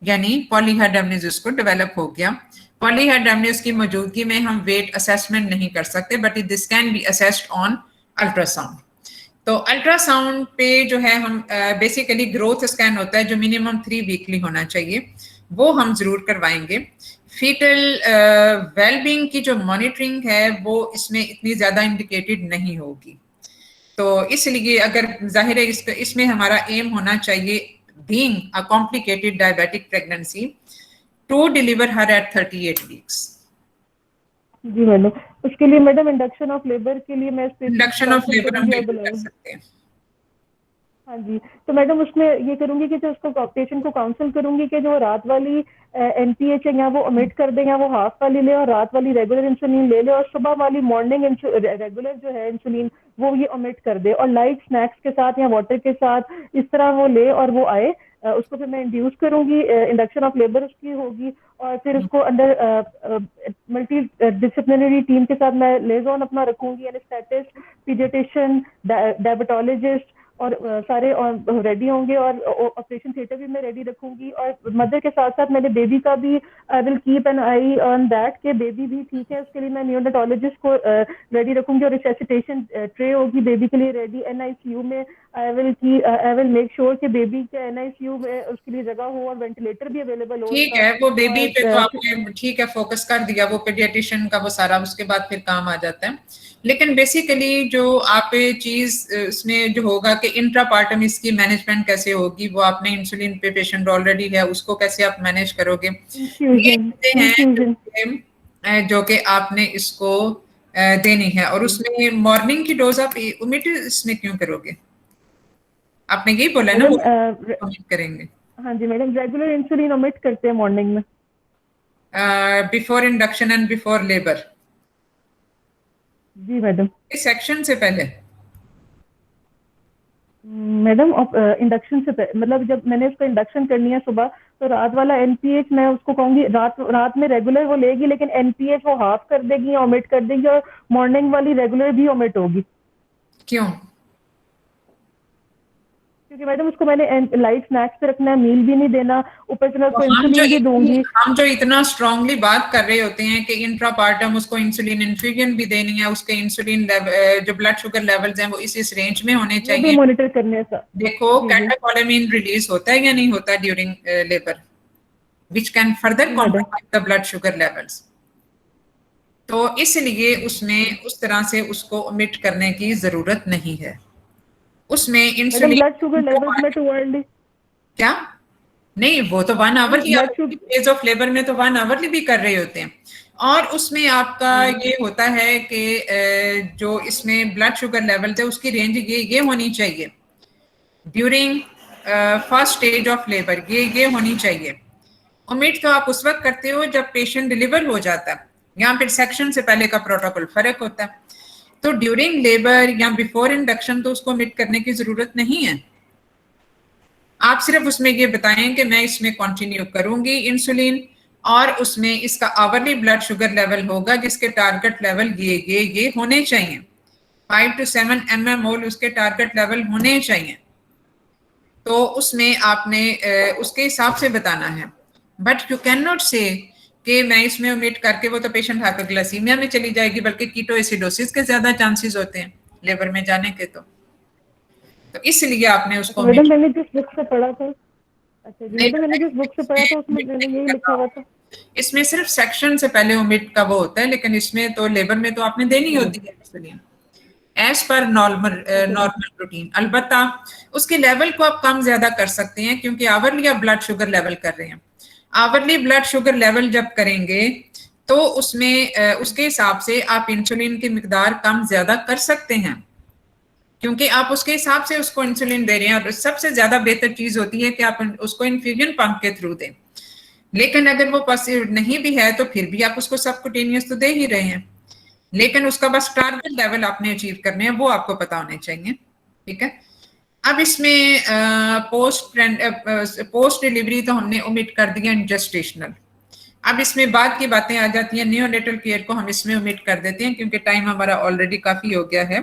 यानी पॉलीहाइड्रोनियस उसको डेवलप हो गया। पॉलीहाइड्रोनियस की मौजूदगी में हम वेट असेसमेंट नहीं कर सकते, but this can be assessed on ultrasound. तो अल्ट्रासाउंड पे जो है हम बेसिकली ग्रोथ स्कैन होता है जो मिनिमम 3 वीकली होना चाहिए, वो हम जरूर करवाएंगे। फीटल वेलबींग की जो मॉनिटरिंग है वो इसमें इतनी ज्यादा इंडिकेटेड नहीं होगी, तो इसलिए अगर जाहिर है इसमें हमारा एम होना चाहिए being a complicated diabetic pregnancy to deliver her at 38 weeks. जी मैडम, उसके लिए मैडम इंडक्शन ऑफ लेबर के लिए मैं इंडक्शन ऑफ लेबर हम कर सकते हैं। हाँ जी, तो मैडम उसमें ये करूंगी कि जो उसको पेशेंट को काउंसिल करूंगी कि जो रात वाली एनपीएच है या वो ओमिट कर दें या वो हाफ वाली ले और रात वाली रेगुलर इंसुलिन ले ले, और सुबह वाली मॉर्निंग रेगुलर जो है इंसुलिन वो ये ओमिट कर दे, और लाइट स्नैक्स के साथ या वाटर के साथ इस तरह वो ले और वो आए। उसको फिर मैं इंड्यूस करूंगी, इंडक्शन ऑफ लेबर उसकी होगी, और फिर उसको अंडर मल्टी डिसिप्लिनरी टीम के साथ मैं लेजॉन अपना रखूंगी, एनेस्थेटिस्ट, पीडियाट्रिशियन, डायबिटोलॉजिस्ट और सारे रेडी होंगे, और ऑपरेशन थिएटर भी मैं रेडी रखूंगी। और मदर के साथ साथ मैंने बेबी का भी I will keep an I on that कि बेबी भी ठीक है, उसके लिए मैं न्यूरोनटोलॉजिस्ट को रेडी रखूंगी, और रिसेसिटेशन ट्रे होगी बेबी के लिए रेडी। एनआईसीयू में आई विल मेक श्योर कि बेबी के एनआईसीयू में उसके लिए जगह हो और वेंटिलेटर भी अवेलेबल हो। ठीक है, वो बेबी पे तो आपने ठीक है फोकस कर दिया, वो पीडियाट्रिशियन का वो सारा उसके बाद फिर काम आ जाता है। लेकिन बेसिकली जो आप चीज इसमें जो होगा कि इंट्रापार्टम इसकी मैनेजमेंट कैसे होगी, वो आपने इंसुलिन पे पेशेंट ऑलरेडी है उसको कैसे आप मैनेज करोगे, ये चीजें हैं जो कि आपने इसको देनी है। और उसमें मॉर्निंग की डोज आप ओमिट इसमें क्यों करोगे? आपने यही बोला ना ओमिट करेंगे। हाँ जी मैडम, रेगुलर इंसुलिन ओमिट करते हैं मॉर्निंग में before induction and before labour. जी मैडम, इस सेक्शन से पहले मैडम इंडक्शन से मतलब जब मैंने इसको इंडक्शन करनी है सुबह, तो रात वाला एनपीएच मैं उसको कहूंगी रात में रेगुलर वो लेगी, लेकिन एनपीएच वो हाफ कर देगी, ओमिट कर देगी, और मॉर्निंग वाली रेगुलर भी ओमिट होगी। क्यों? क्योंकि मैडम उसको मैंने लाइट स्नैक्स पे रखना है, मील भी नहीं देना, ऊपर से मैं उसको तो इंसुलिन भी दूंगी। हम जो इतना स्ट्रांगली बात कर रहे होते हैं कि इंट्रापार्टम उसको इंसुलिन इन्फ्यूजन भी देनी है, उसके इंसुलिन जो ब्लड शुगर लेवल्स हैं वो इस रेंज में होने वो चाहिए। भी मॉनिटर करने है सर। देखो कैटेकोलामिन रिलीज होता है या नहीं होता during labour, which can further compromise the blood sugar levels. तो इसलिए उसमें उस तरह से उसको ओमिट करने की जरूरत नहीं है। उसमें इंसुलिन ब्लड शुगर लेवल्स में टू अर्ली क्या नहीं, वो तो 1 आवरली फेज ऑफ लेबर में तो 1 आवरली भी कर रहे होते हैं। और उसमें आपका ये होता है कि जो इसमें ब्लड शुगर लेवल है उसकी रेंज ये होनी चाहिए during first stage of labour, ये होनी चाहिए। ओमिट तो आप उस वक्त करते हो जब पेशेंट डिलीवर हो जाता है, या फिर सेक्शन से पहले का प्रोटोकॉल फर्क होता है। तो ड्यूरिंग लेबर या बिफोर इंडक्शन तो उसको ओमिट करने की जरूरत नहीं है। आप सिर्फ उसमें ये बताएं कि मैं इसमें कंटिन्यू करूंगी इंसुलिन, और उसमें इसका आवरली ब्लड शुगर लेवल होगा जिसके टारगेट लेवल ये होने चाहिए, 5 to 7 mmol उसके टारगेट लेवल होने चाहिए। तो उसमें आपने उसके हिसाब से बताना है। बट यू कैन नॉट से कि मैं इसमें ओमिट करके वो तो पेशेंट हाइपोग्लाइसीमिया में चली जाएगी, बल्कि कीटोएसिडोसिस के ज्यादा चांसेस होते हैं लेबर में जाने के। तो इसलिए आपने उसको मैडम मैंने जिस बुक से पढ़ा था, अच्छा जी मैडम मैंने जिस बुक से पढ़ा था उसमें मैंने यही लिखा हुआ था। इसमें सिर्फ सेक्शन से पहले ओमिट का वो होता है, लेकिन इसमें तो लेबर में तो आपने देनी होती है insulin as per normal routine. अलबत्ता उसके लेवल को आप कम ज्यादा कर सकते हैं, क्योंकि आवरली आप ब्लड शुगर लेवल कर रहे हैं। आवरली ब्लड शुगर लेवल जब करेंगे तो उसमें उसके हिसाब से आप इंसुलिन की मिकदार कम ज्यादा कर सकते हैं, क्योंकि आप उसके हिसाब से उसको इंसुलिन दे रहे हैं। और सबसे ज्यादा बेहतर चीज होती है कि आप उसको इन्फ्यूजन पंप के थ्रू दें। लेकिन अगर वो पॉसिबल नहीं भी है तो फिर भी आप उसको सबकुटेनियस तो दे ही रहे हैं, लेकिन उसका बस टारगेट लेवल आपने अचीव करने हैं, वो आपको पता होने चाहिए। ठीक है। अब इसमें पोस्ट डिलीवरी तो हमने ओमिट कर दिया जेस्टेशनल। अब इसमें बाद की बातें आ जाती हैं, नियोनेटल केयर को हम इसमें ओमिट कर देते हैं क्योंकि टाइम हमारा ऑलरेडी काफी हो गया है।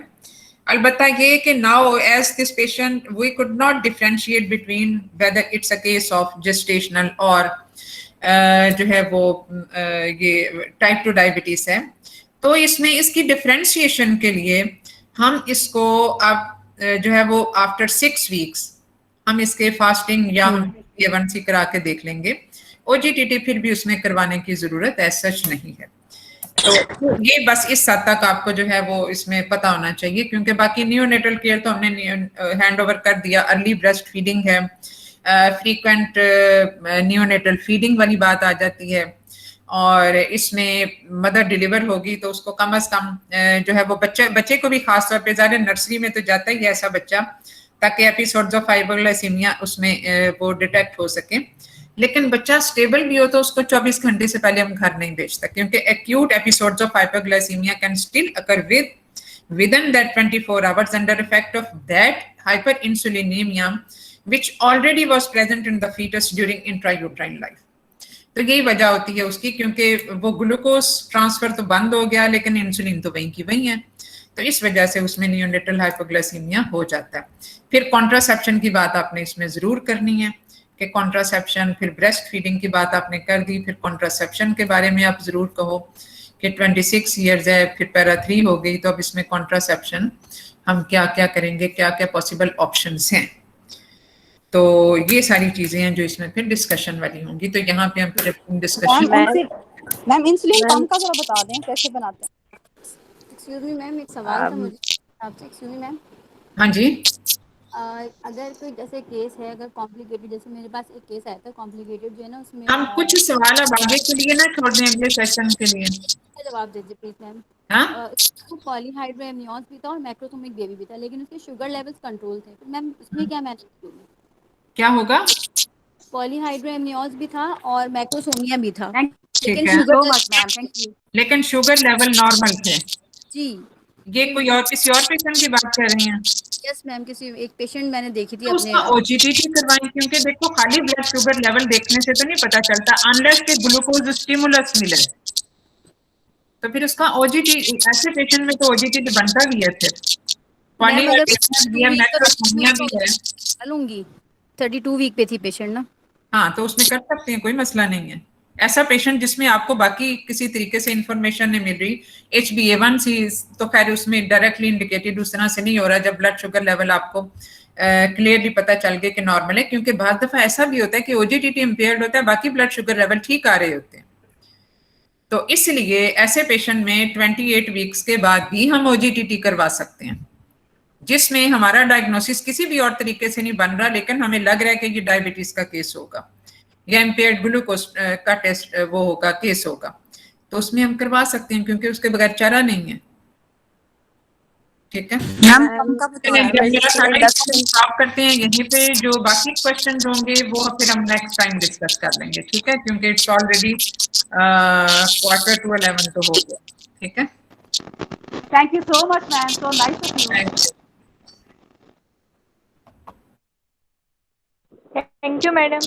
अलबत्ता ये कि now as this patient we could not differentiate between whether it's a case of gestational और जो है वो ये टाइप 2 डायबिटीज है। तो इसमें इसकी डिफरेंशिएशन के लिए हम इसको अब जो है वो आफ्टर 6 वीक्स हम इसके फास्टिंग या हम A1C करा के देख लेंगे। OGTT फिर भी उसमें करवाने की जरूरत ऐसा सच नहीं है। तो ये बस इस हद तक आपको जो है वो इसमें पता होना चाहिए, क्योंकि बाकी नियोनेटल केयर तो हमने हैंड ओवर कर दिया। अर्ली ब्रेस्ट फीडिंग है, फ्रीक्वेंट नियोनेटल फीडिंग वाली बात आ जाती है, और इसमें मदर डिलीवर होगी तो उसको कम से कम जो है वो बच्चे को भी खास तौर पे ज़्यादा नर्सरी में तो जाता ही है ऐसा बच्चा, ताकि एपिसोड्स ऑफ हाइपोग्लाइसीमिया उसमें वो डिटेक्ट हो सके। लेकिन बच्चा स्टेबल भी हो तो उसको 24 घंटे से पहले हम घर नहीं भेजते, क्योंकि acute episodes of hypoglycaemia can still occur within that 24 hours under effect of that hyperinsulinemia which already was present in the fetus during intrauterine life। तो यही वजह होती है उसकी, क्योंकि वो ग्लूकोज ट्रांसफर तो बंद हो गया लेकिन इंसुलिन तो वहीं की वहीं है, तो इस वजह से उसमें नियोनेटल हाइपोग्लाइसीमिया हो जाता है। फिर कॉन्ट्रासेप्शन की बात आपने इसमें जरूर करनी है कि कॉन्ट्रासेप्शन, फिर ब्रेस्ट फीडिंग की बात आपने कर दी, फिर कॉन्ट्रासेप्शन के बारे में आप जरूर कहो कि 26 ईयर्स है, फिर पैरा 3 हो गई, तो अब इसमें कॉन्ट्रासेप्शन हम क्या क्या करेंगे, क्या क्या पॉसिबल ऑप्शंस हैं। तो ये सारी चीजें हैं जो इसमें फिर डिस्कशन वाली होंगी। तो यहाँ पे हम फिर डिस्कशन। मैम इंसुलिन पंप का जरा बता दें कैसे बनाते हैं। एक्सक्यूज मी मैम, एक सवाल था मुझे आपसे। Excuse me ma'am. हाँ जी। अगर कोई जैसे केस है, अगर कॉम्प्लिकेटेड, जैसे मेरे पास एक केस आया था कॉम्प्लिकेटेड जो है ना, उसमें हम कुछ सवाल अब आगे के लिए ना छोड़ दें अगले सेशन के लिए। जवाब दीजिए प्लीज मैम। हाँ, पॉलीहाइड्रोएमनियोज भी था और मैक्रोसोमिक बेबी भी था, लेकिन उसके शुगर लेवल्स कंट्रोल थे, तो मैम उसमें क्या मैनेज करोगे? क्या होगा? पॉलीहाइड्रोएमनियोज भी था और मैक्रोसोमिया भी था, ठीक लेकिन है, शुगर, मैम थैंक यू, लेकिन शुगर लेवल नॉर्मल थे जी। ये कोई और किसी और पेशेंट की बात कर रही हैं? यस मैम, किसी एक पेशेंट मैंने देखी थी तो अपने उसका ओजीटीटी करवाएं, क्योंकि देखो खाली ब्लड शुगर लेवल देखने से तो नहीं पता चलता, अनलेस के ग्लूकोज स्टिमुलस मिले, तो फिर उसका ओजीटी, ऐसे पेशेंट में तो ओजीटी बनता भी है फिर। मैम अगर भी है, लूंगी 32 वीक पे थी पेशेंट ना। हाँ तो उसमें कर सकते हैं, कोई मसला नहीं है। ऐसा पेशेंट जिसमें आपको बाकी किसी तरीके से इंफॉर्मेशन नहीं मिल रही, HbA1c तो खैर उसमें डायरेक्टली इंडिकेटेड उस तरह से नहीं हो रहा, जब ब्लड शुगर लेवल आपको क्लियरली पता चल गया कि नॉर्मल है, क्योंकि बहुत दफा ऐसा भी होता है कि ओजीटीटी इम्पेयर्ड होता है, बाकी ब्लड शुगर लेवल ठीक आ रहे होते हैं। तो इसलिए ऐसे पेशेंट में 28 वीक्स के बाद भी हम ओजीटीटी करवा सकते हैं, जिसमें हमारा डायग्नोसिस किसी भी और तरीके से नहीं बन रहा, लेकिन हमें लग रहा है कि ये डायबिटीज का केस होगा या इम्पेयर्ड ग्लूकोज का टेस्ट वो होगा, केस होगा, तो उसमें हम करवा सकते हैं, क्योंकि उसके बगैर चारा नहीं है। ठीक है स्टॉप करते हैं यहीं पे, जो बाकी क्वेश्चन होंगे वो फिर हम नेक्स्ट टाइम डिस्कस कर लेंगे, ठीक है, क्योंकि इट्स ऑलरेडी 11:45 तो हो गया। ठीक है, Thank you so much, ma'am. So nice of you. Thank you madam.